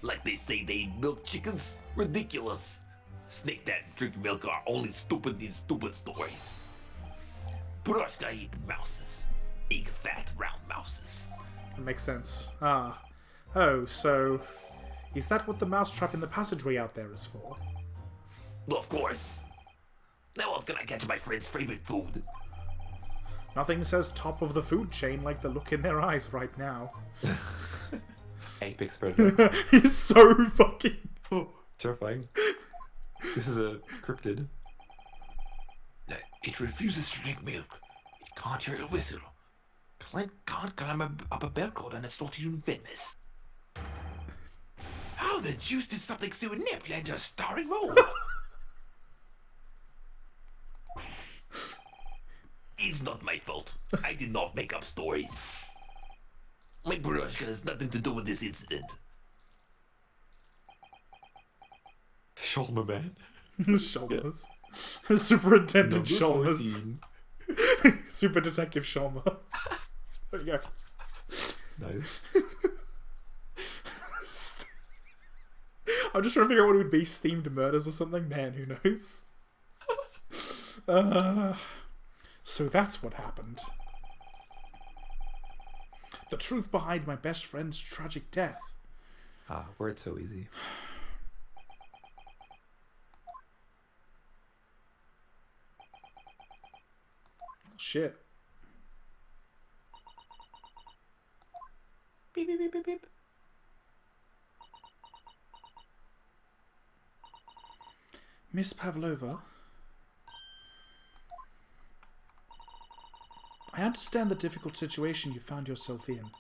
Like they say they eat milk chickens? Ridiculous. Snake that drink milk are only stupid in stupid stories. Purushka eat mouses. Big fat round mouses. That makes sense. Ah. Oh, so... Is that what the mousetrap in the passageway out there is for? Well, of course. Now I was gonna catch my friend's favorite food. Nothing says top of the food chain like the look in their eyes right now. Apex predator. He's so fucking... Terrifying. This is a cryptid. It refuses to drink milk. It can't hear a whistle. Can't climb up a bell cord, and it's not even venomous. How the juice did something so inept land a starring role? It's not my fault. I did not make up stories. My Purushka has nothing to do with this incident. Shoulder man. Shoulders. Superintendent Number Shoulders. 14. Super Detective Sholma. There you go. Nice. I'm just trying to figure out what it would be. Steamed murders or something? Man, who knows? So that's what happened. The truth behind my best friend's tragic death. Ah, word's so easy. Shit. Beep, beep, beep, beep, beep. Miss Pavlova, I understand the difficult situation you found yourself in,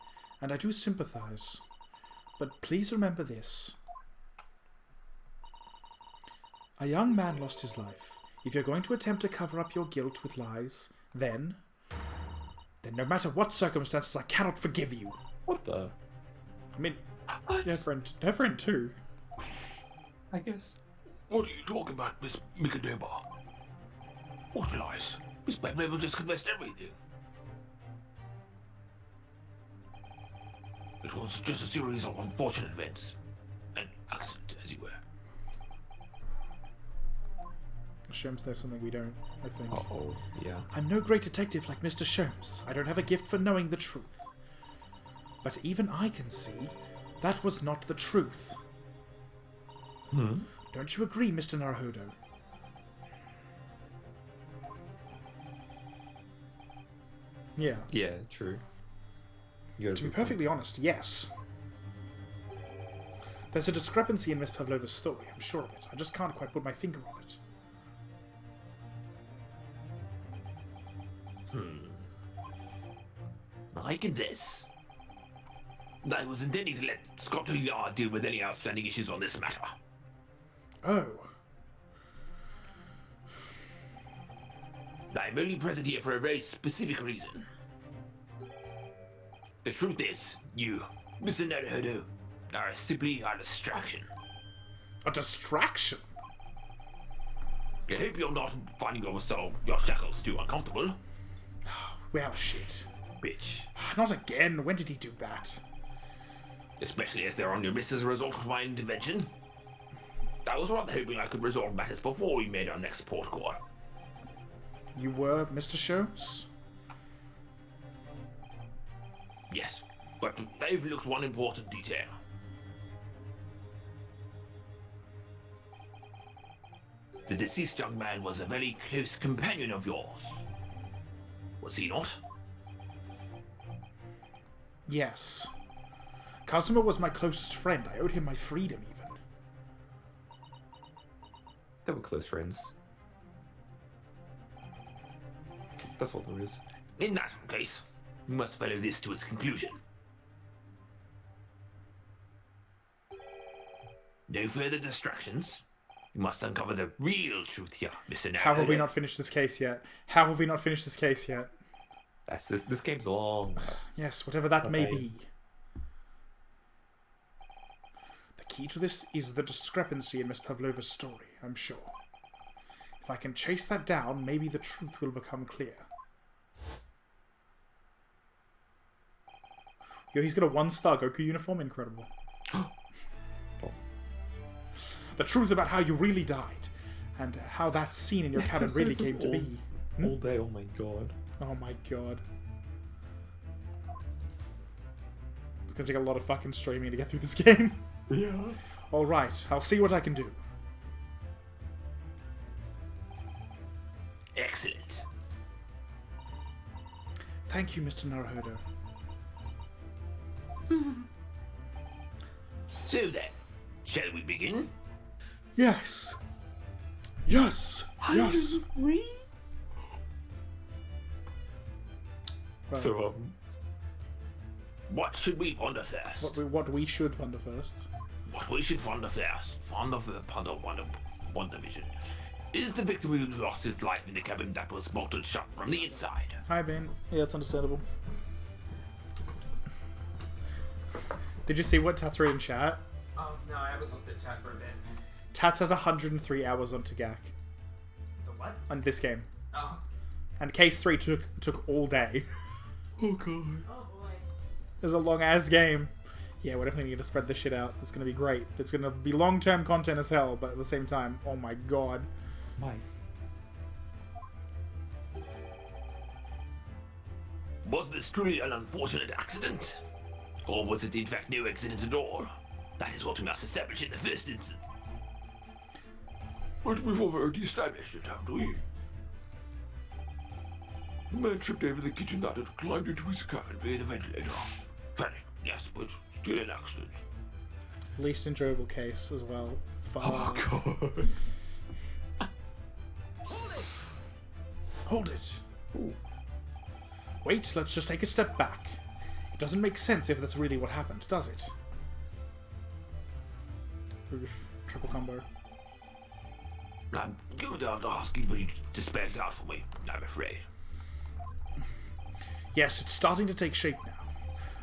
and I do sympathize. But please remember this. A young man lost his life. If you're going to attempt to cover up your guilt with lies, then no matter what circumstances, I cannot forgive you. What the? I mean, her friend too. I guess. What are you talking about, Miss Mikadeba? What lies? Miss Pavlova just confessed everything. It was just a series of unfortunate events. An accident, as you were. Sholmes knows something we don't, I think. Uh-oh, yeah. I'm no great detective like Mr. Sholmes. I don't have a gift for knowing the truth. But even I can see that was not the truth. Don't you agree, Mr. Naruhodo? Yeah. Yeah, true. To be perfectly honest, yes. There's a discrepancy in Miss Pavlova's story, I'm sure of it. I just can't quite put my finger on it. I can this. I was intending to let Scotland Yard deal with any outstanding issues on this matter. Oh. I'm only present here for a very specific reason. The truth is, you, Mr. Naruhodo, are simply a distraction. A distraction? I hope you're not finding your shackles too uncomfortable. Well, shit. Bitch. Not again. When did he do that? Especially as they're on your list as a result of my intervention. I was rather hoping I could resolve matters before we made our next port call. You were Mr. Sholmes? Yes, but I overlooked one important detail. The deceased young man was a very close companion of yours. Was he not? Yes. Kazuma was my closest friend. I owed him my freedom, even. They were close friends. That's all there is. In that case, we must follow this to its conclusion. No further distractions. We must uncover the real truth here, Mr. Naruhodo. How have we not finished this case yet? How have we not finished this case yet? This game's long. Yes, whatever that may Okay. be. The key to this is the discrepancy in Miss Pavlova's story, I'm sure. If I can chase that down, maybe the truth will become clear. Yo, he's got a 1-star Goku uniform. Incredible. The truth about how you really died, and how that scene in your cabin really came to be. All day, oh my god. Oh my god. It's gonna take a lot of fucking streaming to get through this game. Yeah. Alright, I'll see what I can do. Excellent. Thank you, Mr. Naruhodo. So then, shall we begin? Yes! Yes! Yes! Right. So, What should we ponder first? What we should wonder first. What we should ponder first. Ponder one division. Is the victim who lost his life in the cabin that was bolted shut from the inside? Hi, Ben. Yeah, that's understandable. Did you see what Tats read in chat? Oh, no, I haven't looked at chat for a bit. Tats has 103 hours on Tagak The what? on this game. Oh. And case 3 took all day. oh god. Oh, boy. It's a long ass game. Yeah, we're definitely going to spread this shit out. It's going to be great. It's going to be long-term content as hell, but at the same time, oh my god. Mike. Was this truly an unfortunate accident? Or was it in fact no accident at all? That is what we must establish in the first instance. But we've already established it, haven't we? The man tripped over the kitchen ladder and climbed into his cabin via the ventilator. Panic, yes, but Still an accident. Least enjoyable case as well. Oh god. Hold it. Ooh. Wait, let's just take a step back. It doesn't make sense if that's really what happened, does it? Oof. Triple combo. I'm going to have to ask you to spell it out for me, I'm afraid. Yes, it's starting to take shape now.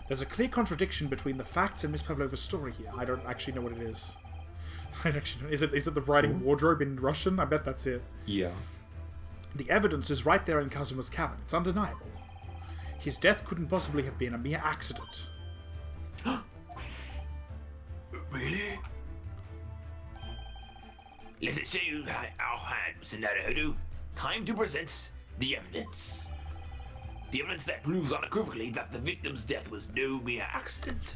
There's a clear contradiction between the facts and Miss Pavlova's story here. I don't actually know what it is. I don't actually know. Is it the writing wardrobe in Russian? I bet that's it. Yeah. The evidence is right there in Kazuma's cabin. It's undeniable. His death couldn't possibly have been a mere accident. Really? Let it show you our hand, Mr. Naruhodo. Time to present the evidence. The evidence that proves unequivocally that the victim's death was no mere accident.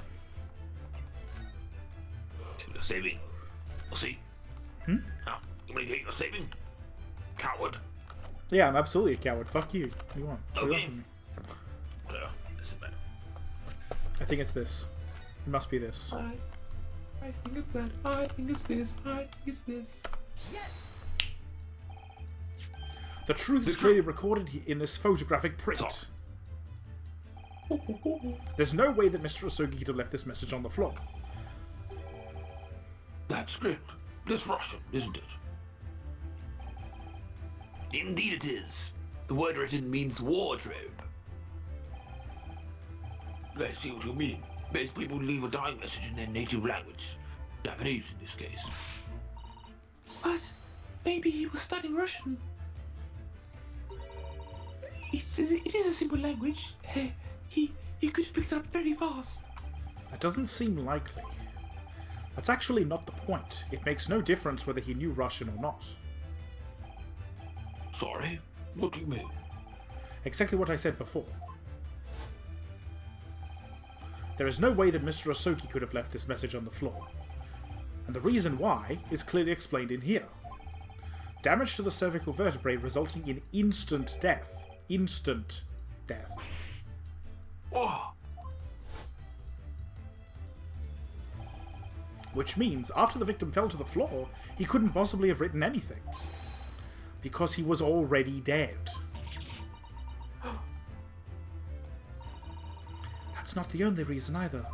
You're saving. We'll see. Now, you want to get your saving? Coward. Yeah, I'm absolutely a coward. Fuck you. What do you want? What do you want from me? This is better. I think it's this. It must be this. I think it's that. I think it's this. I think it's this. The truth is clearly recorded in this photographic print. Stop. There's no way that Mr. Osogi could have left this message on the floor. That's great. It's Russian, isn't it? Indeed it is. The word written means wardrobe. I see what you mean. Most people leave a dying message in their native language. Japanese in this case. But maybe he was studying Russian. It is a simple language. He could have picked it up very fast. That doesn't seem likely. That's actually not the point. It makes no difference whether he knew Russian or not. Sorry? What do you mean? Exactly what I said before. There is no way that Mr. Osoki could have left this message on the floor. And the reason why is clearly explained in here. Damage to the cervical vertebrae resulting in instant death. Instant death. Oh, Which means, after the victim fell to the floor, he couldn't possibly have written anything. Because he was already dead. That's not the only reason either.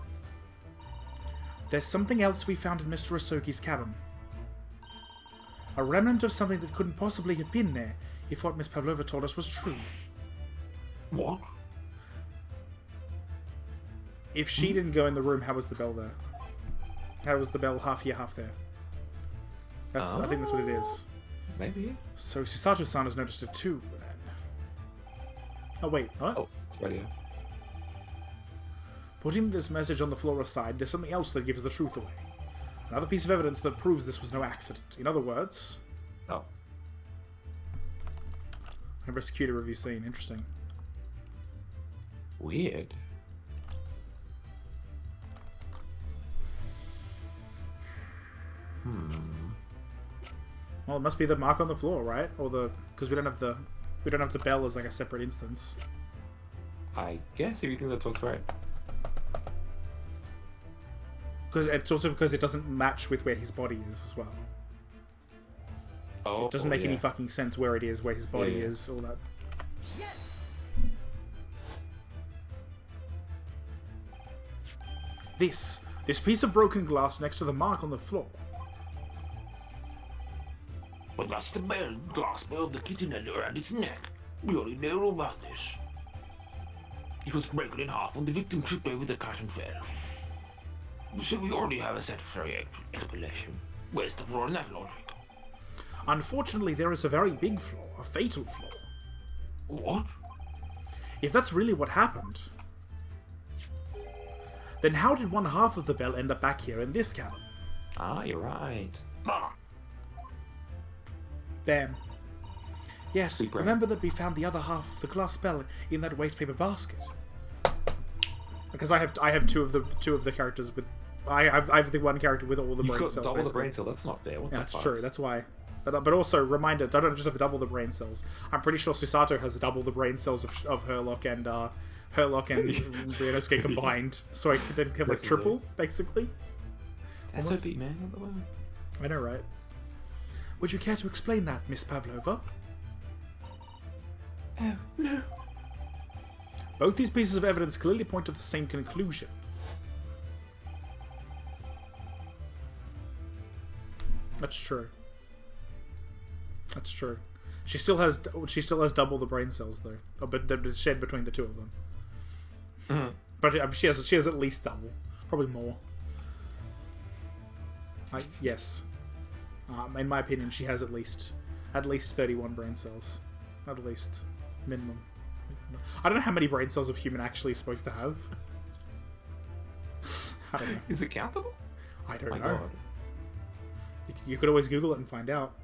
There's something else we found in Mr. Osogi's cabin. A remnant of something that couldn't possibly have been there if what Miss Pavlova told us was true. what? If she didn't go in the room, how was the bell there? How was the bell half here, half there? I think that's what it is. Maybe. So Susato-san has noticed it too, then. Oh wait, what? Oh, radio. Putting this message on the floor aside, there's something else that gives the truth away. Another piece of evidence that proves this was no accident. In other words... Oh. Never execute a review scene. Interesting. Weird. Well, it must be the mark on the floor, right? Or the... Because we don't have the bell as like a separate instance. I guess if you think that looks right. Because it's also because it doesn't match with where his body is as well. Oh, It doesn't make any yeah. fucking sense where it is, where his body Yeah. is, all that. This piece of broken glass next to the mark on the floor. But that's the glass bell the kitten had around its neck. We already know all about this. It was broken in half when the victim tripped over the cut and fell. So we already have a satisfactory explanation. Where's the flaw in that logic? Unfortunately, there is a very big flaw, a fatal flaw. What? If that's really what happened, then how did one half of the bell end up back here in this cabin? Ah, you're right. Ah, Bam. Yes, Big brain. remember that we found the other half of the glass bell in that waste paper basket. Because I have two of the characters with I have the one character with all the You've brain got cells. double the basically. brain cell. That's not fair. What Yeah, the that's fuck? true. That's why. But also, reminder, I don't just have double the brain cells. I'm pretty sure Susato has double the brain cells of Herlock and Ryunosuke combined. So I could have like triple, basically. That's Almost. OP, man. What the fuck? I know, right? Would you care to explain that, Miss Pavlova? Oh, no. Both these pieces of evidence clearly point to the same conclusion. That's true. That's true. She still has double the brain cells though, but they're shared between the two of them. But she has at least double, probably more. Yes. In my opinion, she has at least 31 brain cells, at least minimum. I don't know how many brain cells a human actually is supposed to have. I don't know. Is it countable? I don't My know. god. You could always Google it and find out.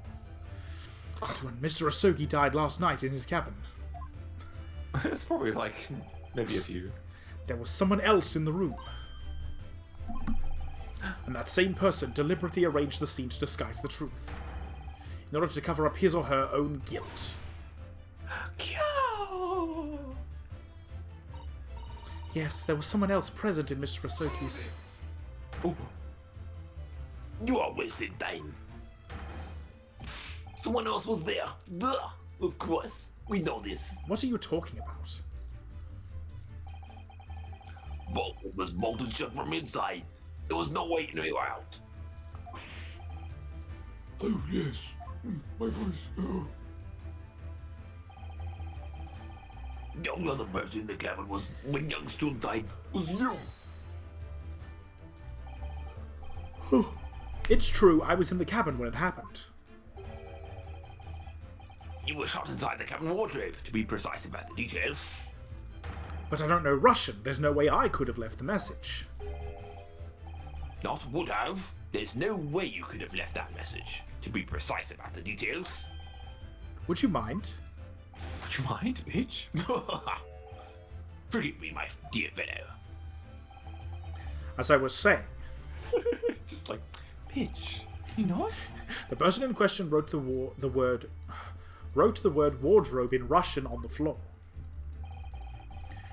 But when Mr. Asogi died last night in his cabin, It's probably like maybe a few. there was someone else in the room. And that same person deliberately arranged the scene to disguise the truth, in order to cover up his or her own guilt. Yes, there was someone else present in Mr. Asogi's... oh. You are wasting time. Someone else was there. Duh. Of course. We know this. What are you talking about? Bolt was bolted shut from inside. There was no way in or out. Oh, yes. My voice. Oh. The only other person in the cabin was when Youngstoon died. Was you. It's true, I was in the cabin when it happened. You were shot inside the cabin wardrobe, to be precise about the details. But I don't know Russian. There's no way I could have left the message. Not would have. There's no way you could have left that message, to be precise about the details. Would you mind? Would you mind, bitch? Forgive me, my dear fellow. As I was saying, Just like, bitch. You know what? the person in question wrote the word wardrobe in Russian on the floor,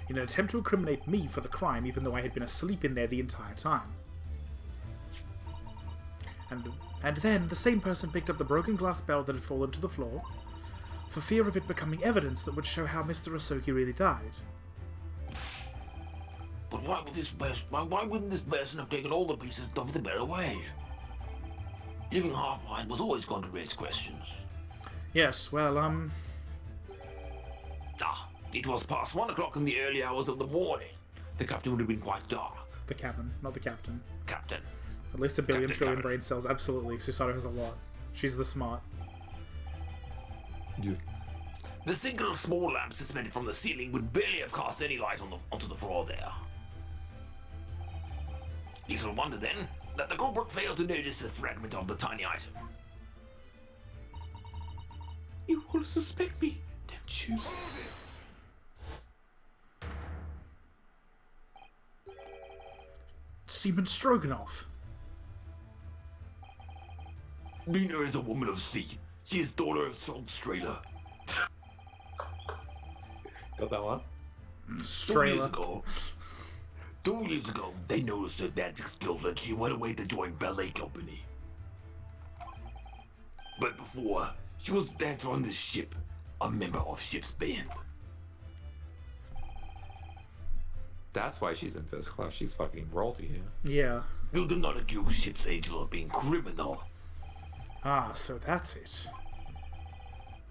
in an attempt to incriminate me for the crime, even though I had been asleep in there the entire time. And then the same person picked up the broken glass bell that had fallen to the floor, for fear of it becoming evidence that would show how Mr. Asogi really died. But why wouldn't this person have taken all the pieces of the bell away? Leaving half behind was always going to raise questions. Yes, well, It was past 1 o'clock in the early hours of the morning. The captain would have been quite dark. the cabin, not the captain. Captain. At least a billion Captain trillion Cabin. brain cells, absolutely. Susato has a lot. She's the smart. You. The single small lamp suspended from the ceiling would barely have cast any light onto the floor there. Little wonder then that the culprit failed to notice a fragment of the tiny item. You all suspect me, don't you? Seaman Stroganoff. Nina is a woman of sea. She is daughter of Salt Strela. Got that one? Strela. 2 years ago, they noticed her dancing skills and she went away to join ballet company. But before, she was a dancer on this ship, a member of ship's band. That's why she's in first class. She's fucking royalty here. Yeah. You do not accuse ship's angel of being criminal. Ah, so that's it.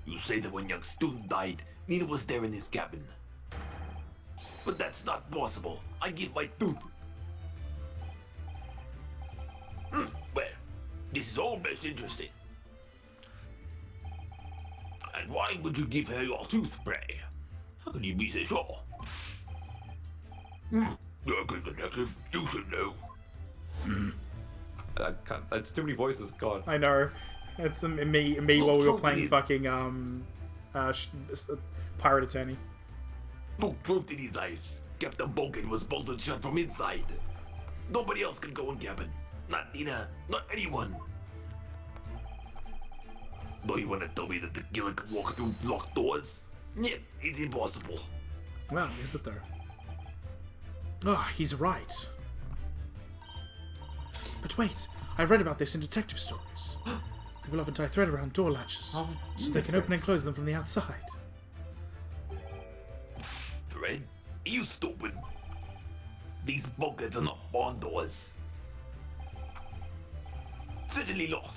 You say that when young student died, Nina was there in his cabin. But that's not possible. I give my tooth. Well, this is all most interesting. And why would you give her your tooth, pray? How can you be so sure? You're a good detective. You should know. That's too many voices. God. I know. It's me while we were playing fucking Pirate Attorney. Look truth in his eyes. Captain Bulkhead was bolted shut from inside. Nobody else can go in cabin. Not Nina, not anyone. Do you want to tell me that the killer can walk through locked doors? Yeah, it's impossible. Well, is it though? Ah, he's right. But wait, I've read about this in detective stories. People often tie thread around door latches so they can open and close them from the outside. Thread? Are you stupid? These bulkheads are not barn doors. Certainly not.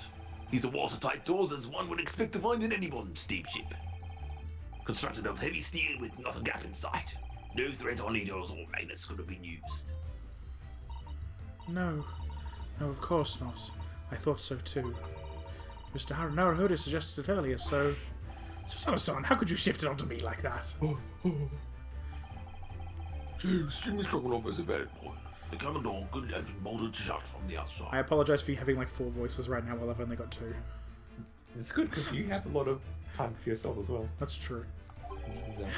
These are watertight doors as one would expect to find in any modern steamship. Constructed of heavy steel with not a gap inside. No threads or needles or magnets could have been used. No, of course not. I thought so too. Mr. Naruhodo suggested it earlier, so... Son, how could you shift it onto me like that? So, String Stroganoff is a bad boy. The cabin door couldn't have been bolted shut from the outside. I apologise for you having like 4 voices right now while I've only got 2. It's good because you have a lot of time for yourself as well. That's true.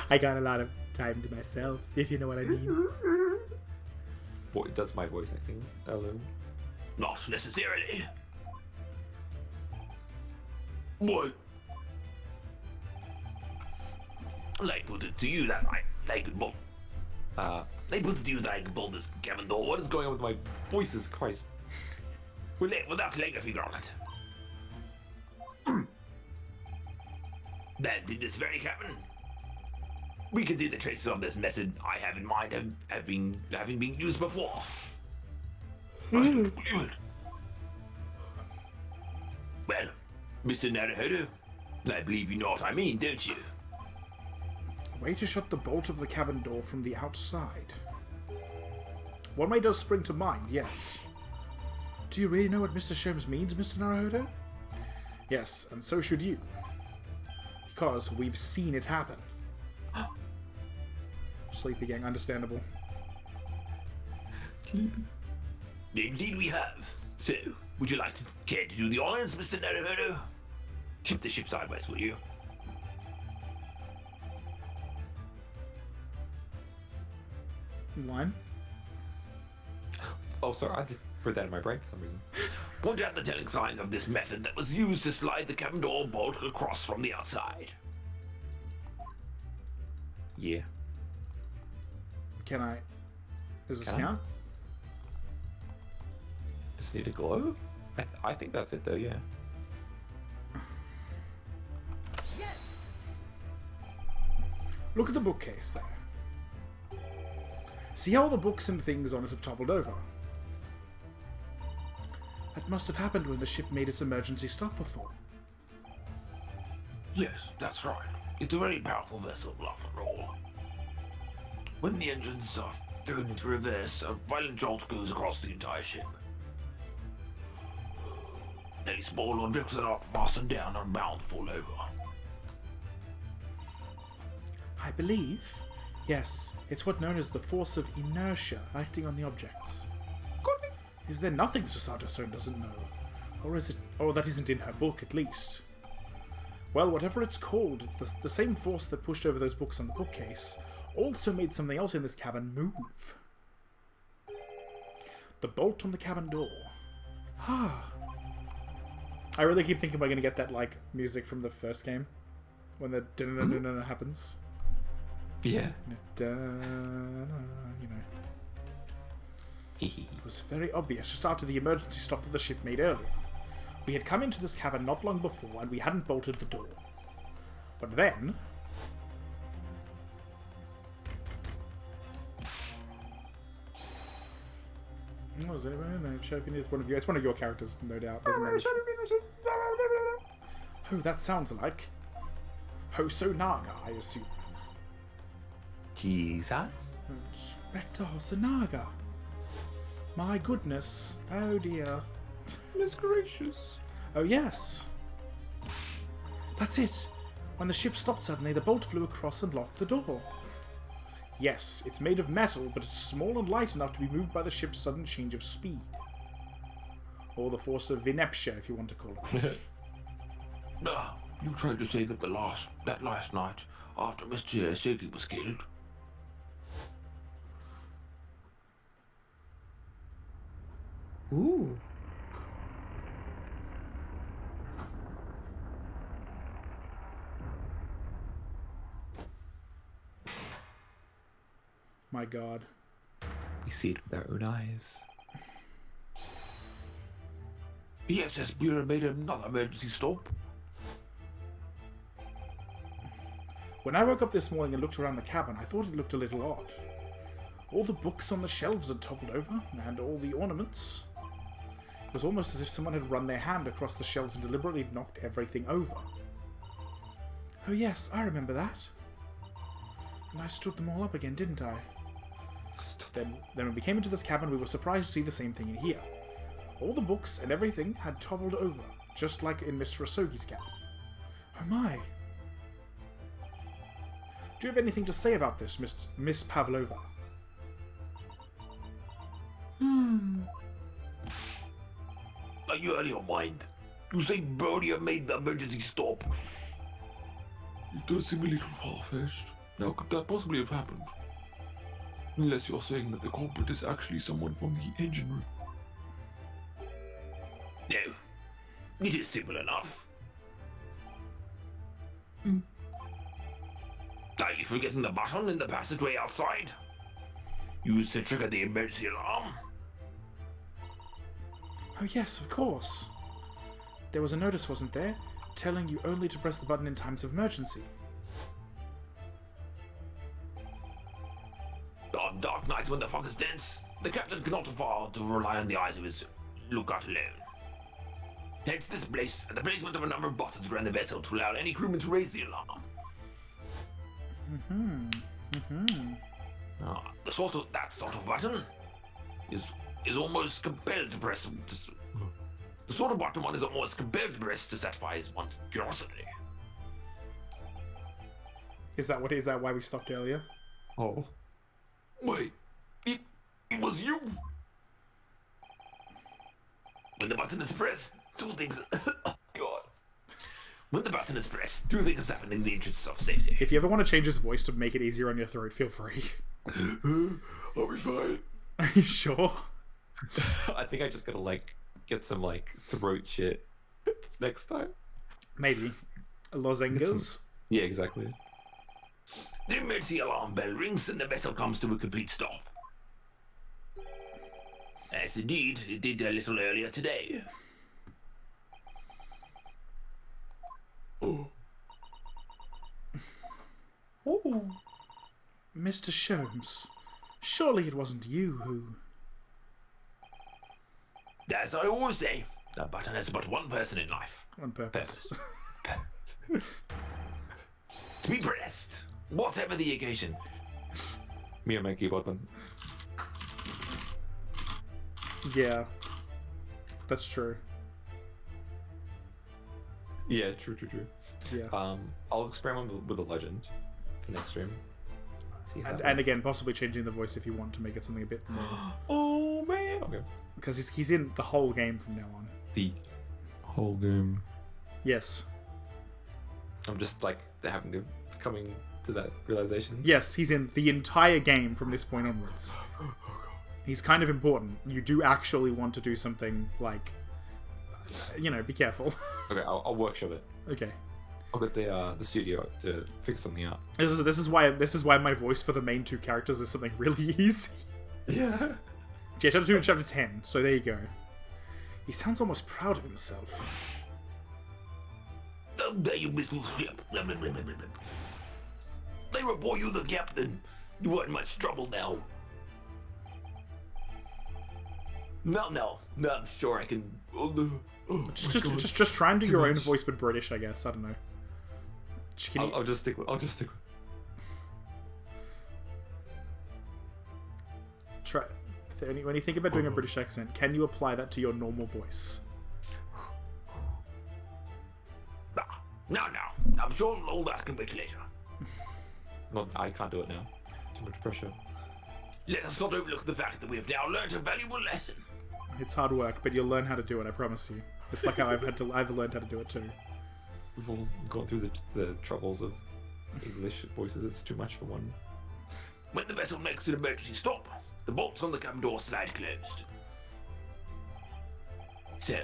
I got a lot of time to myself, if you know what I mean. What does my voice acting? Hello. Not necessarily. What? They put it to you that they could bolt. They put it to you that I could bolt this cabin door. What is going on with my voices? Christ. Without laying a finger on it. Then in this very cabin, we can see the traces of this method I have in mind having been used before. I don't believe it. Well, Mr. Naruhodo, I believe you know what I mean, don't you? Way to shut the bolt of the cabin door from the outside. One way does spring to mind, yes. Do you really know what Mr. Sholmes means, Mr. Naruhodo? Yes, and so should you. Because we've seen it happen. Sleepy gang, understandable. Indeed we have. So, would you like to care to do the honors, Mr. Naruhodo? Tip the ship sideways, will you? Line? Oh, sorry. I just put that in my brain for some reason. Point out the telling sign of this method that was used to slide the cabin door bolt across from the outside. Yeah. Can I... Does this Can I? count? Just need a glow? I think that's it though, yeah. Look at the bookcase there. See how all the books and things on it have toppled over? That must have happened when the ship made its emergency stop before. Yes, that's right. It's a very powerful vessel, after all. When the engines are thrown into reverse, a violent jolt goes across the entire ship. Any small objects that are fastened down are bound to fall over. I believe, yes, it's what's known as the force of inertia acting on the objects. Is there nothing Susato-san doesn't know? Or is it... Oh, that isn't in her book, at least. Well, whatever it's called, it's the same force that pushed over those books on the bookcase also made something else in this cabin move. The bolt on the cabin door. Ah. I really keep thinking we're going to get that, like, music from the first game. When the dun-dun-dun-dun happens. Yeah. You know. It was very obvious just after the emergency stop that the ship made earlier. We had come into this cabin not long before, and we hadn't bolted the door. But then... Oh, is anyone in there? Show if you need it's one of you. It's one of your characters, no doubt. Doesn't matter. Oh, that sounds like... Hosonaga, I assume. Jesus. Inspector Hosonaga. My goodness. Oh dear. Goodness gracious. Oh yes. That's it. When the ship stopped suddenly, the bolt flew across and locked the door. Yes, it's made of metal, but it's small and light enough to be moved by the ship's sudden change of speed. Or the force of inertia, if you want to call it that. You tried to say that that last night, after Mr. Seki was killed. Ooh. My god. We see it with our own eyes. The SS Bureau made another emergency stop. When I woke up this morning and looked around the cabin, I thought it looked a little odd. All the books on the shelves had toppled over, and all the ornaments. It was almost as if someone had run their hand across the shelves and deliberately knocked everything over. Oh yes, I remember that. And I stood them all up again, didn't I? Then when we came into this cabin, we were surprised to see the same thing in here. All the books and everything had toppled over, just like in Mr. Asogi's cabin. Oh my! Do you have anything to say about this, Miss Pavlova? Are you out of your mind? You say Brodia made the emergency stop. It does seem a little far-fetched. How could that possibly have happened? Unless you're saying that the culprit is actually someone from the engine room. No. It is simple enough. Are you forgetting the button in the passageway outside? Used to trigger the emergency alarm. Oh yes, of course. There was a notice, wasn't there, telling you only to press the button in times of emergency. On dark nights when the fog is dense, the captain cannot afford to rely on the eyes of his lookout alone. Hence this place and the placement of a number of buttons around the vessel to allow any crewman to raise the alarm. That sort of button is almost compelled to press. The sort of button one is almost compelled to press to satisfy his one's curiosity. Is that why we stopped earlier? Oh. Wait, it was you. When the button is pressed, two things. Oh, God. When the button is pressed, two things happen in the interests of safety. If you ever want to change his voice to make it easier on your throat, feel free. I'll be fine. Are you sure? I think I just gotta get some throat shit next time. Maybe. Lozengas? Yeah, exactly. The emergency alarm bell rings and the vessel comes to a complete stop. As indeed, it did a little earlier today. Oh. Mr. Sholmes, surely it wasn't you who... As I always say, the button has but one person in life. On purpose. To be pressed, whatever the occasion. Me and my keyboard button. Yeah. That's true. Yeah, true. Yeah. I'll experiment with a legend for next stream. See how And, that and works. again, possibly changing the voice if you want to make it something a bit more. Oh man. Okay. Because he's in the whole game from now on. The whole game. Yes. I'm just like coming to that realization. Yes, he's in the entire game from this point onwards. He's kind of important. You do actually want to do something like, be careful. Okay, I'll workshop it. Okay. I'll get the studio to figure something out. This is why my voice for the main two characters is something really easy. Yeah. Yeah, chapter 2 and chapter 10. So there you go. He sounds almost proud of himself. How dare you misuse ship? They report you the captain. You are in much trouble now. No, I'm sure I can. Just try and do your own voice, but British, I guess. I don't know. Can you- I'll just stick with. try when you think about doing a British accent, can you apply that to your normal voice? No. I'm sure all that can wait later. No, I can't do it now. Too much pressure. Let us not overlook the fact that we have now learned a valuable lesson. It's hard work, but you'll learn how to do it. I promise you. It's like how I've learned how to do it too. We've all gone through the troubles of English voices. It's too much for one. When the vessel makes an emergency stop, the bolts on the cabin door slide closed. So,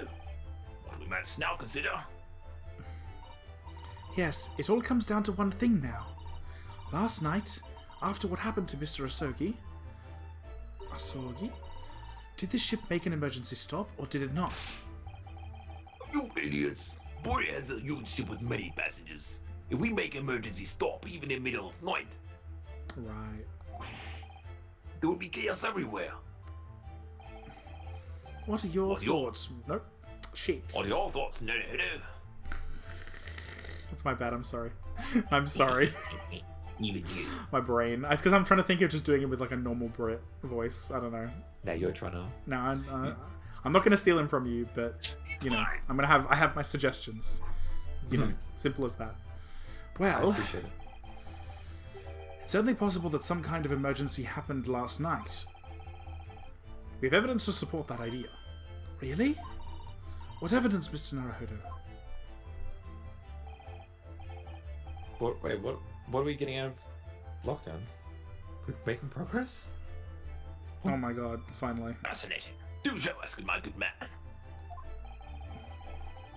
what we must now consider. Yes, it all comes down to one thing now. Last night, after what happened to Mr. Asogi, did this ship make an emergency stop, or did it not? You idiots! Boy has a huge ship with many passengers. If we make emergency stop, even in the middle of night, Right. there will be chaos everywhere. What are your What are your- thoughts? Nope. Shit. What are your thoughts? No. That's my bad, I'm sorry. I'm sorry. Even you. My brain. It's because I'm trying to think of just doing it with like a normal Brit voice. I don't know. Now you're trying to. No, I'm not going to steal him from you, but I have my suggestions. Simple as that. I Well, appreciate it. it's certainly possible that some kind of emergency happened last night. We have evidence to support that idea. Really? What evidence, Mr. Naruhodo? What are we getting out of lockdown? We're making progress? Oh my god, finally. Fascinating. Do show us, my good man.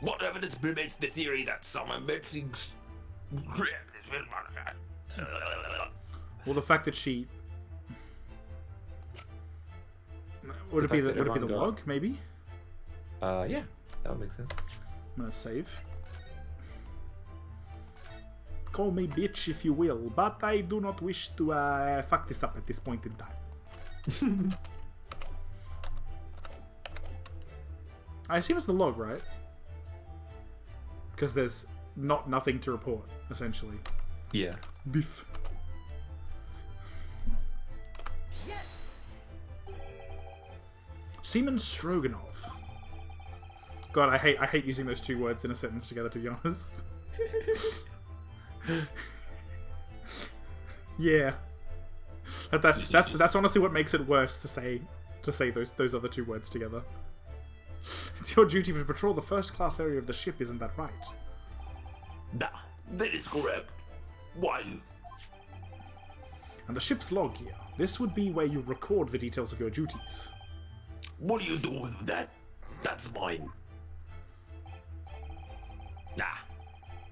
What evidence permits the theory that some emergency... Well, the fact that she... Would it be the everyone got- log, maybe? Yeah, that would make sense. I'm gonna save. Call me bitch if you will, but I do not wish to fuck this up at this point in time. I assume it's the log, right? Because there's nothing to report, essentially. Yeah. Biff. Seaman Stroganov. God, I hate using those two words in a sentence together, to be honest. Yeah. That's honestly what makes it worse to say those other two words together. It's your duty to patrol the first class area of the ship, isn't that right? Nah, that is correct. Why? And the ship's log here. This would be where you record the details of your duties. What are you doing with that? That's mine. Nah.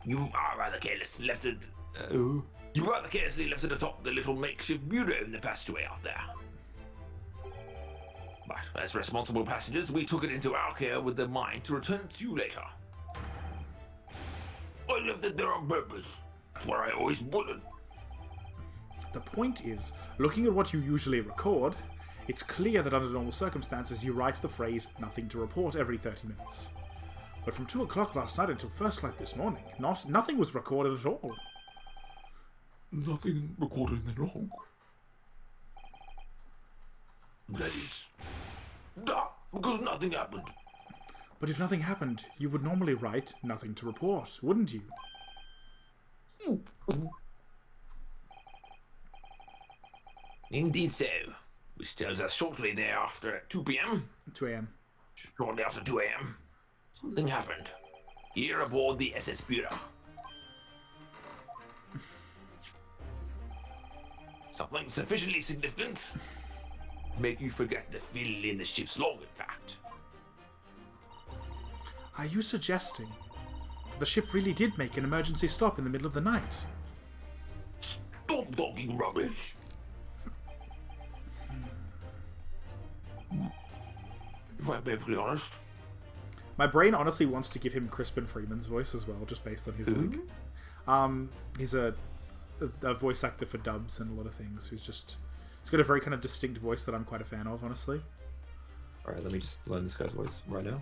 You are rather careless. Left it. You rather carelessly left it atop the little makeshift bureau in the passageway out there. But as responsible passengers, we took it into our care with the mind to return it to you later. I left it there on purpose. That's what I always wanted. The point is, looking at what you usually record, it's clear that under normal circumstances you write the phrase "nothing to report" every 30 minutes. But from 2 o'clock last night until first light this morning, nothing was recorded at all. Nothing recorded in the log. That is... Nah, because nothing happened. But if nothing happened, you would normally write "nothing to report," wouldn't you? Indeed so. Which tells us shortly thereafter at 2 p.m. 2 a.m. Shortly after 2 a.m. Something happened. Here aboard the SS Bureau. Something sufficiently significant to make you forget to fill in the ship's log, in fact. Are you suggesting the ship really did make an emergency stop in the middle of the night? Stop talking rubbish. If I'm perfectly honest, My brain honestly wants to give him Crispin Freeman's voice as well, just based on his like. He's a voice actor for dubs and a lot of things. He's got a very kind of distinct voice that I'm quite a fan of, honestly. All right, let me just learn this guy's voice right now.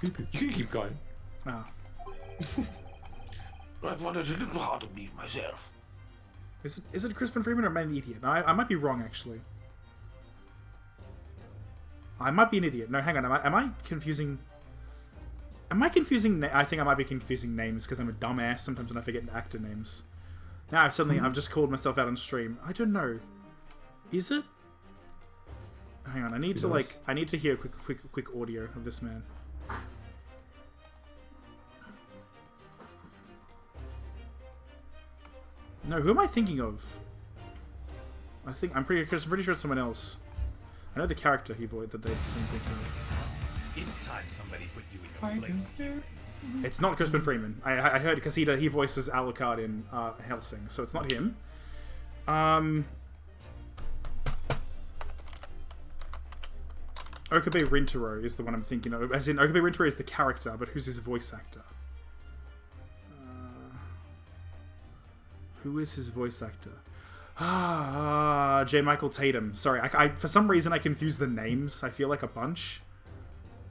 You can keep going. Ah, I find it a little hard to believe myself. is it Crispin Freeman or am I an idiot? No, I might be wrong actually. I might be an idiot. No, hang on. Am I confusing? Am I confusing? I think I might be confusing names because I'm a dumbass sometimes and I forget actor names. Now I've just called myself out on stream. I don't know. Is it? Hang on. I need to hear a quick audio of this man. No, who am I thinking of? I'm pretty sure it's someone else. I know the character that they've been thinking of. It's time somebody put you in your place. It's not Crispin Freeman. I heard because he voices Alucard in Hellsing, so it's not him. Okabe Rintaro is the one I'm thinking of. As in, Okabe Rintaro is the character, but who's his voice actor? Who is his voice actor? J. Michael Tatum. Sorry, I for some reason I confuse the names. I feel like a bunch.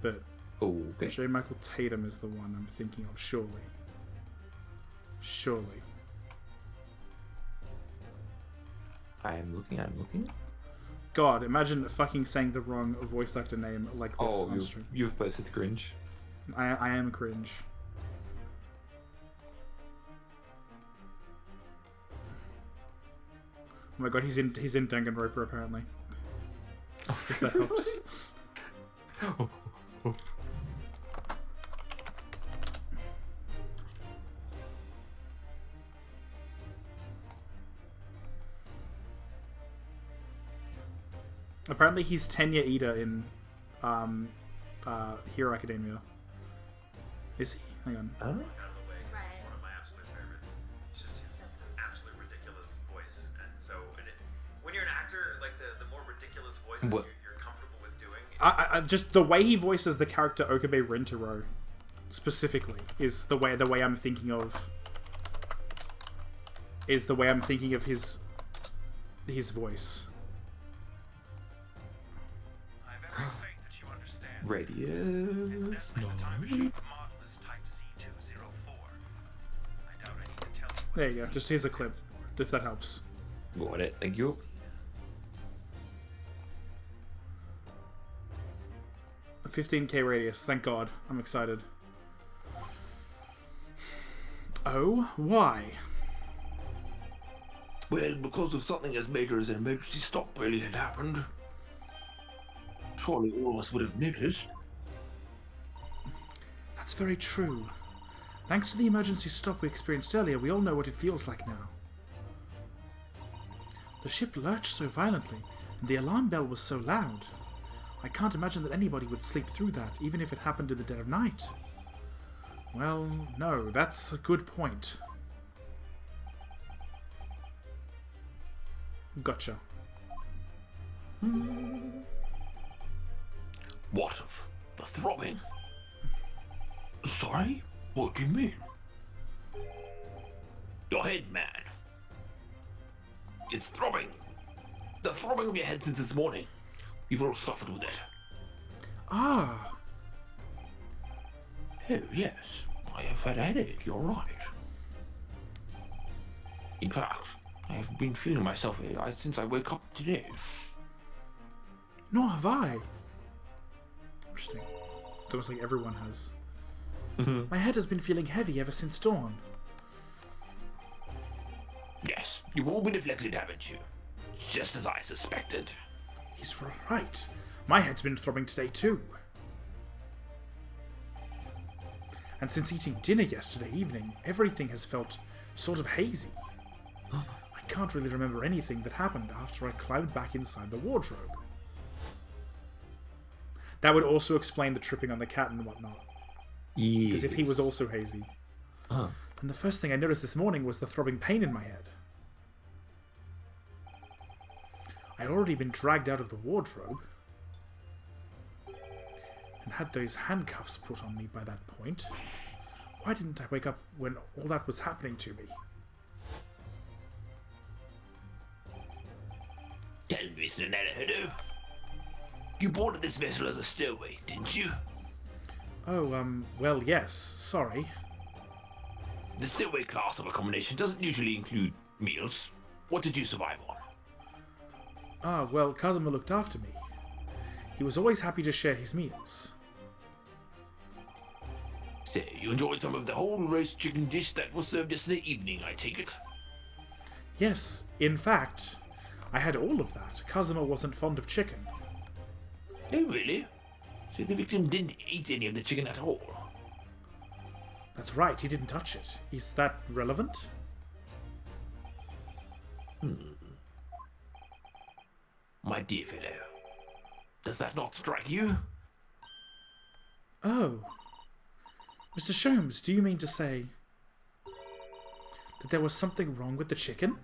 But Oh, okay. J. Michael Tatum is the one I'm thinking of, surely. Surely. I'm looking. God, imagine fucking saying the wrong voice actor name like this Oh, on stream. you've posted cringe. I am cringe. Oh my god, he's in Danganronpa apparently. If that helps. Apparently he's Tenya Ida in Hero Academia. Is he? Hang on. Huh? Out of the way, 'cause he's one of my absolute favorites. It's just it's an absolute ridiculous voice, and so when you're an actor, like the more ridiculous voices What? you're comfortable with doing. I just the way he voices the character Okabe Rintaro specifically is the way I'm thinking of his voice. I have every faith that you understand. Radius. Incidentally, the time machine from Mars is type C204. I doubt I need to tell you what There you go. Just here's a clip, if that helps. Got it. Thank you. A 15k radius. Thank God. I'm excited. Oh, why? Well, because of something as major as an emergency stop really had happened. Surely all of us would have noticed. That's very true. Thanks to the emergency stop we experienced earlier, we all know what it feels like now. The ship lurched so violently, and the alarm bell was so loud. I can't imagine that anybody would sleep through that, even if it happened in the dead of night. Well, no, that's a good point. Gotcha. What of the throbbing? Sorry? What do you mean? Your head, man. It's throbbing. The throbbing of your head since this morning. You've all suffered with it. Ah, Oh, yes. I have had a headache, you're right. In fact, I have been feeling myself since I woke up today. nor have I. Interesting. It's almost like everyone has. My head has been feeling heavy ever since dawn. Yes, you've all been afflicted, haven't you? Just as I suspected. He's right. My head's been throbbing today too. And since eating dinner yesterday evening, everything has felt sort of hazy. I can't really remember anything that happened after I climbed back inside the wardrobe. That would also explain the tripping on the cat and whatnot. Because if he was also hazy. And the first thing I noticed this morning was the throbbing pain in my head. I had already been dragged out of the wardrobe and had those handcuffs put on me by that point. Why didn't I wake up when all that was happening to me? Tell me, Mr. Naruhodo. You boarded this vessel as a stowaway, didn't you? Oh, well, yes. Sorry. The stowaway class of accommodation doesn't usually include meals. What did you survive on? Ah, well, Kazuma looked after me. He was always happy to share his meals. So, you enjoyed some of the whole roast chicken dish that was served yesterday evening, I take it? Yes, in fact, I had all of that. Kazuma wasn't fond of chicken. Oh, really? So the victim didn't eat any of the chicken at all? That's right, he didn't touch it. Is that relevant? My dear fellow, does that not strike you? Oh. Mr. Sholmes, do you mean to say that there was something wrong with the chicken?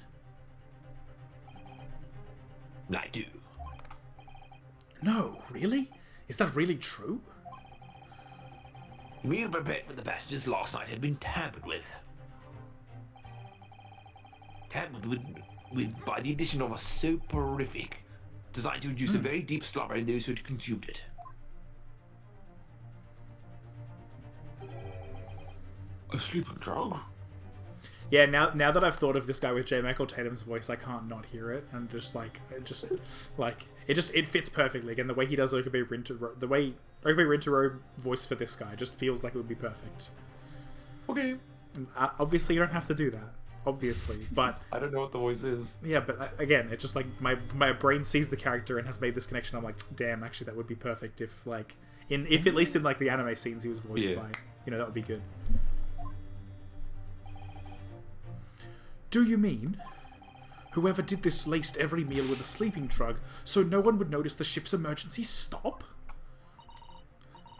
I do. No, really? Is that really true? The meal prepared for the passengers last night had been tampered with. Tampered with by the addition of a soporific designed to induce a very deep slumber in those who had consumed it. A sleeping drug? Yeah, now that I've thought of this guy with J. Michael Tatum's voice, I can't not hear it, and it fits perfectly. Again, the way he does Okabe Rintaro, the way Okabe Rintaro voice for this guy just feels like it would be perfect. Okay. And, obviously, you don't have to do that, obviously, but I don't know what the voice is. yeah, but again, it's just like my brain sees the character and has made this connection. I'm like, damn, actually, that would be perfect if if at least in like the anime scenes he was voiced by, that would be good. Do you mean whoever did this laced every meal with a sleeping drug so no one would notice the ship's emergency stop?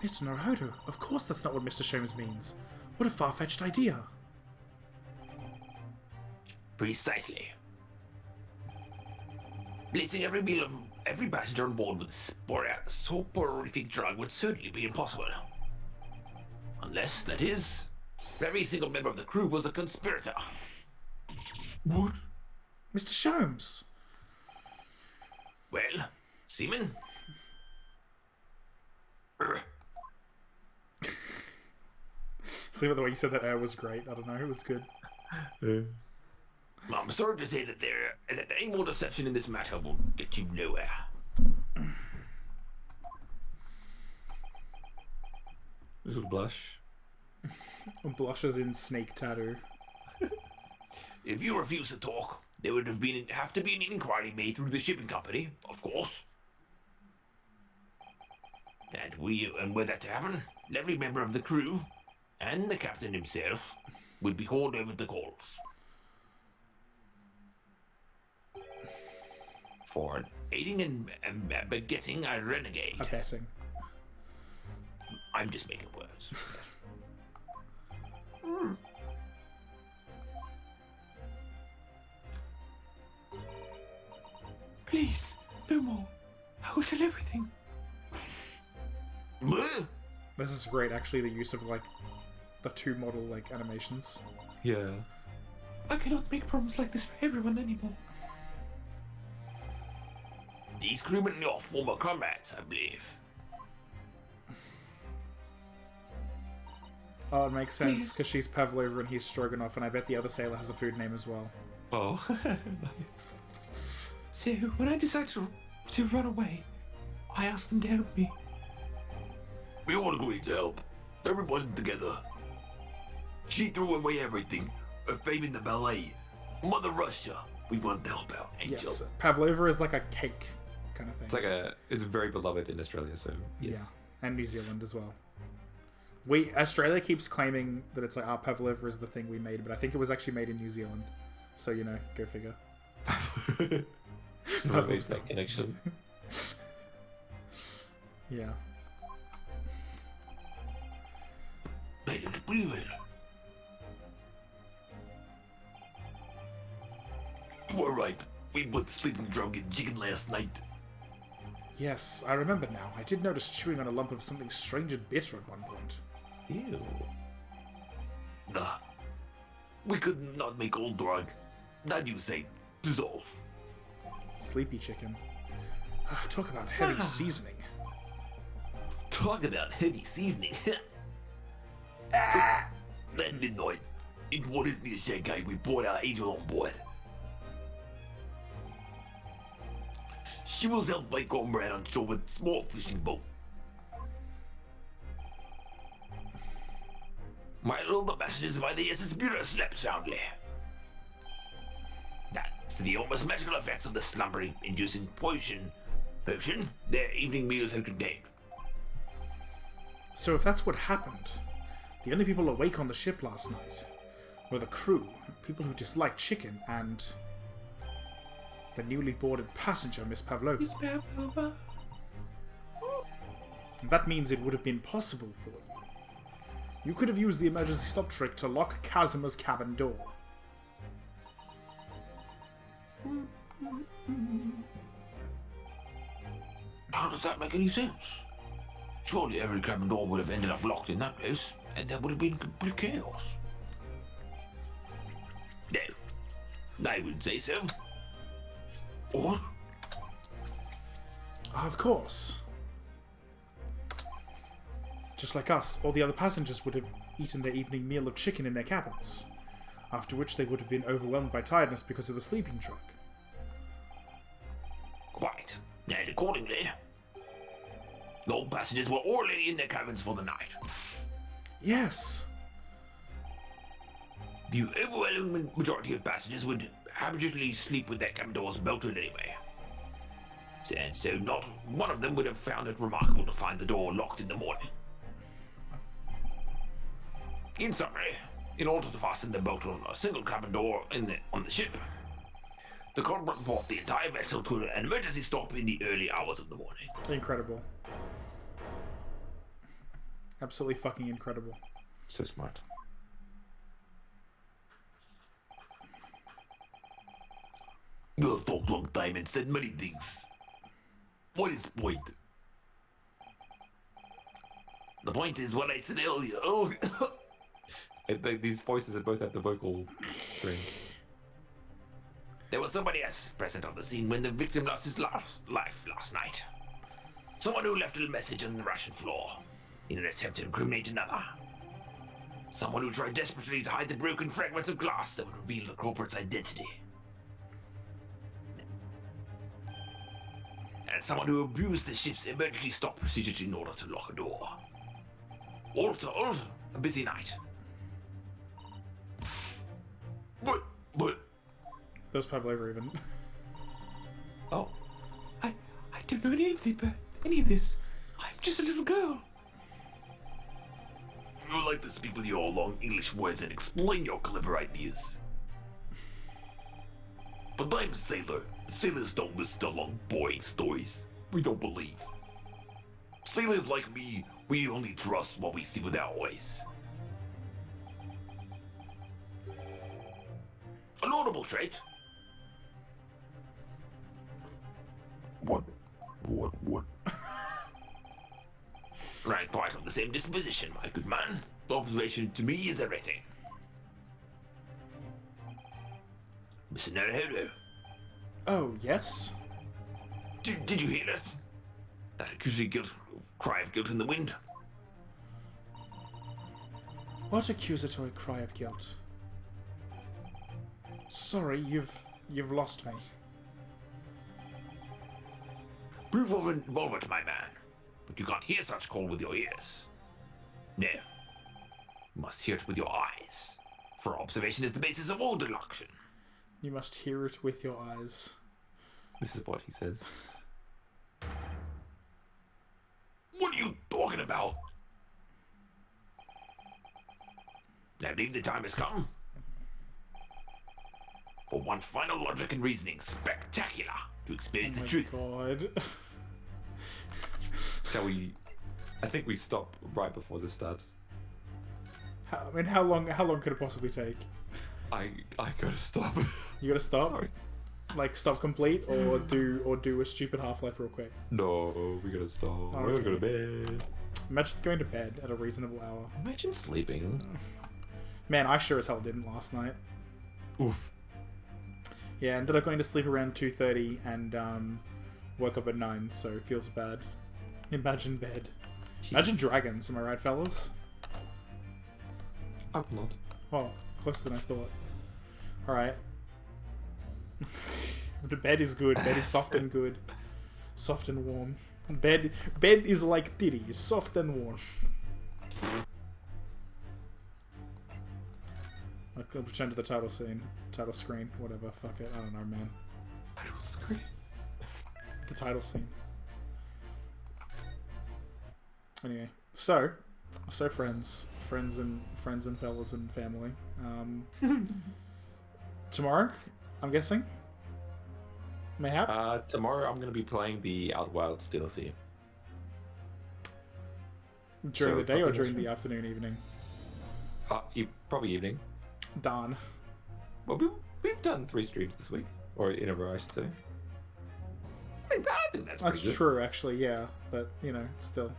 Mr. Naruhodo, of course that's not what Mr. Sholmes means. What a far-fetched idea. Precisely. Placing every meal of every passenger on board with a soporific drug would certainly be impossible. Unless, that is, every single member of the crew was a conspirator. What? Mr. Sholmes! Well, seaman? See, the way you said that was great. I don't know, it was good. I'm sorry to say that any more deception in this matter will get you nowhere. This will blush. Blushes in snake tattoo. If you refuse to talk, there would have to be an inquiry made through the shipping company, of course. And were that to happen, every member of the crew and the captain himself would be hauled over the coals. For aiding and abetting a renegade. Abetting. I'm just making words. Please, no more. I will tell everything. This is great, actually, the use of, the two model, animations. Yeah. I cannot make problems like this for everyone anymore. These crewmen are your former comrades, I believe. Oh, it makes sense, because she's Pavlova and he's Stroganoff, and I bet the other sailor has a food name as well. Oh. Nice. So, when I decided to run away, I asked them to help me. We all agreed to help. Everyone together. She threw away everything. Her fame in the ballet. Mother Russia. We want to help out. Angel. Yes, pavlova is like a cake kind of thing. It's very beloved in Australia, so yes. Yeah, and New Zealand as well. Australia keeps claiming that it's like pavlova is the thing we made, but I think it was actually made in New Zealand. So go figure. What makes that connection? Yeah. I didn't believe it. You were right. We put sleeping drunk in chicken last night. Yes, I remember now. I did notice chewing on a lump of something strange and bitter at one point. Ew. Nah. We could not make old drug. Now you say dissolve. Sleepy chicken. Talk about heavy seasoning. Talk about heavy seasoning. That midnight, in what is near Shanghai, we brought our angel on board. She was helped by comrade on shore with small fishing boat. My little passengers by the SS Bureau slept soundly. That's the almost magical effects of the slumbering inducing potion their evening meals have contained. So if that's what happened, the only people awake on the ship last night were the crew, people who disliked chicken, and the newly boarded passenger, Miss Pavlova. Miss Pavlova. And that means it would have been possible for you. You could have used the emergency stop trick to lock Kazuma's cabin door. How does that make any sense? Surely every cabin door would have ended up locked in that place, and there would have been complete chaos. No, I wouldn't say so. Or? Of course. Just like us, all the other passengers would have eaten their evening meal of chicken in their cabins, after which they would have been overwhelmed by tiredness because of the sleeping drug. Quite. And accordingly, all passengers were already in their cabins for the night. Yes. The overwhelming majority of passengers would habitually sleep with their cabin doors bolted anyway. And so not one of them would have found it remarkable to find the door locked in the morning. In summary, in order to fasten the bolt on a single cabin door on the ship, the corporate brought the entire vessel to an emergency stop in the early hours of the morning. Incredible. Absolutely fucking incredible. So smart. You have talked long time and said many things. What is the point? The point is what I said earlier. Oh, These voices are both at the vocal string. there was somebody else present on the scene when the victim lost his life last night. Someone who left a message on the Russian floor in an attempt to incriminate another. Someone who tried desperately to hide the broken fragments of glass that would reveal the culprit's identity. And someone who abused the ship's emergency stop procedure in order to lock a door. All told, a busy night. But, Those Pavlova even. Oh, I don't know any of this. I'm just a little girl. you like to speak with your long English words and explain your clever ideas. But I'm a sailor. Sailors don't listen to long, boring stories. We don't believe. Sailors like me, we only trust what we see with our eyes. A notable trait. What? Right, quite of the same disposition, my good man. Observation to me is everything. Mr. Naruhodo, Oh, yes? did you hear that? That accusatory cry of guilt in the wind? What accusatory cry of guilt? Sorry, you've lost me. Proof of involvement, my man. But you can't hear such call with your ears. No. You must hear it with your eyes. For observation is the basis of all deduction. You must hear it with your eyes. This is what he says. What are you talking about? I believe the time has come. For one final logic and reasoning spectacular to expose Oh the my truth. god. Shall we? I think we stop right before this starts. I mean, how long could it possibly take? I gotta stop. You gotta stop? Sorry. Like, stop complete, or do a stupid Half-Life real quick? No, we gotta stop. Oh, We're okay. gonna go to bed. Imagine going to bed at a reasonable hour. Imagine sleeping. Man, I sure as hell didn't last night. Oof. Yeah, ended up going to sleep around 2:30 and woke up at 9, so it feels bad. Imagine bed. Imagine dragons, am I right, fellas? I will not. Oh, closer than I thought. Alright. The bed is good. Bed is soft and good. Soft and warm. Bed is like titties, soft and warm. I'll return to the title screen, whatever, fuck it, I don't know, man. Title screen. The title scene. Anyway, so friends and fellas and family. Tomorrow, I'm guessing. Mayhap. Tomorrow I'm gonna be playing the Outer Wilds DLC. During so the day or probably during next the afternoon, evening? Probably evening. Darn. Well, we've done 3 streams this week, or in a row, I should say. I think that's pretty That's good. true, actually, yeah. But, you know, still.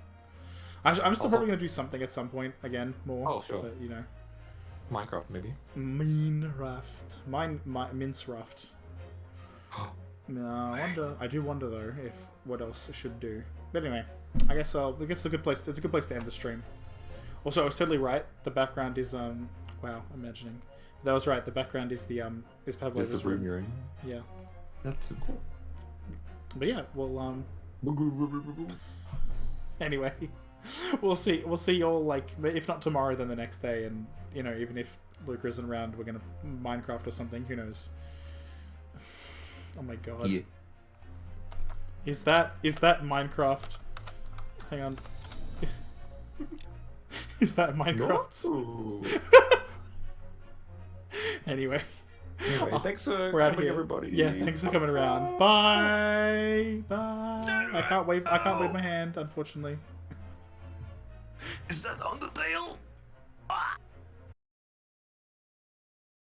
I'm still I'll- probably going to do something at some point, again, more. Oh, sure. But, you know. Minecraft maybe. Minecraft. Minecraft. No, I do wonder, though, if what else I should do. But anyway, I guess it's a good place to end the stream. Also, I was totally right. The background is, wow, imagining. That was right, the background is the, is Pavlova's Is the room you're in? Yeah. That's so cool. But yeah, well, anyway, we'll see you all, like, if not tomorrow, then the next day, and, you know, even if Luke isn't around, we're gonna Minecraft or something, who knows. Oh my god. Yeah. Is that Minecraft? Hang on. Is that Minecraft? No. Anyway. Anyway, thanks for We're out coming, here. everybody. Yeah, thanks for coming around. Bye. Bye. I can't wave my hand, unfortunately. Is that Undertale?